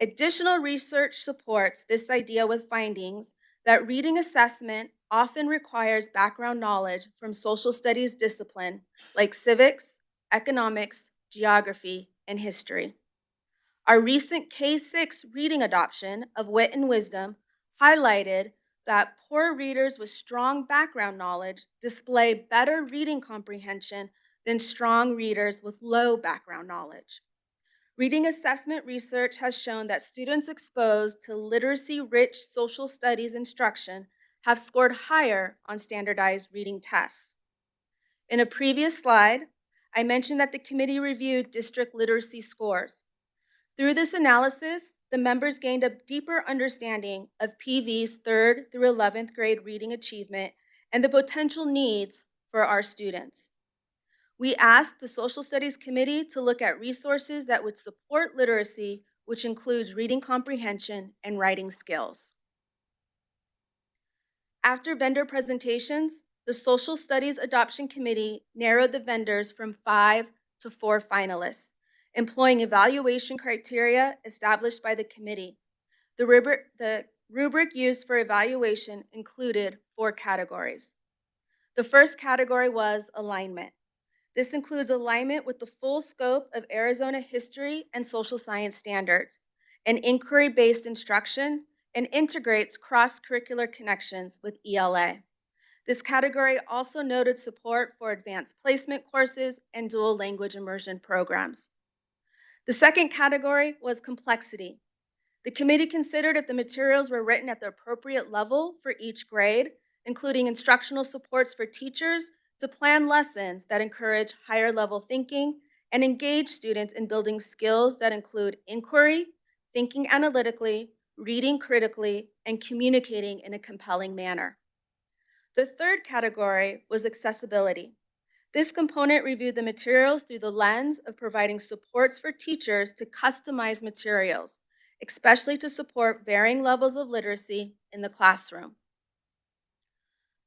Speaker 19: Additional research supports this idea with findings that reading assessment often requires background knowledge from social studies discipline like civics, economics, geography, and history. Our recent K-6 reading adoption of Wit and Wisdom highlighted that poor readers with strong background knowledge display better reading comprehension than strong readers with low background knowledge. Reading assessment research has shown that students exposed to literacy-rich social studies instruction have scored higher on standardized reading tests. In a previous slide, I mentioned that the committee reviewed district literacy scores. Through this analysis, the members gained a deeper understanding of PV's 3rd through 11th grade reading achievement and the potential needs for our students. We asked the Social Studies Committee to look at resources that would support literacy, which includes reading comprehension and writing skills. After vendor presentations, the Social Studies Adoption Committee narrowed the vendors from 5 to 4 finalists, employing evaluation criteria established by the committee. The rubric used for evaluation included 4 categories. The first category was alignment. This includes alignment with the full scope of Arizona history and social science standards, and inquiry-based instruction, and integrates cross-curricular connections with ELA. This category also noted support for advanced placement courses and dual language immersion programs. The second category was complexity. The committee considered if the materials were written at the appropriate level for each grade, including instructional supports for teachers to plan lessons that encourage higher level thinking and engage students in building skills that include inquiry, thinking analytically, reading critically, and communicating in a compelling manner. The third category was accessibility. This component reviewed the materials through the lens of providing supports for teachers to customize materials, especially to support varying levels of literacy in the classroom.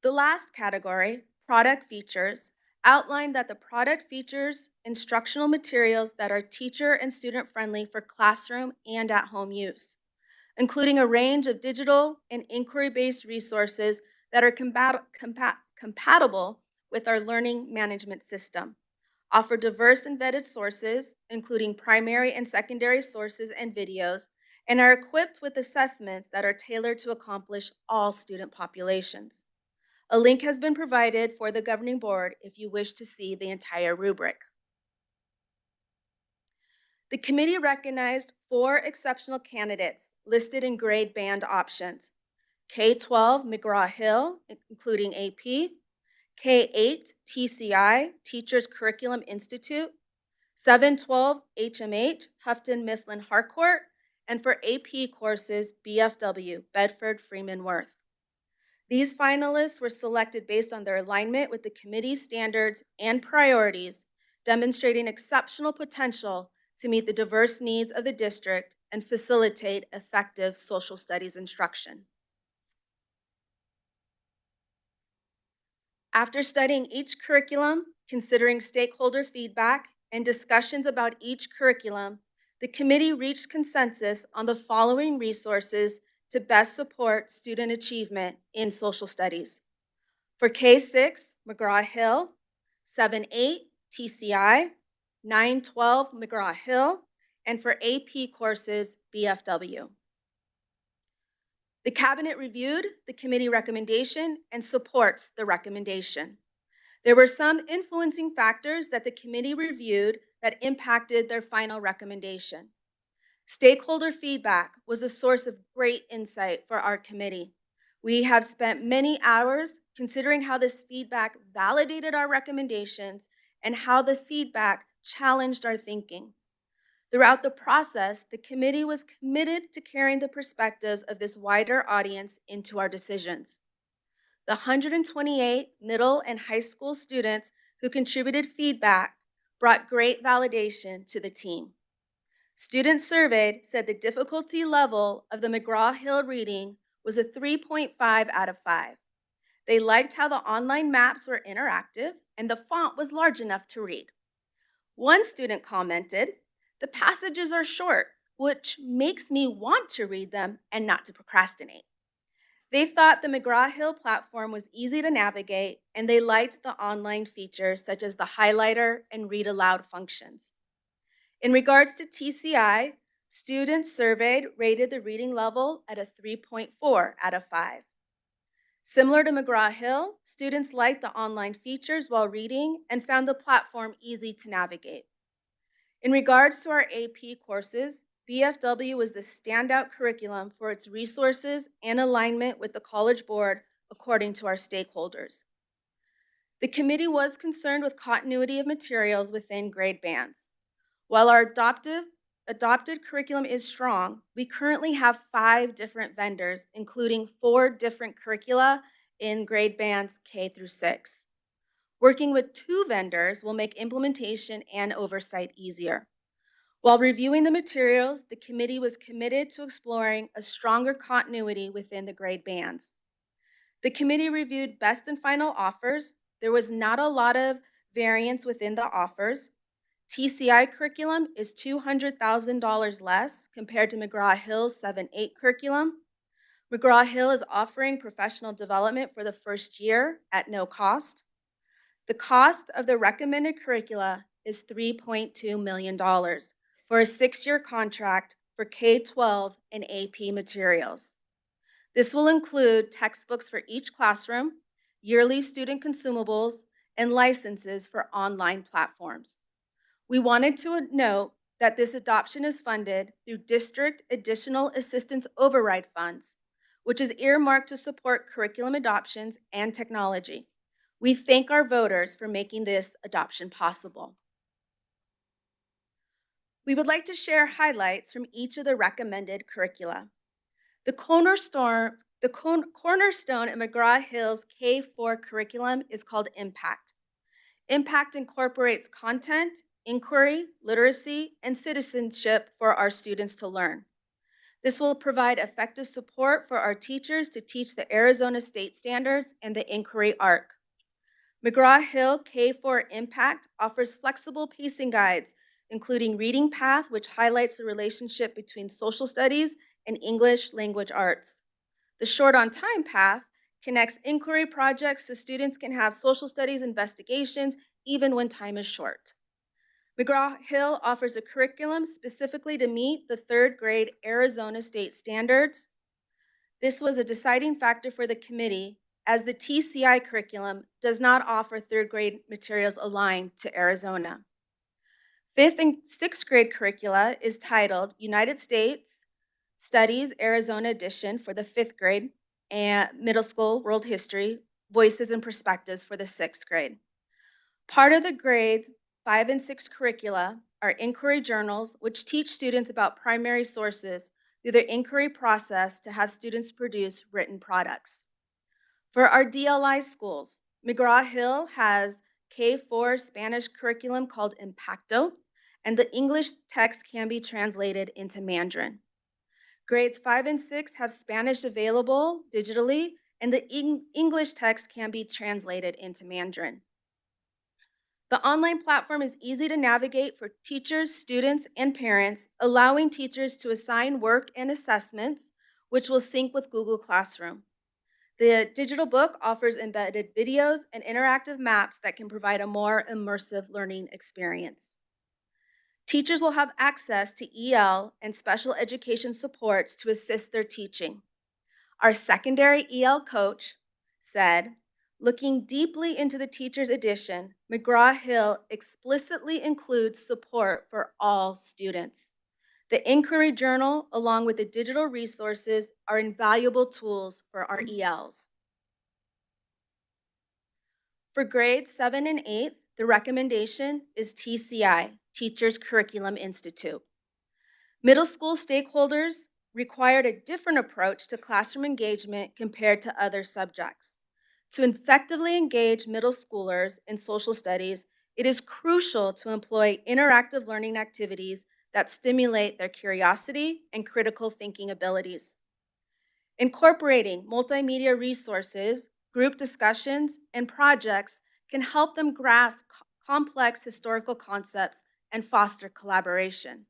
Speaker 19: The last category, product features, outlined that the product features instructional materials that are teacher and student friendly for classroom and at-home use, including a range of digital and inquiry-based resources that are compatible with our learning management system, offer diverse and vetted sources, including primary and secondary sources and videos, and are equipped with assessments that are tailored to accomplish all student populations. A link has been provided for the governing board if you wish to see the entire rubric. The committee recognized 4 exceptional candidates listed in grade band options: K-12 McGraw-Hill, including AP, K-8 TCI, Teachers Curriculum Institute, 712 HMH, Houghton Mifflin Harcourt, and for AP courses, BFW, Bedford Freeman Worth. These finalists were selected based on their alignment with the committee's standards and priorities, demonstrating exceptional potential to meet the diverse needs of the district and facilitate effective social studies instruction. After studying each curriculum, considering stakeholder feedback, and discussions about each curriculum, the committee reached consensus on the following resources to best support student achievement in social studies. For K-6, McGraw-Hill, 7-8, TCI, 9-12, McGraw-Hill, and for AP courses, BFW. The Cabinet reviewed the committee recommendation and supports the recommendation. There were some influencing factors that the committee reviewed that impacted their final recommendation. Stakeholder feedback was a source of great insight for our committee. We have spent many hours considering how this feedback validated our recommendations and how the feedback challenged our thinking. Throughout the process, the committee was committed to carrying the perspectives of this wider audience into our decisions. The 128 middle and high school students who contributed feedback brought great validation to the team. Students surveyed said the difficulty level of the McGraw-Hill reading was a 3.5 out of 5. They liked how the online maps were interactive and the font was large enough to read. One student commented, "The passages are short, which makes me want to read them and not to procrastinate." They thought the McGraw-Hill platform was easy to navigate, and they liked the online features such as the highlighter and read aloud functions. In regards to TCI, students surveyed rated the reading level at a 3.4 out of 5. Similar to McGraw-Hill, students liked the online features while reading and found the platform easy to navigate. In regards to our AP courses, BFW was the standout curriculum for its resources and alignment with the College Board according to our stakeholders. The committee was concerned with continuity of materials within grade bands. While our adopted curriculum is strong, we currently have 5 different vendors, including 4 different curricula in grade bands K through 6. Working with 2 vendors will make implementation and oversight easier. While reviewing the materials, the committee was committed to exploring a stronger continuity within the grade bands. The committee reviewed best and final offers. There was not a lot of variance within the offers. TCI curriculum is $200,000 less compared to McGraw-Hill's 7-8 curriculum. McGraw-Hill is offering professional development for the first year at no cost. The cost of the recommended curricula is $3.2 million for a 6-year contract for K-12 and AP materials. This will include textbooks for each classroom, yearly student consumables, and licenses for online platforms. We wanted to note that this adoption is funded through District Additional Assistance Override Funds, which is earmarked to support curriculum adoptions and technology. We thank our voters for making this adoption possible. We would like to share highlights from each of the recommended curricula. The cornerstone at McGraw-Hill's K-4 curriculum is called Impact. Impact incorporates content, inquiry, literacy, and citizenship for our students to learn. This will provide effective support for our teachers to teach the Arizona State Standards and the Inquiry Arc. McGraw-Hill K-4 Impact offers flexible pacing guides, including Reading Path, which highlights the relationship between social studies and English language arts. The Short on Time Path connects inquiry projects so students can have social studies investigations even when time is short. McGraw-Hill offers a curriculum specifically to meet the 3rd grade Arizona State Standards. This was a deciding factor for the committee, as the TCI curriculum does not offer 3rd grade materials aligned to Arizona. 5th and 6th grade curricula is titled United States Studies Arizona Edition for the 5th grade and middle school world history, voices and perspectives for the 6th grade. Part of the grades 5 and 6 curricula are inquiry journals, which teach students about primary sources through the inquiry process to have students produce written products. For our DLI schools, McGraw-Hill has K-4 Spanish curriculum called Impacto, and the English text can be translated into Mandarin. Grades 5 and 6 have Spanish available digitally, and the English text can be translated into Mandarin. The online platform is easy to navigate for teachers, students, and parents, allowing teachers to assign work and assessments, which will sync with Google Classroom. The digital book offers embedded videos and interactive maps that can provide a more immersive learning experience. Teachers will have access to EL and special education supports to assist their teaching. Our secondary EL coach said, looking deeply into the teacher's edition, McGraw-Hill explicitly includes support for all students. The inquiry journal, along with the digital resources, are invaluable tools for our ELs. For grades 7 and 8, the recommendation is TCI, Teachers Curriculum Institute. Middle school stakeholders required a different approach to classroom engagement compared to other subjects. To effectively engage middle schoolers in social studies, it is crucial to employ interactive learning activities that stimulate their curiosity and critical thinking abilities. Incorporating multimedia resources, group discussions, and projects can help them grasp complex historical concepts and foster collaboration.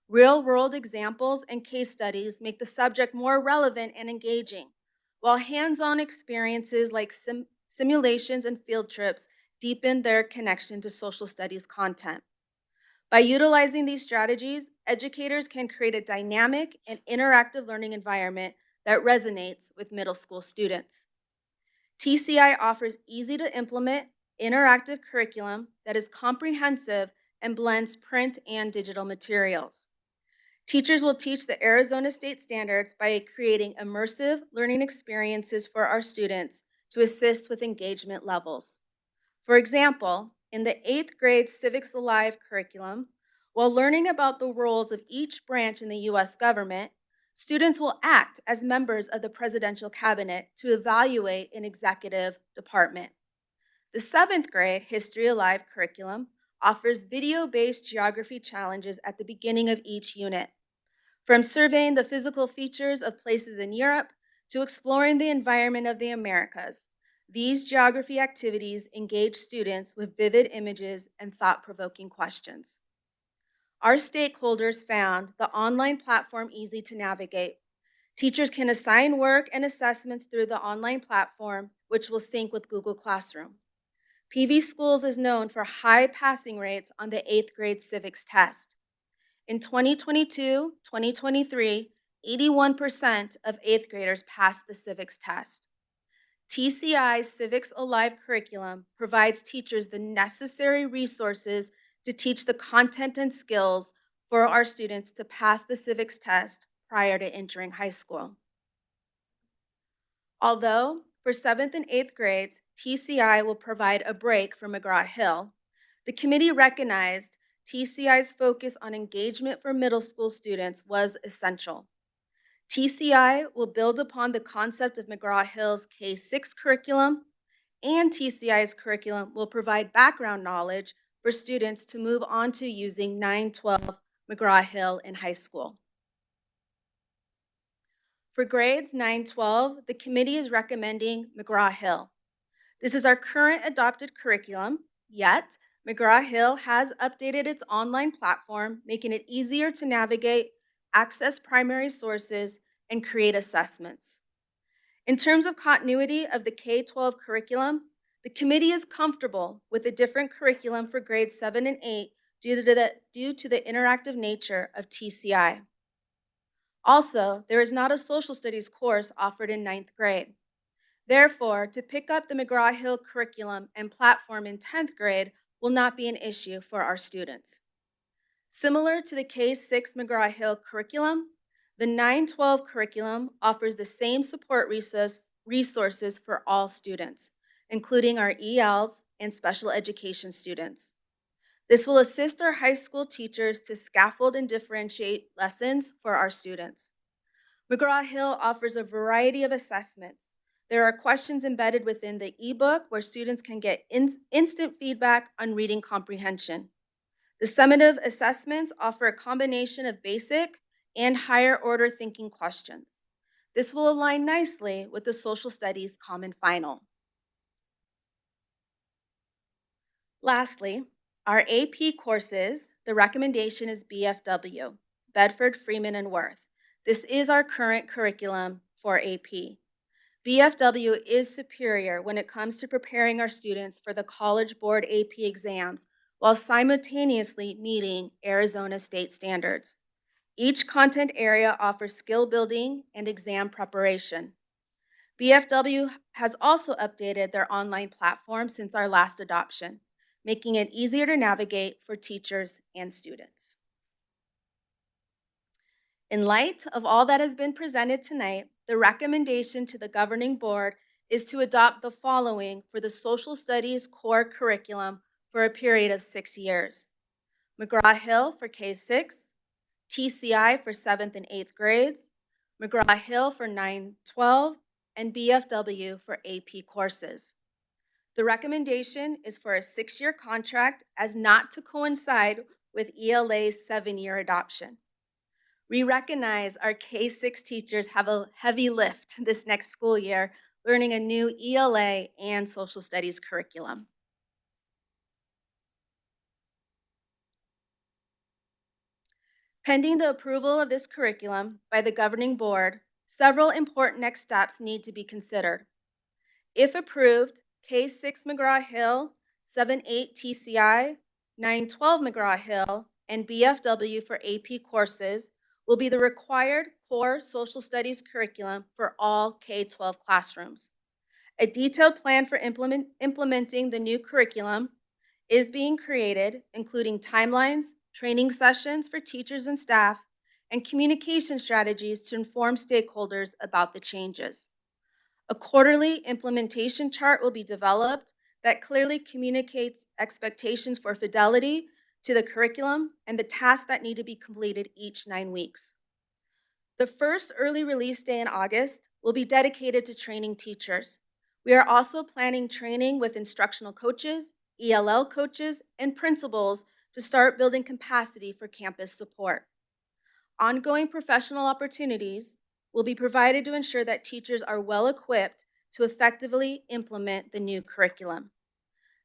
Speaker 19: Real-world examples and case studies make the subject more relevant and engaging, while hands-on experiences like simulations and field trips deepen their connection to social studies content. By utilizing these strategies, educators can create a dynamic and interactive learning environment that resonates with middle school students. TCI offers easy-to-implement, interactive curriculum that is comprehensive and blends print and digital materials. Teachers will teach the Arizona State Standards by creating immersive learning experiences for our students to assist with engagement levels. For example, in the 8th grade Civics Alive curriculum, while learning about the roles of each branch in the U.S. government, students will act as members of the presidential cabinet to evaluate an executive department. The 7th grade History Alive curriculum offers video-based geography challenges at the beginning of each unit. From surveying the physical features of places in Europe to exploring the environment of the Americas, these geography activities engage students with vivid images and thought-provoking questions. Our stakeholders found the online platform easy to navigate. Teachers can assign work and assessments through the online platform, which will sync with Google Classroom. PV Schools is known for high passing rates on the 8th grade civics test. In 2022-2023, 81% of 8th graders passed the civics test. TCI's Civics Alive curriculum provides teachers the necessary resources to teach the content and skills for our students to pass the civics test prior to entering high school. Although for 7th and 8th grades, TCI will provide a break for McGraw-Hill, the committee recognized TCI's focus on engagement for middle school students was essential. TCI will build upon the concept of McGraw-Hill's K-6 curriculum, and TCI's curriculum will provide background knowledge for students to move on to using 9-12 McGraw-Hill in high school. For grades 9-12, the committee is recommending McGraw-Hill. This is our current adopted curriculum, yet McGraw-Hill has updated its online platform, making it easier to navigate, access primary sources, and create assessments. In terms of continuity of the K-12 curriculum, the committee is comfortable with a different curriculum for grades 7 and 8 due to the interactive nature of TCI. Also, there is not a social studies course offered in 9th grade. Therefore, to pick up the McGraw-Hill curriculum and platform in 10th grade will not be an issue for our students. Similar to the K-6 McGraw-Hill curriculum, the 9-12 curriculum offers the same support resources for all students, including our ELs and special education students. This will assist our high school teachers to scaffold and differentiate lessons for our students. McGraw-Hill offers a variety of assessments. There are questions embedded within the ebook where students can get instant feedback on reading comprehension. The summative assessments offer a combination of basic and higher order thinking questions. This will align nicely with the Social Studies Common Final. Lastly, our AP courses, the recommendation is BFW, Bedford, Freeman, and Worth. This is our current curriculum for AP. BFW is superior when it comes to preparing our students for the College Board AP exams while simultaneously meeting Arizona state standards. Each content area offers skill building and exam preparation. BFW has also updated their online platform since our last adoption, making it easier to navigate for teachers and students. In light of all that has been presented tonight, the recommendation to the governing board is to adopt the following for the social studies core curriculum for a period of 6 years. McGraw-Hill for K-6, TCI for 7th and 8th grades, McGraw-Hill for 9-12, and BFW for AP courses. The recommendation is for a 6-year contract as not to coincide with ELA's 7-year adoption. We recognize our K-6 teachers have a heavy lift this next school year, learning a new ELA and social studies curriculum. Pending the approval of this curriculum by the governing board, several important next steps need to be considered. If approved, K-6 McGraw-Hill, 7-8 TCI, 9-12 McGraw-Hill, and BFW for AP courses will be the required core social studies curriculum for all K-12 classrooms. A detailed plan for implementing the new curriculum is being created, including timelines, training sessions for teachers and staff, and communication strategies to inform stakeholders about the changes. A quarterly implementation chart will be developed that clearly communicates expectations for fidelity to the curriculum and the tasks that need to be completed each 9 weeks. The first early release day in August will be dedicated to training teachers. We are also planning training with instructional coaches, ELL coaches, and principals to start building capacity for campus support. Ongoing professional opportunities will be provided to ensure that teachers are well equipped to effectively implement the new curriculum.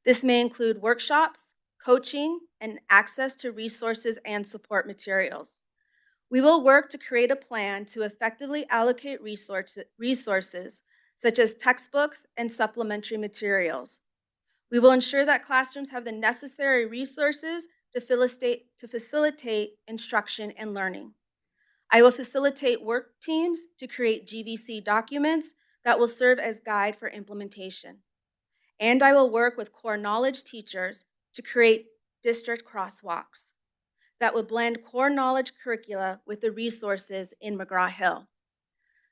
Speaker 19: This may include workshops, coaching, and access to resources and support materials. We will work to create a plan to effectively allocate resources such as textbooks and supplementary materials. We will ensure that classrooms have the necessary resources to facilitate instruction and learning. I will facilitate work teams to create GVC documents that will serve as guide for implementation. And I will work with core knowledge teachers to create district crosswalks that would blend core knowledge curricula with the resources in McGraw-Hill.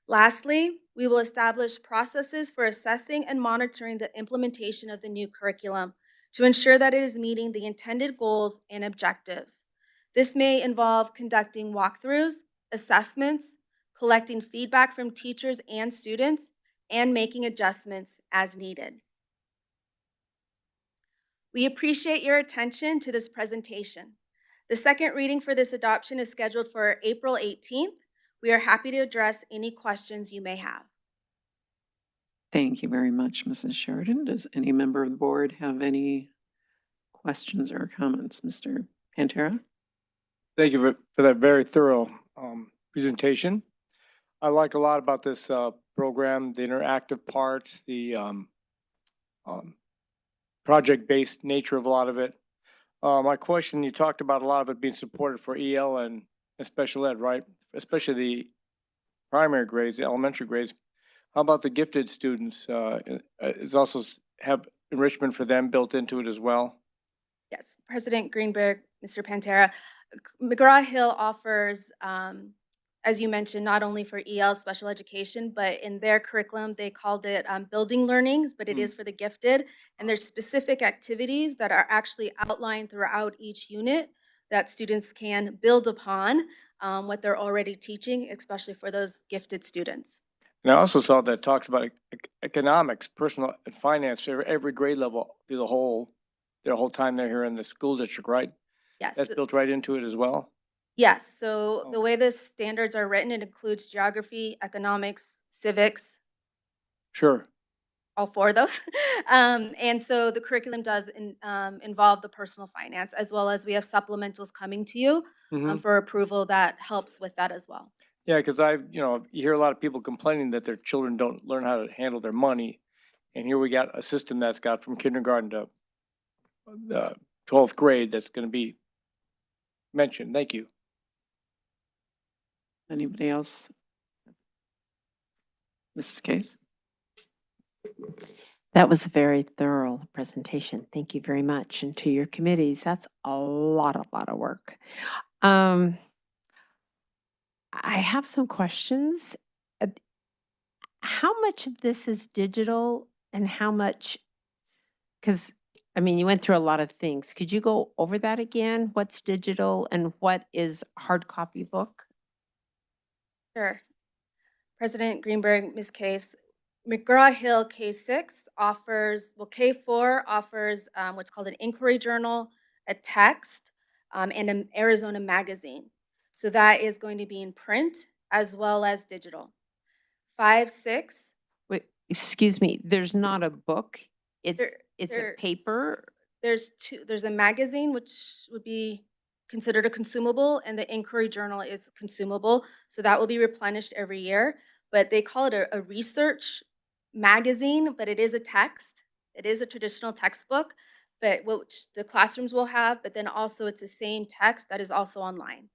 Speaker 19: Lastly, we will establish processes for assessing and monitoring the implementation of the new curriculum to ensure that it is meeting the intended goals and objectives. This may involve conducting walkthroughs, assessments, collecting feedback from teachers and students, and making adjustments as needed. We appreciate your attention to this presentation. The second reading for this adoption is scheduled for April 18th. We are happy to address any questions you may have.
Speaker 1: Thank you very much, Mrs. Sheridan. Does any member of the board have any questions or comments? Mr. Pantera?
Speaker 6: Thank you for that very thorough presentation. I like a lot about this program, the interactive parts, the project-based nature of a lot of it. My question, you talked about a lot of it being supported for EL and special ed, right? Especially the primary grades, the elementary grades. How about the gifted students? Is also have enrichment for them built into it as well?
Speaker 19: Yes, President Greenberg, Mr. Pantera. McGraw-Hill offers, as you mentioned, not only for EL special education, but in their curriculum, they called it building learnings, but it is for the gifted. And there's specific activities that are actually outlined throughout each unit that students can build upon what they're already teaching, especially for those gifted students.
Speaker 6: And I also saw that it talks about economics, personal and finance, every grade level through their whole time they're here in the school district, right?
Speaker 19: Yes.
Speaker 6: That's built right into it as well?
Speaker 19: Yes, so
Speaker 6: Oh.
Speaker 19: the way the standards are written, it includes geography, economics, civics,
Speaker 6: Sure.
Speaker 19: all four of those. And so the curriculum does involve the personal finance, as well as we have supplementals coming to you
Speaker 6: Mm-hmm.
Speaker 19: for approval that helps with that as well.
Speaker 6: Yeah, because you hear a lot of people complaining that their children don't learn how to handle their money. And here we got a system that's got from kindergarten to 12th grade that's going to be mentioned. Thank you.
Speaker 1: Anybody else? Mrs. Case?
Speaker 7: That was a very thorough presentation. Thank you very much. And to your committees, that's a lot of work. I have some questions. How much of this is digital and how much, because I mean, you went through a lot of things. Could you go over that again? What's digital and what is hard copy book?
Speaker 19: Sure. President Greenberg, Ms. Case, McGraw-Hill K6 offers, well, K4 offers what's called an inquiry journal, a text, and an Arizona magazine. So that is going to be in print as well as digital. 5, 6.
Speaker 7: Wait, excuse me, there's not a book. It's
Speaker 19: there-
Speaker 7: a paper.
Speaker 19: There's a magazine, which would be considered a consumable, and the inquiry journal is consumable. So that will be replenished every year. But they call it a research magazine, but it is a text. It is a traditional textbook, but which the classrooms will have, but then also it's the same text that is also online.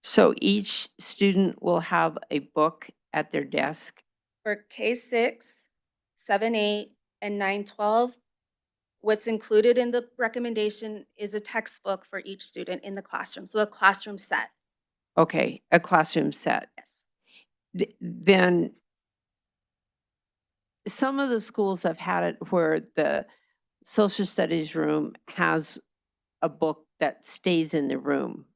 Speaker 7: So each student will have a book at their desk.
Speaker 19: For K6, 7, 8, and 9, 12, what's included in the recommendation is a textbook for each student in the classroom, so a classroom set.
Speaker 7: Okay, a classroom set.
Speaker 19: Yes.
Speaker 7: Then some of the schools have had it where the social studies room has a book that stays in the room,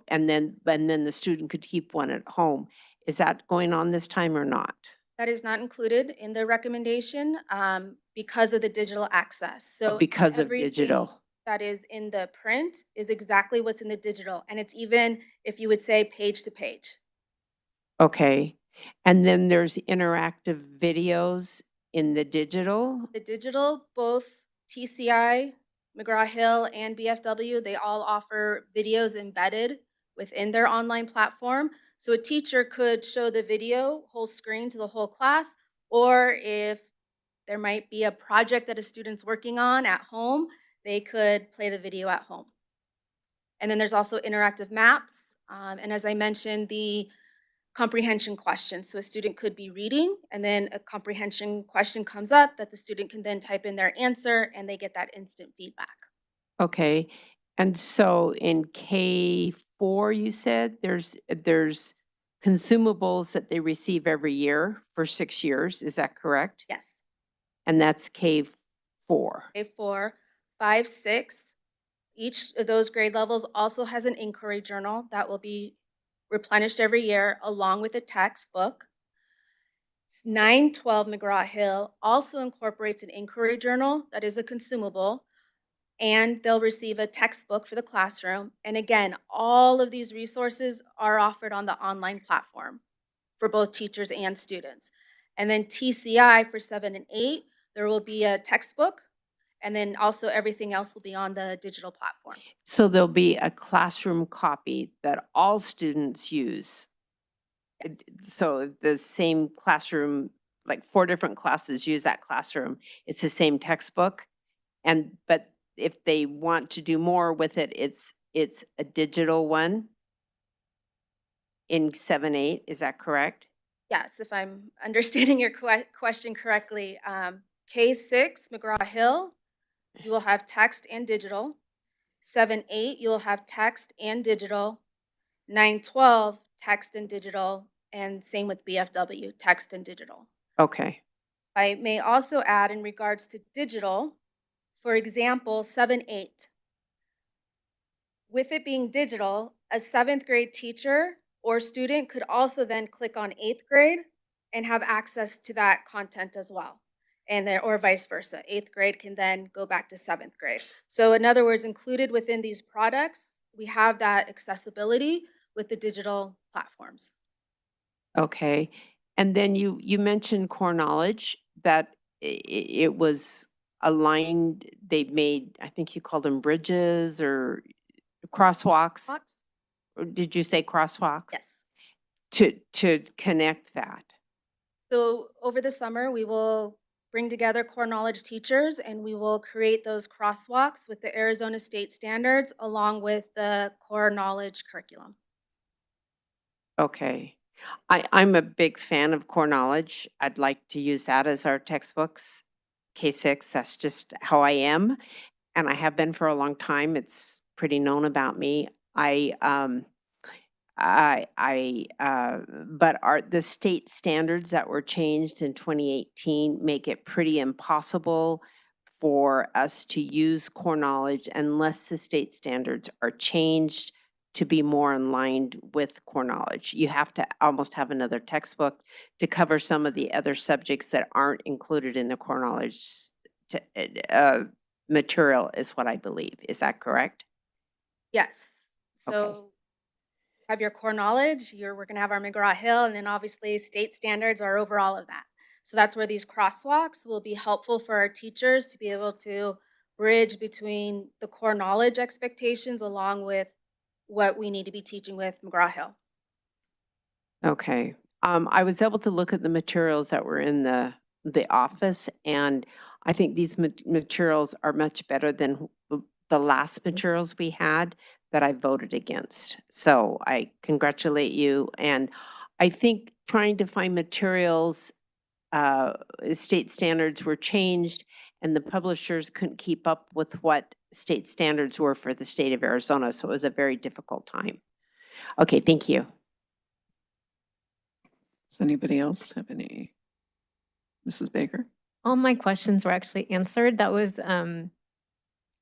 Speaker 7: and then the student could keep one at home. Is that going on this time or not?
Speaker 19: That is not included in the recommendation because of the digital access. So
Speaker 7: Because of
Speaker 19: everything
Speaker 7: digital.
Speaker 19: that is in the print is exactly what's in the digital, and it's even, if you would say, page to page.
Speaker 7: Okay. And then there's interactive videos in the digital.
Speaker 19: The digital, both TCI, McGraw-Hill, and BFW, they all offer videos embedded within their online platform. So a teacher could show the video whole screen to the whole class, or if there might be a project that a student's working on at home, they could play the video at home. And then there's also interactive maps. And as I mentioned, the comprehension questions. So a student could be reading and then a comprehension question comes up that the student can then type in their answer and they get that instant feedback.
Speaker 7: Okay. And so in K4, you said there's consumables that they receive every year for 6 years. Is that correct?
Speaker 19: Yes.
Speaker 7: And that's K4.
Speaker 19: K4, 5, 6. Each of those grade levels also has an inquiry journal that will be replenished every year along with a textbook. 9, 12 McGraw-Hill also incorporates an inquiry journal that is a consumable, and they'll receive a textbook for the classroom. And again, all of these resources are offered on the online platform for both teachers and students. And then TCI for 7 and 8, there will be a textbook, and then also everything else will be on the digital platform.
Speaker 7: So there'll be a classroom copy that all students use.
Speaker 19: Yes.
Speaker 7: So the same classroom, like 4 different classes use that classroom. It's the same textbook. But if they want to do more with it, it's a digital one in 7, 8. Is that correct?
Speaker 19: Yes, if I'm understanding your question correctly. K6, McGraw-Hill, you will have text and digital. 7, 8, you will have text and digital. 9, 12, text and digital. And same with BFW, text and digital.
Speaker 7: Okay.
Speaker 19: I may also add in regards to digital, for example, 7, 8. With it being digital, a 7th grade teacher or student could also then click on 8th grade and have access to that content as well. And then, or vice versa. 8th grade can then go back to 7th grade. So in other words, included within these products, we have that accessibility with the digital platforms.
Speaker 7: Okay. And then you mentioned core knowledge, that it was aligned, they've made, I think you called them bridges or crosswalks,
Speaker 19: Box?
Speaker 7: or did you say crosswalks?
Speaker 19: Yes.
Speaker 7: To connect that.
Speaker 19: So over the summer, we will bring together core knowledge teachers and we will create those crosswalks with the Arizona state standards along with the core knowledge curriculum.
Speaker 7: Okay. I'm a big fan of core knowledge. I'd like to use that as our textbooks. K6, that's just how I am. And I have been for a long time. It's pretty known about me. But the state standards that were changed in 2018 make it pretty impossible for us to use core knowledge unless the state standards are changed to be more aligned with core knowledge. You have to almost have another textbook to cover some of the other subjects that aren't included in the core knowledge material, is what I believe. Is that correct?
Speaker 19: Yes.
Speaker 7: Okay.
Speaker 19: So have your core knowledge, we're going to have our McGraw-Hill, and then obviously state standards are over all of that. So that's where these crosswalks will be helpful for our teachers to be able to bridge between the core knowledge expectations along with what we need to be teaching with McGraw-Hill.
Speaker 7: Okay. I was able to look at the materials that were in the office, and I think these materials are much better than the last materials we had that I voted against. So I congratulate you. And I think trying to find materials, state standards were changed and the publishers couldn't keep up with what state standards were for the state of Arizona. So it was a very difficult time. Okay, thank you.
Speaker 1: Does anybody else have any? Mrs. Baker?
Speaker 4: All my questions were actually answered. That was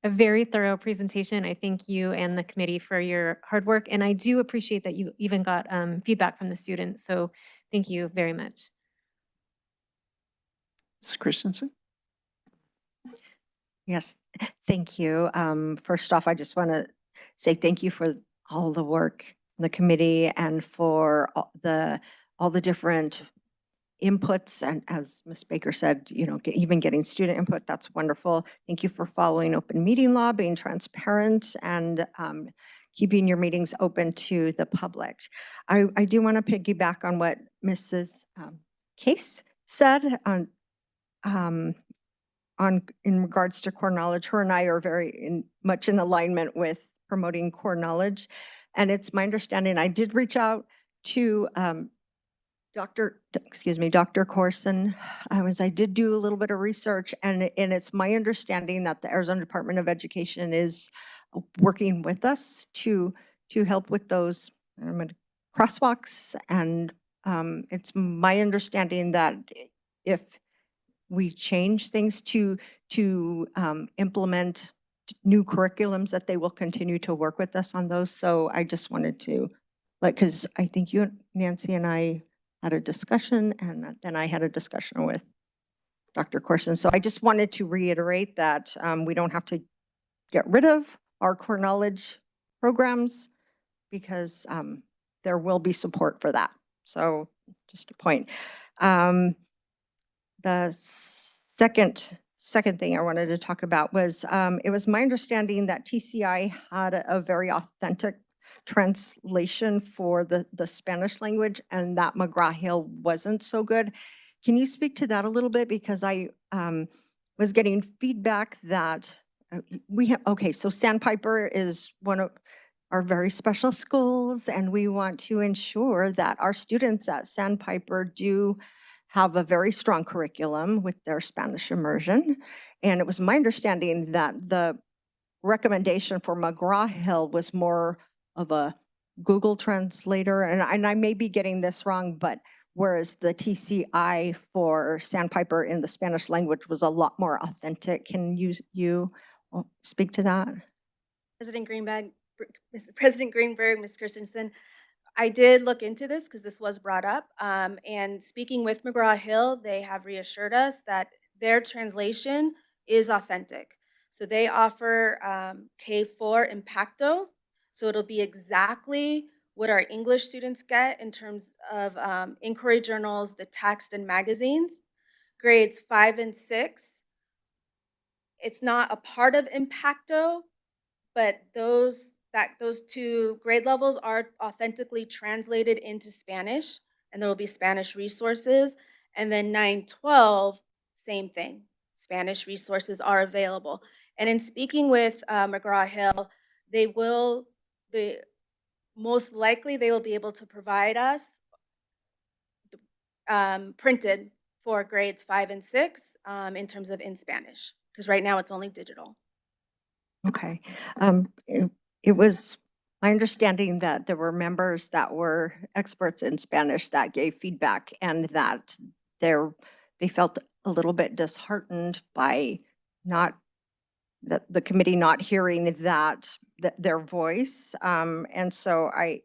Speaker 4: a very thorough presentation. I thank you and the committee for your hard work. And I do appreciate that you even got feedback from the students. So thank you very much.
Speaker 1: Ms. Christensen?
Speaker 5: Yes, thank you. First off, I just want to say thank you for all the work, in the committee, and for all the different inputs. And as Ms. Baker said, even getting student input, that's wonderful. Thank you for following open meeting law, being transparent, and keeping your meetings open to the public. I do want to piggyback on what Mrs. Case said in regards to core knowledge. Her and I are very much in alignment with promoting core knowledge. And it's my understanding, I did reach out to Dr. Corson. I did do a little bit of research, and it's my understanding that the Arizona Department of Education is working with us to help with those crosswalks. And it's my understanding that if we change things to implement new curriculums, that they will continue to work with us on those. So I just wanted to, because I think you, Nancy, and I had a discussion, and then I had a discussion with Dr. Corson. So I just wanted to reiterate that we don't have to get rid of our core knowledge programs, because there will be support for that. So just a point. The second thing I wanted to talk about was it was my understanding that TCI had a very authentic translation for the Spanish language, and that McGraw-Hill wasn't so good. Can you speak to that a little bit? Because I was getting feedback that so Sandpiper is one of our very special schools, and we want to ensure that our students at Sandpiper do have a very strong curriculum with their Spanish immersion. And it was my understanding that the recommendation for McGraw-Hill was more of a Google translator, and I may be getting this wrong, but whereas the TCI for Sandpiper in the Spanish language was a lot more authentic. Can you speak to that?
Speaker 19: President Greenberg, Ms. Christensen, I did look into this because this was brought up. And speaking with McGraw-Hill, they have reassured us that their translation is authentic. So they offer K4 Impacto. So it'll be exactly what our English students get in terms of inquiry journals, the text, and magazines. Grades 5 and 6, it's not a part of Impacto, but those two grade levels are authentically translated into Spanish, and there will be Spanish resources. And then 9-12, same thing. Spanish resources are available. And in speaking with McGraw-Hill, most likely they will be able to provide us printed for grades 5 and 6 in terms of in Spanish, because right now it's only digital.
Speaker 5: Okay. It was my understanding that there were members that were experts in Spanish that gave feedback, and that they felt a little bit disheartened by the committee not hearing their voice. And so I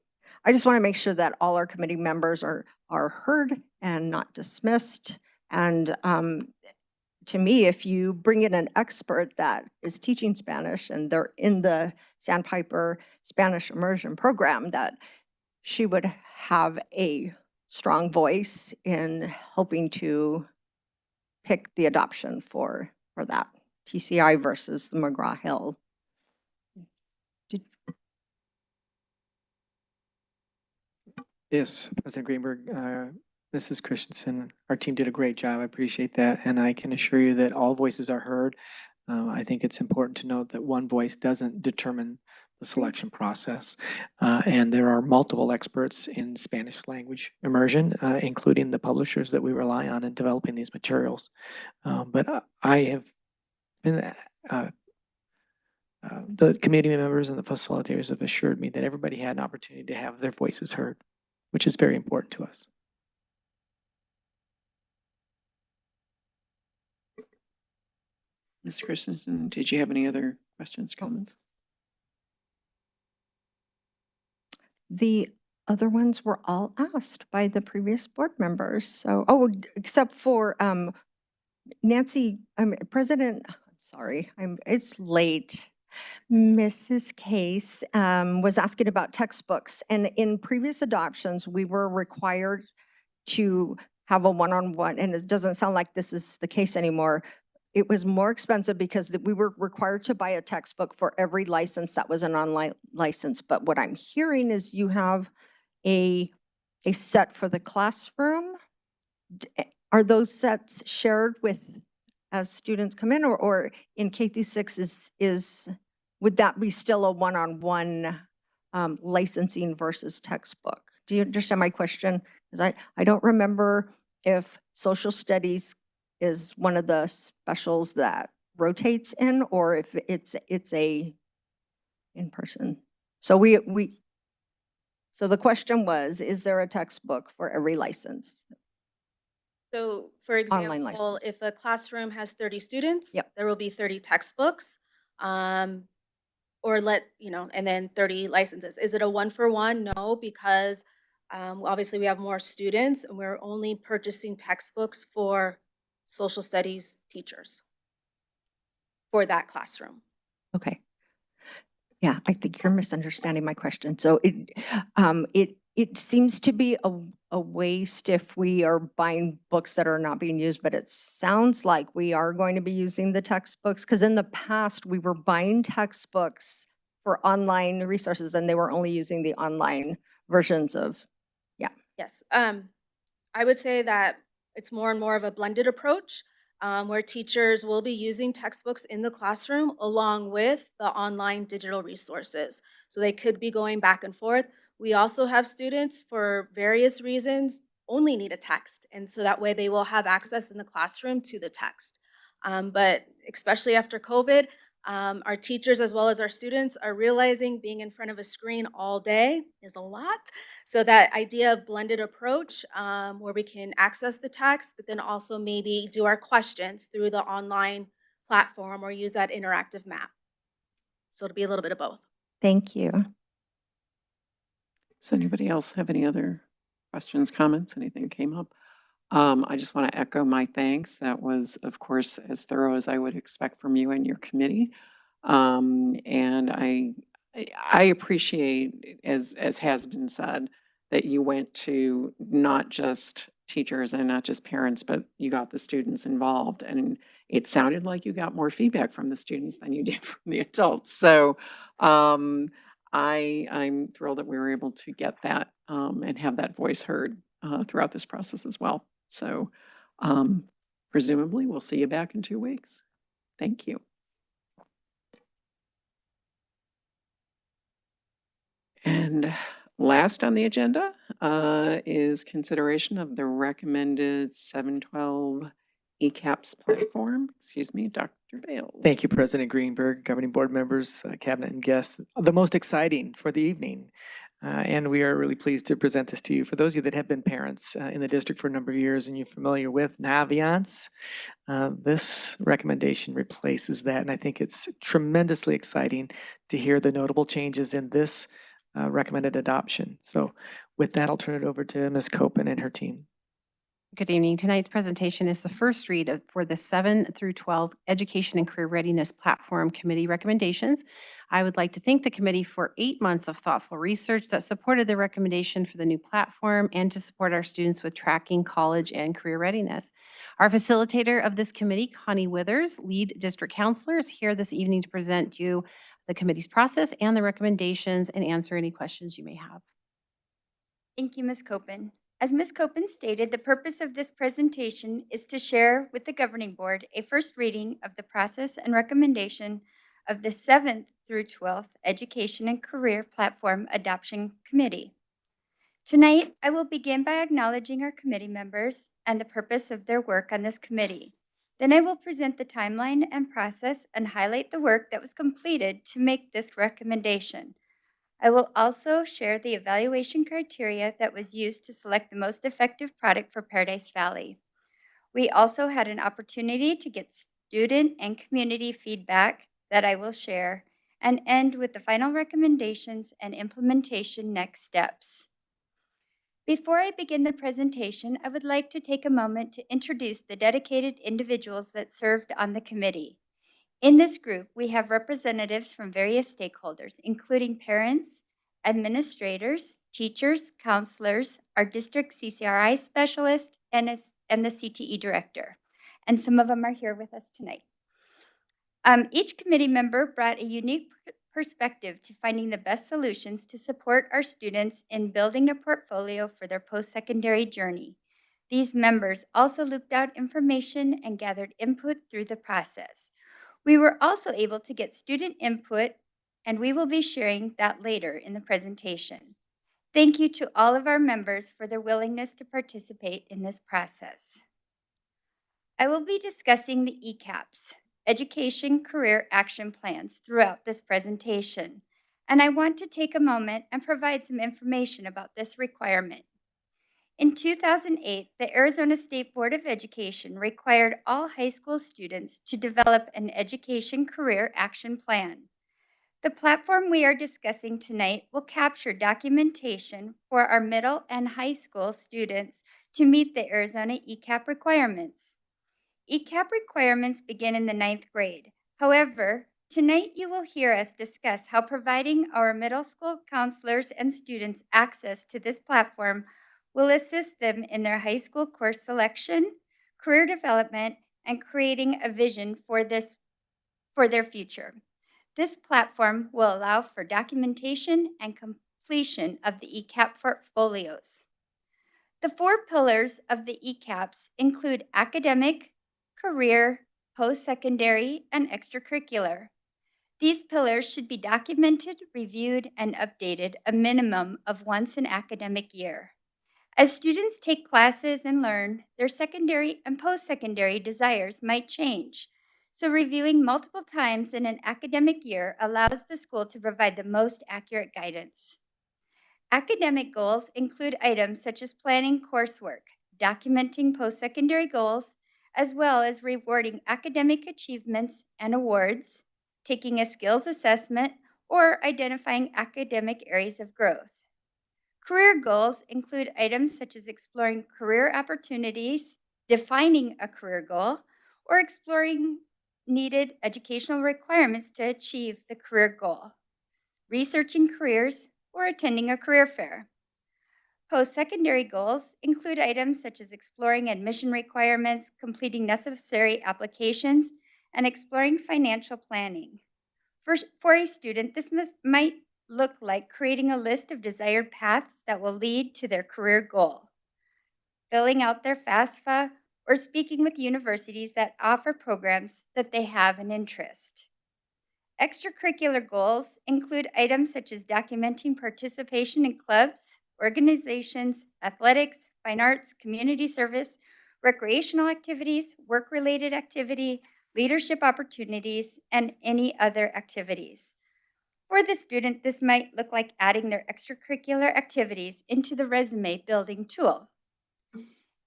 Speaker 5: just want to make sure that all our committee members are heard and not dismissed. And to me, if you bring in an expert that is teaching Spanish and they're in the Sandpiper Spanish immersion program, that she would have a strong voice in helping to pick the adoption for that TCI versus the McGraw-Hill.
Speaker 3: Yes, President Greenberg, Mrs. Christensen, our team did a great job. I appreciate that. And I can assure you that all voices are heard. I think it's important to note that one voice doesn't determine the selection process. And there are multiple experts in Spanish language immersion, including the publishers that we rely on in developing these materials. But I have been, the committee members and the facilitators have assured me that everybody had an opportunity to have their voices heard, which is very important to us.
Speaker 1: Ms. Christensen, did you have any other questions, comments?
Speaker 5: The other ones were all asked by the previous board members. So, except for Nancy, President, sorry, it's late. Mrs. Case was asking about textbooks, and in previous adoptions, we were required to have a one-on-one, and it doesn't sound like this is the case anymore. It was more expensive because we were required to buy a textbook for every license that was an online license. But what I'm hearing is you have a set for the classroom. Are those sets shared with as students come in, or in K through 6 would that be still a one-on-one licensing versus textbook? Do you understand my question? Because I don't remember if social studies is one of the specials that rotates in, or if it's a in-person. So so the question was, is there a textbook for every license?
Speaker 19: So for
Speaker 5: Online
Speaker 19: example,
Speaker 5: license.
Speaker 19: if a classroom has 30 students,
Speaker 5: Yep.
Speaker 19: there will be 30 textbooks, and then 30 licenses. Is it a one-for-one? No, because obviously we have more students and we're only purchasing textbooks for social studies teachers for that classroom.
Speaker 5: Okay. Yeah, I think you're misunderstanding my question. So it seems to be a waste if we are buying books that are not being used, but it sounds like we are going to be using the textbooks, because in the past we were buying textbooks for online resources and they were only using the online versions of, yeah.
Speaker 19: Yes. I would say that it's more and more of a blended approach, where teachers will be using textbooks in the classroom along with the online digital resources. So they could be going back and forth. We also have students, for various reasons, only need a text. And so that way they will have access in the classroom to the text. But especially after COVID, our teachers as well as our students are realizing being in front of a screen all day is a lot. So that idea of blended approach, where we can access the text, but then also maybe do our questions through the online platform or use that interactive map. So it'll be a little bit of both.
Speaker 5: Thank you.
Speaker 1: Does anybody else have any other questions, comments, anything came up? I just want to echo my thanks. That was, of course, as thorough as I would expect from you and your committee. And I appreciate, as has been said, that you went to not just teachers and not just parents, but you got the students involved. And it sounded like you got more feedback from the students than you did from the adults. So I'm thrilled that we were able to get that and have that voice heard throughout this process as well. So presumably we'll see you back in 2 weeks. Thank you. And last on the agenda is consideration of the recommended 712 ECAPS platform. Excuse me, Dr. Bales.
Speaker 3: Thank you, President Greenberg, governing board members, cabinet and guests. The most exciting for the evening. And we are really pleased to present this to you. For those of you that have been parents in the district for a number of years and you're familiar with Naviance, this recommendation replaces that. And I think it's tremendously exciting to hear the notable changes in this recommended adoption. So with that, I'll turn it over to Ms. Copen and her team.
Speaker 14: Good evening. Tonight's presentation is the first read for the 7 through 12 Education and Career Readiness Platform Committee recommendations. I would like to thank the committee for 8 months of thoughtful research that supported the recommendation for the new platform and to support our students with tracking college and career readiness. Our facilitator of this committee, Connie Withers, lead district counselor, is here this evening to present you the committee's process and the recommendations and answer any questions you may have.
Speaker 20: Thank you, Ms. Copen. As Ms. Copen stated, the purpose of this presentation is to share with the Governing Board a first reading of the process and recommendation of the 7th through 12th Education and Career Platform Adoption Committee. Tonight, I will begin by acknowledging our committee members and the purpose of their work on this committee. Then I will present the timeline and process and highlight the work that was completed to make this recommendation. I will also share the evaluation criteria that was used to select the most effective product for Paradise Valley. We also had an opportunity to get student and community feedback that I will share and end with the final recommendations and implementation next steps. Before I begin the presentation, I would like to take a moment to introduce the dedicated individuals that served on the committee. In this group, we have representatives from various stakeholders, including parents, administrators, teachers, counselors, our district CCRI specialist, and the CTE director. And some of them are here with us tonight. Each committee member brought a unique perspective to finding the best solutions to support our students in building a portfolio for their post-secondary journey. These members also looped out information and gathered input through the process. We were also able to get student input, and we will be sharing that later in the presentation. Thank you to all of our members for their willingness to participate in this process. I will be discussing the ECAPs, Education Career Action Plans, throughout this presentation, and I want to take a moment and provide some information about this requirement. In 2008, the Arizona State Board of Education required all high school students to develop an education career action plan. The platform we are discussing tonight will capture documentation for our middle and high school students to meet the Arizona ECAP requirements. ECAP requirements begin in the 9th grade. However, tonight you will hear us discuss how providing our middle school counselors and students access to this platform will assist them in their high school course selection, career development, and creating a vision for their future. This platform will allow for documentation and completion of the ECAP portfolios. The 4 pillars of the ECAPs include academic, career, post-secondary, and extracurricular. These pillars should be documented, reviewed, and updated a minimum of once an academic year. As students take classes and learn, their secondary and post-secondary desires might change. So reviewing multiple times in an academic year allows the school to provide the most accurate guidance. Academic goals include items such as planning coursework, documenting post-secondary goals, as well as rewarding academic achievements and awards, taking a skills assessment, or identifying academic areas of growth. Career goals include items such as exploring career opportunities, defining a career goal, or exploring needed educational requirements to achieve the career goal. researching careers, or attending a career fair. Post-secondary goals include items such as exploring admission requirements, completing necessary applications, and exploring financial planning. For a student, this might look like creating a list of desired paths that will lead to their career goal, filling out their FAFSA, or speaking with universities that offer programs that they have an interest. Extracurricular goals include items such as documenting participation in clubs, organizations, athletics, fine arts, community service, recreational activities, work-related activity, leadership opportunities, and any other activities. For the student, this might look like adding their extracurricular activities into the resume building tool.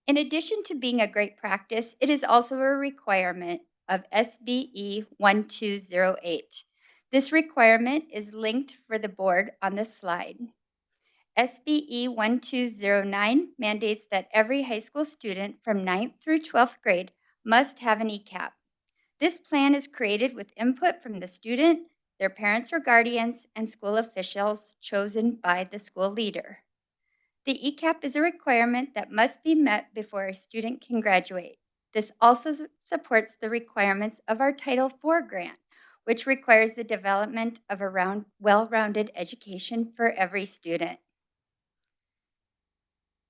Speaker 20: In addition to being a great practice, it is also a requirement of SBE 1208. This requirement is linked for the board on this slide. SBE 1209 mandates that every high school student from 9th through 12th grade must have an ECAP. This plan is created with input from the student, their parents or guardians, and school officials chosen by the school leader. The ECAP is a requirement that must be met before a student can graduate. This also supports the requirements of our Title IV grant, which requires the development of a well-rounded education for every student.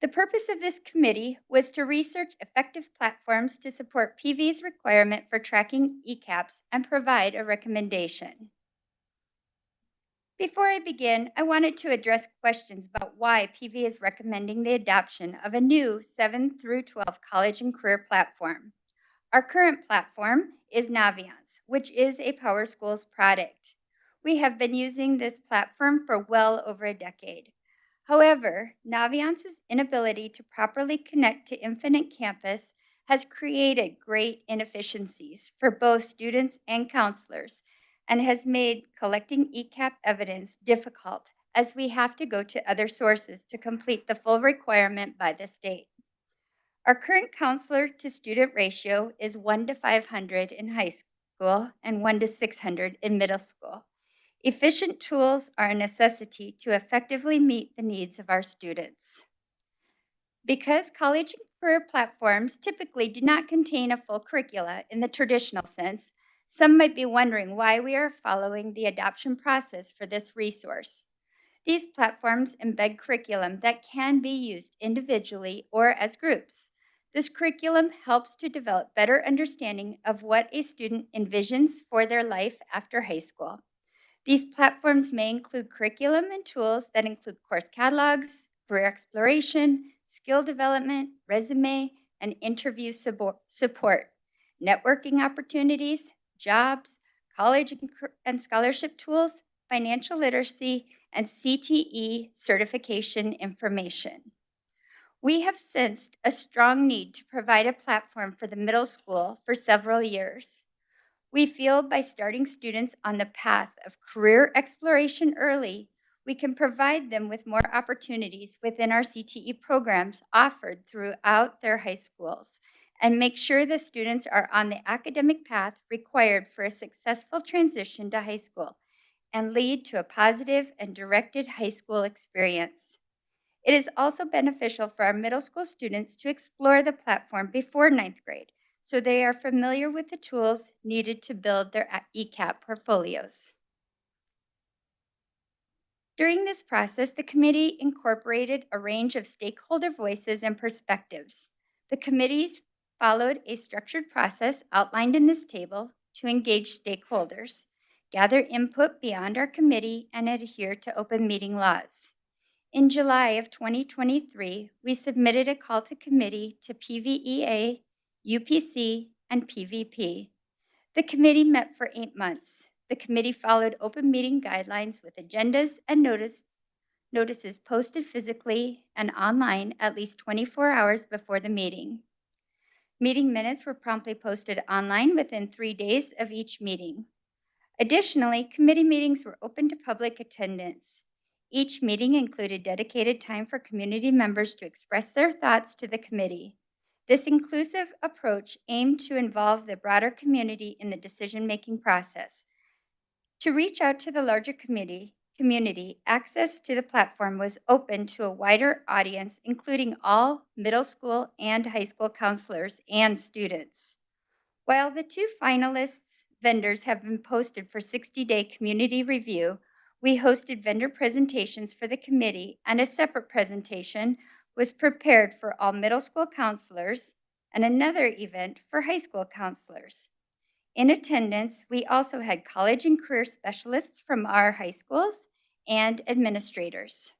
Speaker 20: The purpose of this committee was to research effective platforms to support PV's requirement for tracking ECAPs and provide a recommendation. Before I begin, I wanted to address questions about why PV is recommending the adoption of a new 7 through 12 college and career platform. Our current platform is Naviance, which is a PowerSchools product. We have been using this platform for well over a decade. However, Naviance's inability to properly connect to Infinite Campus has created great inefficiencies for both students and counselors, and has made collecting ECAP evidence difficult, as we have to go to other sources to complete the full requirement by the state. Our current counselor to student ratio is 1 to 500 in high school and 1 to 600 in middle school. Efficient tools are a necessity to effectively meet the needs of our students. Because college and career platforms typically do not contain a full curricula in the traditional sense, some might be wondering why we are following the adoption process for this resource. These platforms embed curriculum that can be used individually or as groups. This curriculum helps to develop better understanding of what a student envisions for their life after high school. These platforms may include curriculum and tools that include course catalogs, career exploration, skill development, resume, and interview support, networking opportunities, jobs, college and scholarship tools, financial literacy, and CTE certification information. We have sensed a strong need to provide a platform for the middle school for several years. We feel by starting students on the path of career exploration early, we can provide them with more opportunities within our CTE programs offered throughout their high schools, and make sure the students are on the academic path required for a successful transition to high school and lead to a positive and directed high school experience. It is also beneficial for our middle school students to explore the platform before 9th grade, so they are familiar with the tools needed to build their ECAP portfolios. During this process, the committee incorporated a range of stakeholder voices and perspectives. The committees followed a structured process outlined in this table to engage stakeholders, gather input beyond our committee, and adhere to open meeting laws. In July of 2023, we submitted a call to committee to PVEA, UPC, and PVP. The committee met for 8 months. The committee followed open meeting guidelines with agendas and notices posted physically and online at least 24 hours before the meeting. Meeting minutes were promptly posted online within 3 days of each meeting. Additionally, committee meetings were open to public attendance. Each meeting included dedicated time for community members to express their thoughts to the committee. This inclusive approach aimed to involve the broader community in the decision-making process. To reach out to the larger community, community, access to the platform was open to a wider audience, including all middle school and high school counselors and students. While the two finalists vendors have been posted for 60-day community review, we hosted vendor presentations for the committee, and a separate presentation was prepared for all middle school counselors and another event for high school counselors. In attendance, we also had college and career specialists from our high schools and administrators.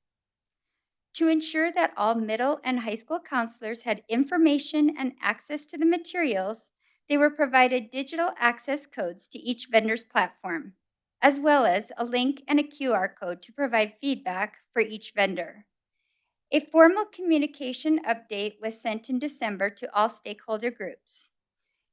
Speaker 20: To ensure that all middle and high school counselors had information and access to the materials, they were provided digital access codes to each vendor's platform, as well as a link and a QR code to provide feedback for each vendor. A formal communication update was sent in December to all stakeholder groups.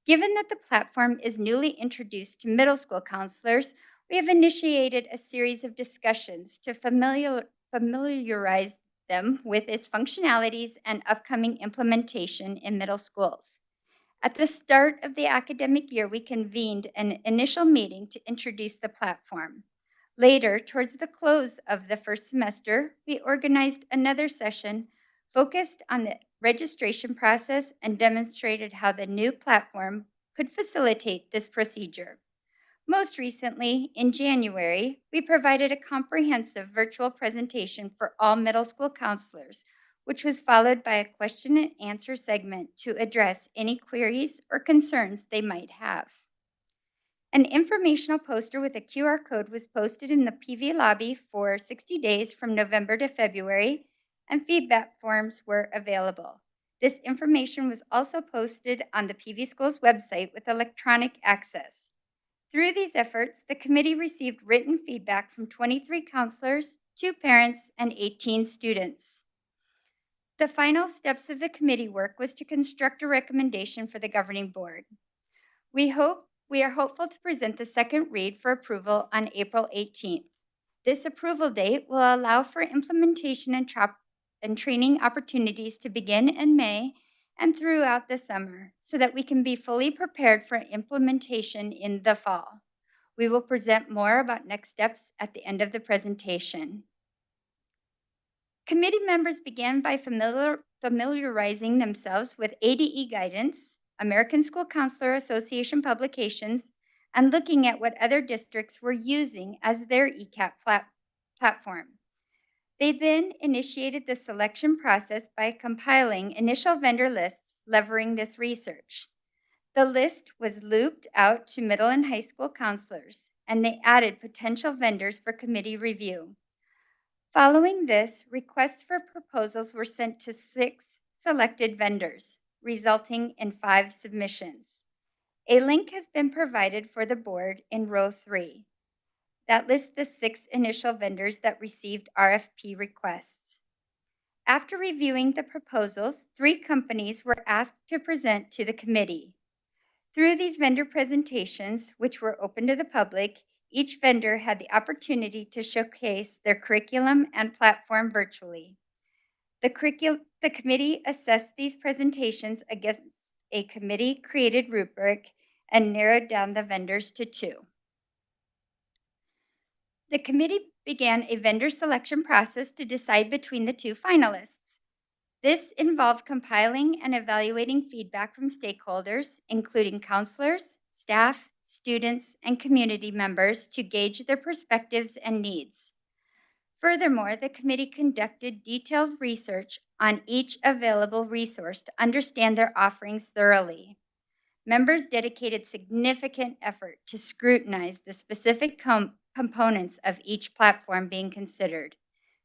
Speaker 20: Given that the platform is newly introduced to middle school counselors, we have initiated a series of discussions to familiarize them with its functionalities and upcoming implementation in middle schools. At the start of the academic year, we convened an initial meeting to introduce the platform. Later, towards the close of the first semester, we organized another session focused on the registration process and demonstrated how the new platform could facilitate this procedure. Most recently, in January, we provided a comprehensive virtual presentation for all middle school counselors, which was followed by a question and answer segment to address any queries or concerns they might have. An informational poster with a QR code was posted in the PV lobby for 60 days from November to February, and feedback forms were available. This information was also posted on the PV Schools website with electronic access. Through these efforts, the committee received written feedback from 23 counselors, 2 parents, and 18 students. The final steps of the committee work was to construct a recommendation for the governing board. We are hopeful to present the second read for approval on April 18th. This approval date will allow for implementation and training opportunities to begin in May and throughout the summer so that we can be fully prepared for implementation in the fall. We will present more about next steps at the end of the presentation. Committee members began by familiarizing themselves with ADE guidance, American School Counselor Association publications, and looking at what other districts were using as their ECAP platform. They then initiated the selection process by compiling initial vendor lists leveraging this research. The list was looped out to middle and high school counselors, and they added potential vendors for committee review. Following this, requests for proposals were sent to 6 selected vendors, resulting in 5 submissions. A link has been provided for the board in row 3 that lists the 6 initial vendors that received RFP requests. After reviewing the proposals, 3 companies were asked to present to the committee. Through these vendor presentations, which were open to the public, each vendor had the opportunity to showcase their curriculum and platform virtually. The committee assessed these presentations against a committee-created rubric and narrowed down the vendors to 2. The committee began a vendor selection process to decide between the 2 finalists. This involved compiling and evaluating feedback from stakeholders, including counselors, staff, students, and community members to gauge their perspectives and needs. Furthermore, the committee conducted detailed research on each available resource to understand their offerings thoroughly. Members dedicated significant effort to scrutinize the specific components of each platform being considered.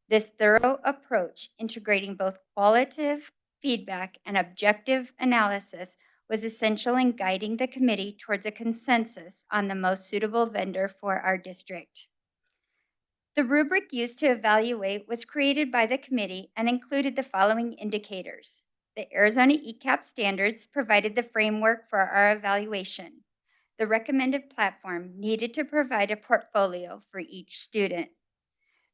Speaker 20: This thorough approach, integrating both qualitative feedback and objective analysis, was essential in guiding the committee towards a consensus on the most suitable vendor for our district. The rubric used to evaluate was created by the committee and included the following indicators. The Arizona ECAP standards provided the framework for our evaluation. The recommended platform needed to provide a portfolio for each student.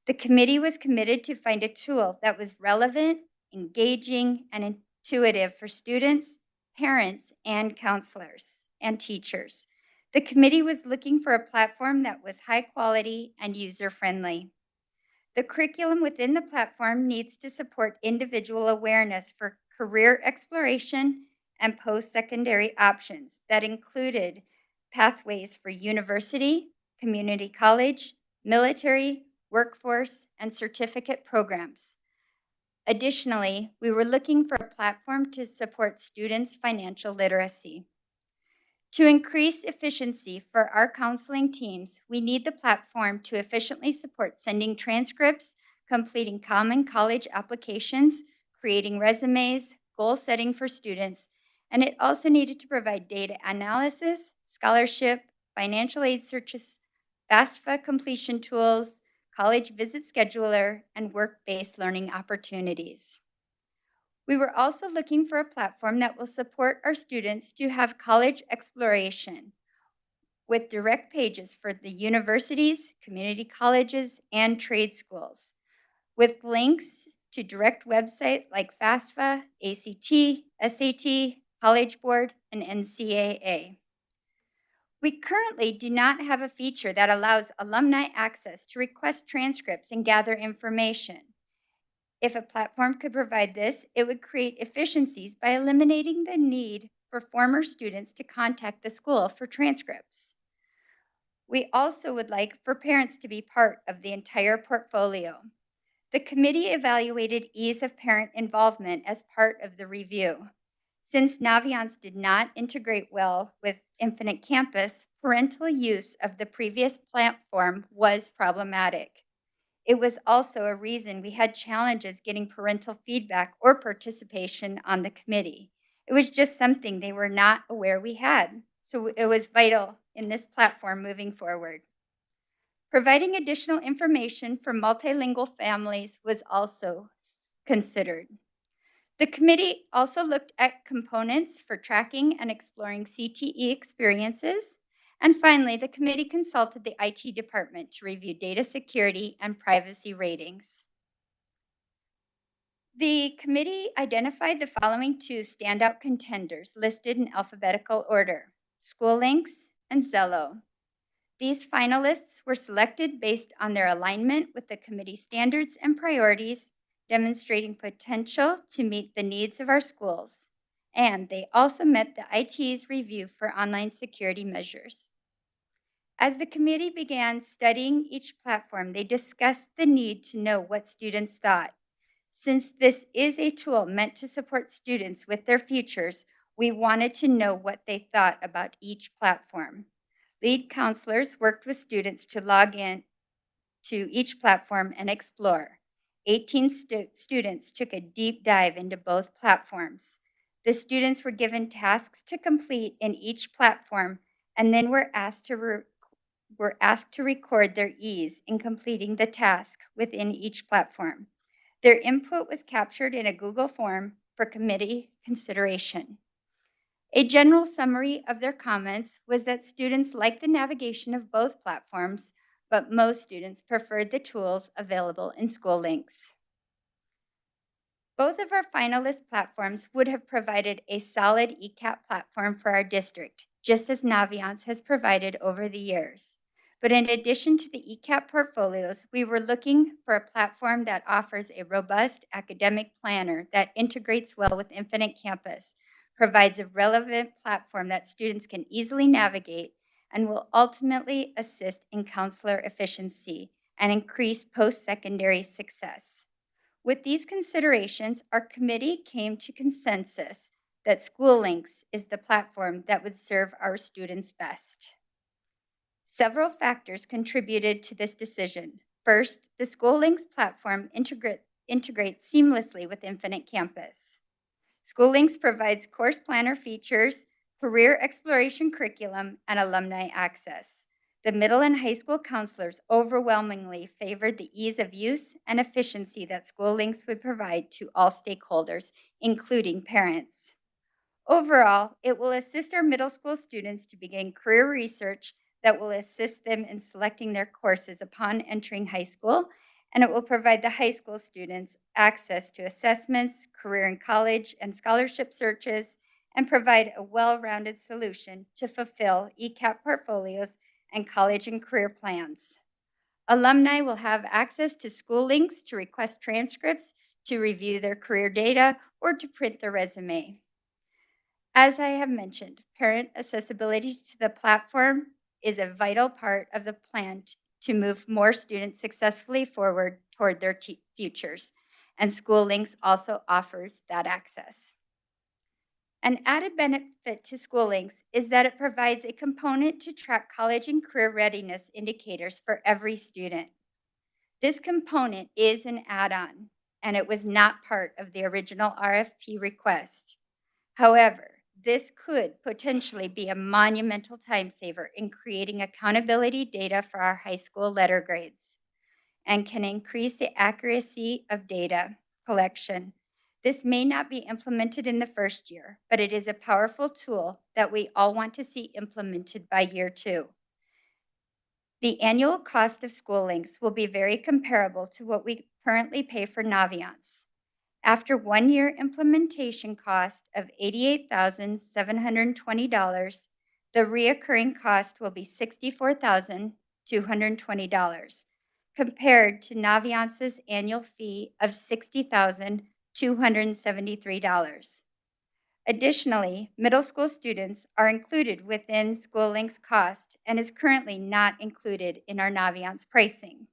Speaker 20: The committee was committed to find a tool that was relevant, engaging, and intuitive for students, parents, and counselors and teachers. The committee was looking for a platform that was high quality and user-friendly. The curriculum within the platform needs to support individual awareness for career exploration and post-secondary options that included pathways for university, community college, military, workforce, and certificate programs. Additionally, we were looking for a platform to support students' financial literacy. To increase efficiency for our counseling teams, we need the platform to efficiently support sending transcripts, completing common college applications, creating resumes, goal setting for students, and it also needed to provide data analysis, scholarship, financial aid searches, FAFSA completion tools, college visit scheduler, and work-based learning opportunities. We were also looking for a platform that will support our students to have college exploration with direct pages for the universities, community colleges, and trade schools, with links to direct websites like FAFSA, ACT, SAT, College Board, and NCAA. We currently do not have a feature that allows alumni access to request transcripts and gather information. If a platform could provide this, it would create efficiencies by eliminating the need for former students to contact the school for transcripts. We also would like for parents to be part of the entire portfolio. The committee evaluated ease of parent involvement as part of the review. Since Naviance did not integrate well with Infinite Campus, parental use of the previous platform was problematic. It was also a reason we had challenges getting parental feedback or participation on the committee. It was just something they were not aware we had, so it was vital in this platform moving forward. Providing additional information for multilingual families was also considered. The committee also looked at components for tracking and exploring CTE experiences. And finally, the committee consulted the IT department to review data security and privacy ratings. The committee identified the following two standout contenders listed in alphabetical order: SchoolLinks and Zello. These finalists were selected based on their alignment with the committee standards and priorities, demonstrating potential to meet the needs of our schools. And they also met the IT's review for online security measures. As the committee began studying each platform, they discussed the need to know what students thought. Since this is a tool meant to support students with their futures, we wanted to know what they thought about each platform. Lead counselors worked with students to log in to each platform and explore. 18 students took a deep dive into both platforms. The students were given tasks to complete in each platform and then were asked to record their ease in completing the task within each platform. Their input was captured in a Google form for committee consideration. A general summary of their comments was that students liked the navigation of both platforms, but most students preferred the tools available in SchoolLinks. Both of our finalist platforms would have provided a solid ECAP platform for our district, just as Naviance has provided over the years. But in addition to the ECAP portfolios, we were looking for a platform that offers a robust academic planner that integrates well with Infinite Campus, provides a relevant platform that students can easily navigate, and will ultimately assist in counselor efficiency and increase post-secondary success. With these considerations, our committee came to consensus that SchoolLinks is the platform that would serve our students best. Several factors contributed to this decision. First, the SchoolLinks platform integrates seamlessly with Infinite Campus. SchoolLinks provides course planner features, career exploration curriculum, and alumni access. The middle and high school counselors overwhelmingly favored the ease of use and efficiency that SchoolLinks would provide to all stakeholders, including parents. Overall, it will assist our middle school students to begin career research that will assist them in selecting their courses upon entering high school, and it will provide the high school students access to assessments, career and college, and scholarship searches, and provide a well-rounded solution to fulfill ECAP portfolios and college and career plans. Alumni will have access to school links to request transcripts, to review their career data, or to print their resume. As I have mentioned, parent accessibility to the platform is a vital part of the plan to move more students successfully forward toward their futures, and School Links also offers that access. An added benefit to School Links is that it provides a component to track college and career readiness indicators for every student. This component is an add-on, and it was not part of the original RFP request. However, this could potentially be a monumental time saver in creating accountability data for our high school letter grades and can increase the accuracy of data collection. This may not be implemented in the first year, but it is a powerful tool that we all want to see implemented by year 2. The annual cost of School Links will be very comparable to what we currently pay for Naviance. After 1 year implementation cost of $88,720, the reoccurring cost will be $64,220, compared to Naviance's annual fee of $60,273. Additionally, middle school students are included within School Links cost and is currently not included in our Naviance pricing.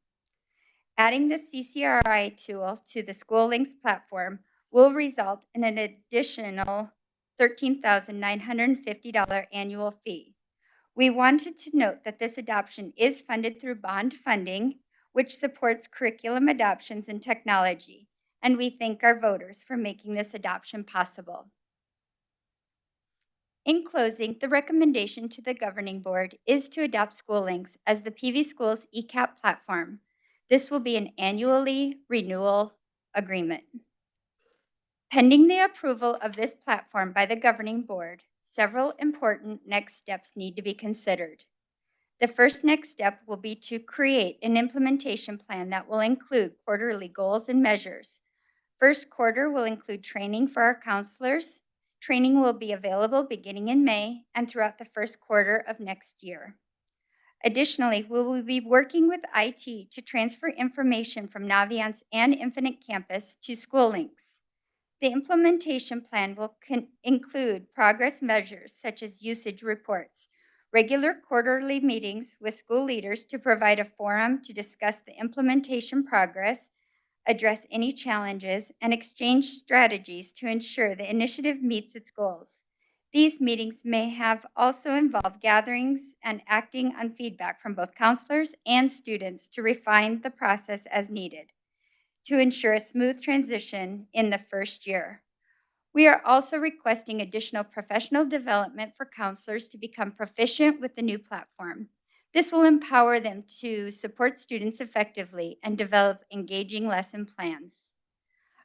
Speaker 20: Adding the CCRI tool to the School Links platform will result in an additional $13,950 annual fee. We wanted to note that this adoption is funded through bond funding, which supports curriculum adoptions and technology, and we thank our voters for making this adoption possible. In closing, the recommendation to the Governing Board is to adopt School Links as the PV Schools ECAP platform. This will be an annually renewal agreement. Pending the approval of this platform by the Governing Board, several important next steps need to be considered. The first next step will be to create an implementation plan that will include quarterly goals and measures. First quarter will include training for our counselors. Training will be available beginning in May and throughout the first quarter of next year. Additionally, we will be working with IT to transfer information from Naviance and Infinite Campus to School Links. The implementation plan will include progress measures such as usage reports, regular quarterly meetings with school leaders to provide a forum to discuss the implementation progress, address any challenges, and exchange strategies to ensure the initiative meets its goals. These meetings may have also involved gatherings and acting on feedback from both counselors and students to refine the process as needed to ensure a smooth transition in the first year. We are also requesting additional professional development for counselors to become proficient with the new platform. This will empower them to support students effectively and develop engaging lesson plans.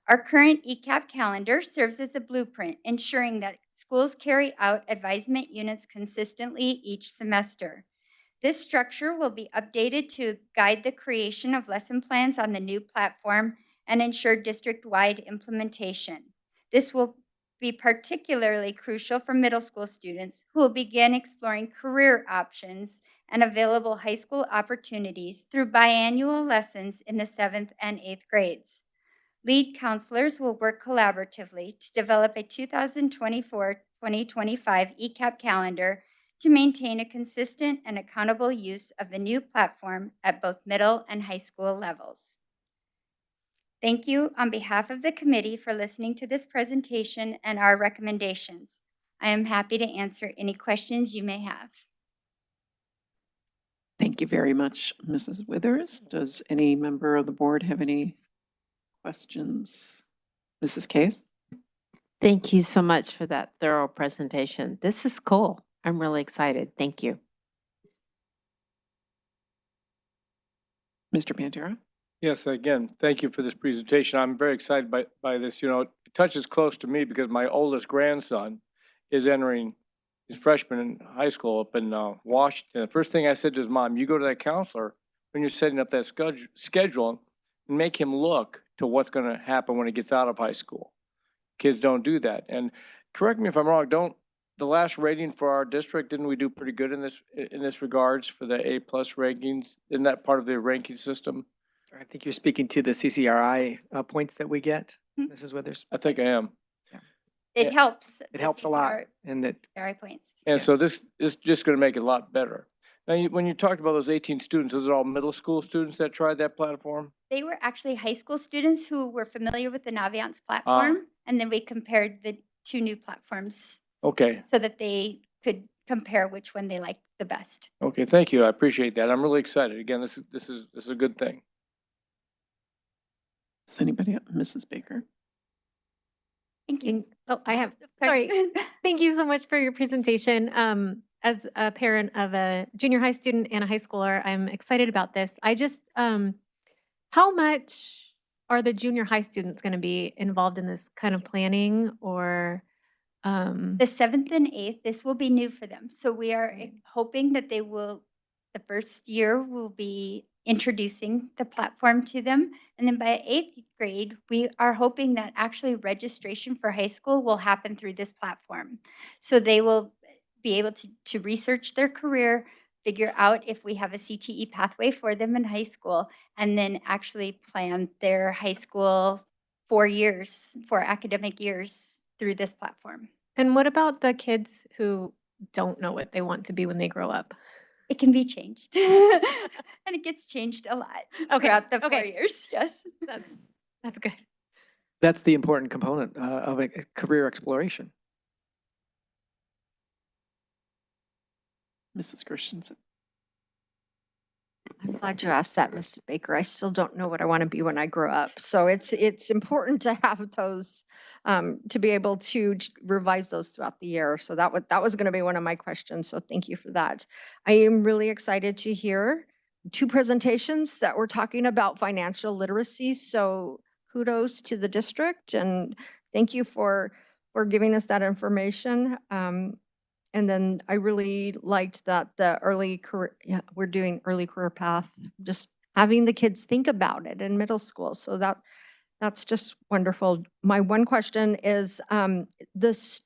Speaker 20: Our current ECAP calendar serves as a blueprint, ensuring that schools carry out advisement units consistently each semester. This structure will be updated to guide the creation of lesson plans on the new platform and ensure district-wide implementation. This will be particularly crucial for middle school students who will begin exploring career options and available high school opportunities through biannual lessons in the 7th and 8th grades. Lead counselors will work collaboratively to develop a 2024-2025 ECAP calendar to maintain a consistent and accountable use of the new platform at both middle and high school levels. Thank you on behalf of the committee for listening to this presentation and our recommendations. I am happy to answer any questions you may have.
Speaker 1: Thank you very much, Mrs. Withers. Does any member of the board have any questions? Mrs. Case?
Speaker 7: Thank you so much for that thorough presentation. This is cool. I'm really excited. Thank you.
Speaker 1: Mr. Pantera?
Speaker 6: Yes, again, thank you for this presentation. I'm very excited by this. You know, it touches close to me because my oldest grandson is entering his freshman in high school up in Washington. The first thing I said to his mom, you go to that counselor when you're setting up that schedule and make him look to what's going to happen when he gets out of high school. Kids don't do that. And correct me if I'm wrong, don't the last rating for our district, didn't we do pretty good in this regards for the A+ rankings? Isn't that part of the ranking system?
Speaker 3: I think you're speaking to the CCRI points that we get,
Speaker 20: Mhm.
Speaker 3: Mrs. Withers.
Speaker 6: I think I am.
Speaker 20: It
Speaker 6: Yeah.
Speaker 20: helps.
Speaker 3: It helps a lot, and that
Speaker 20: CCRI points.
Speaker 6: And so this is just going to make it a lot better. Now, when you talked about those 18 students, those are all middle school students that tried that platform?
Speaker 20: They were actually high school students who were familiar with the Naviance platform, and then we compared the two new platforms
Speaker 6: Okay.
Speaker 20: so that they could compare which one they liked the best.
Speaker 6: Okay, thank you. I appreciate that. I'm really excited. Again, this is a good thing.
Speaker 1: Is anybody, Mrs. Baker?
Speaker 20: Thank you.
Speaker 4: Oh, I have,
Speaker 20: Sorry.
Speaker 4: sorry. Thank you so much for your presentation. As a parent of a junior high student and a high schooler, I'm excited about this. I just, how much are the junior high students going to be involved in this kind of planning or?
Speaker 20: The 7th and 8th, this will be new for them. So we are hoping that they will, the first year will be introducing the platform to them. And then by 8th grade, we are hoping that actually registration for high school will happen through this platform. So they will be able to research their career, figure out if we have a CTE pathway for them in high school, and then actually plan their high school 4 years, 4 academic years through this platform.
Speaker 4: And what about the kids who don't know what they want to be when they grow up?
Speaker 20: It can be changed. And it gets changed a lot throughout the 4 years. Yes.
Speaker 4: That's good.
Speaker 3: that's the important component of a career exploration.
Speaker 1: Mrs. Christensen?
Speaker 5: I'm glad you asked that, Mrs. Baker. I still don't know what I want to be when I grow up. So it's important to have those, to be able to revise those throughout the year. So that was going to be one of my questions. So thank you for that. I am really excited to hear 2 presentations that were talking about financial literacy. So kudos to the district and thank you for giving us that information. And then I really liked that the early career, we're doing early career path, just having the kids think about it in middle school. So that's just wonderful. My one question is,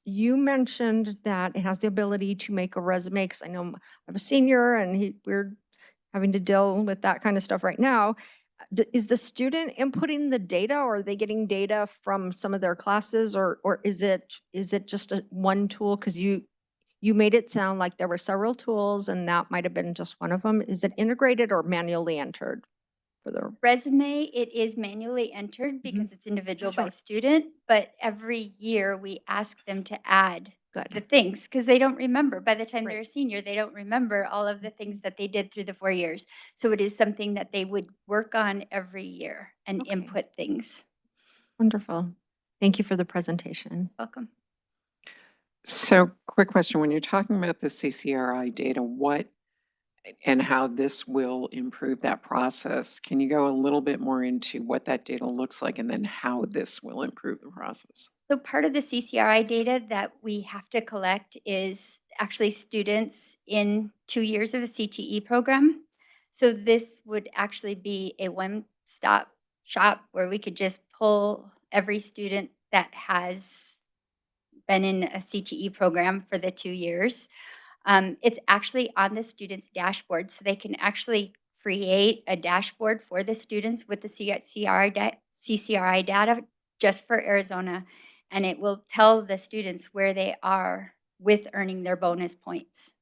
Speaker 5: you mentioned that it has the ability to make a resume, because I know I have a senior and we're having to deal with that kind of stuff right now. Is the student inputting the data, or are they getting data from some of their classes, or is it just one tool? Because you made it sound like there were several tools and that might have been just one of them. Is it integrated or manually entered for the
Speaker 20: resume? It is manually entered because it's individual by student, but every year we ask them to add the things because they don't remember. By the time they're a senior, they don't remember all of the things that they did through the 4 years. So it is something that they would work on every year and input things.
Speaker 5: Wonderful. Thank you for the presentation.
Speaker 20: Welcome.
Speaker 1: So quick question, when you're talking about the CCRI data, what and how this will improve that process, can you go a little bit more into what that data looks like and then how this will improve the process?
Speaker 20: So part of the CCRI data that we have to collect is actually students in 2 years of a CTE program. So this would actually be a one-stop shop where we could just pull every student that has been in a CTE program for the 2 years. It's actually on the students' dashboard, so they can actually create a dashboard for the students with the CCRI data just for Arizona, and it will tell the students where they are with earning their bonus points.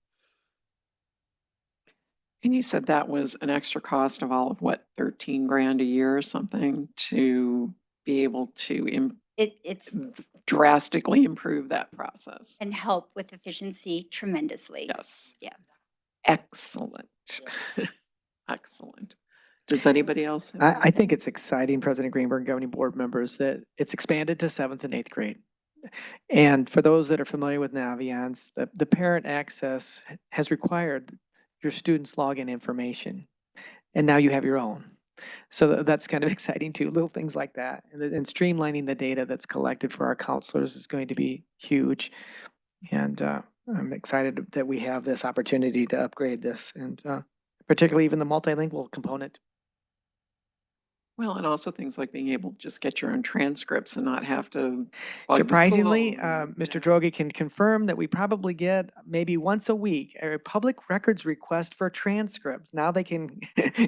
Speaker 1: And you said that was an extra cost of all of what, 13 grand a year or something to be able to
Speaker 20: It's
Speaker 1: drastically improve that process.
Speaker 20: and help with efficiency tremendously.
Speaker 1: Yes.
Speaker 20: Yeah.
Speaker 1: Excellent. Excellent. Does anybody else? have
Speaker 3: I think it's exciting, President Greenberg, governing board members, that it's expanded to 7th and 8th grade. And for those that are familiar with Naviance, the parent access has required your students' login information, and now you have your own. So that's kind of exciting too, little things like that. And streamlining the data that's collected for our counselors is going to be huge. And I'm excited that we have this opportunity to upgrade this, and particularly even the multilingual component.
Speaker 1: Well, and also things like being able to just get your own transcripts and not have to. plug the
Speaker 3: Surprisingly,
Speaker 1: school.
Speaker 3: Mr. Droege can confirm that we probably get maybe once a week a public records request for transcripts. Now they can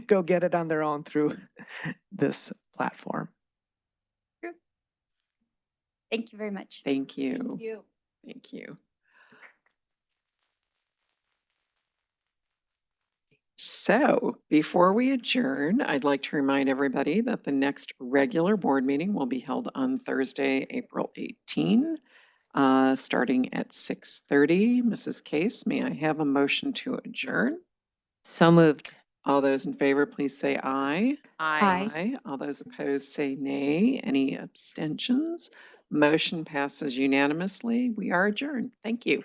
Speaker 3: go get it on their own through this platform.
Speaker 20: Thank you very much.
Speaker 1: Thank you. Thank you. So before we adjourn, I'd like to remind everybody that the next regular board meeting will be held on Thursday, April 18, starting at 6:30. Mrs. Case, may I have a motion to adjourn?
Speaker 7: So moved.
Speaker 1: All those in favor, please say aye.
Speaker 7: Aye.
Speaker 1: Aye. All those opposed say nay. Any abstentions? Motion passes unanimously. We are adjourned. Thank you.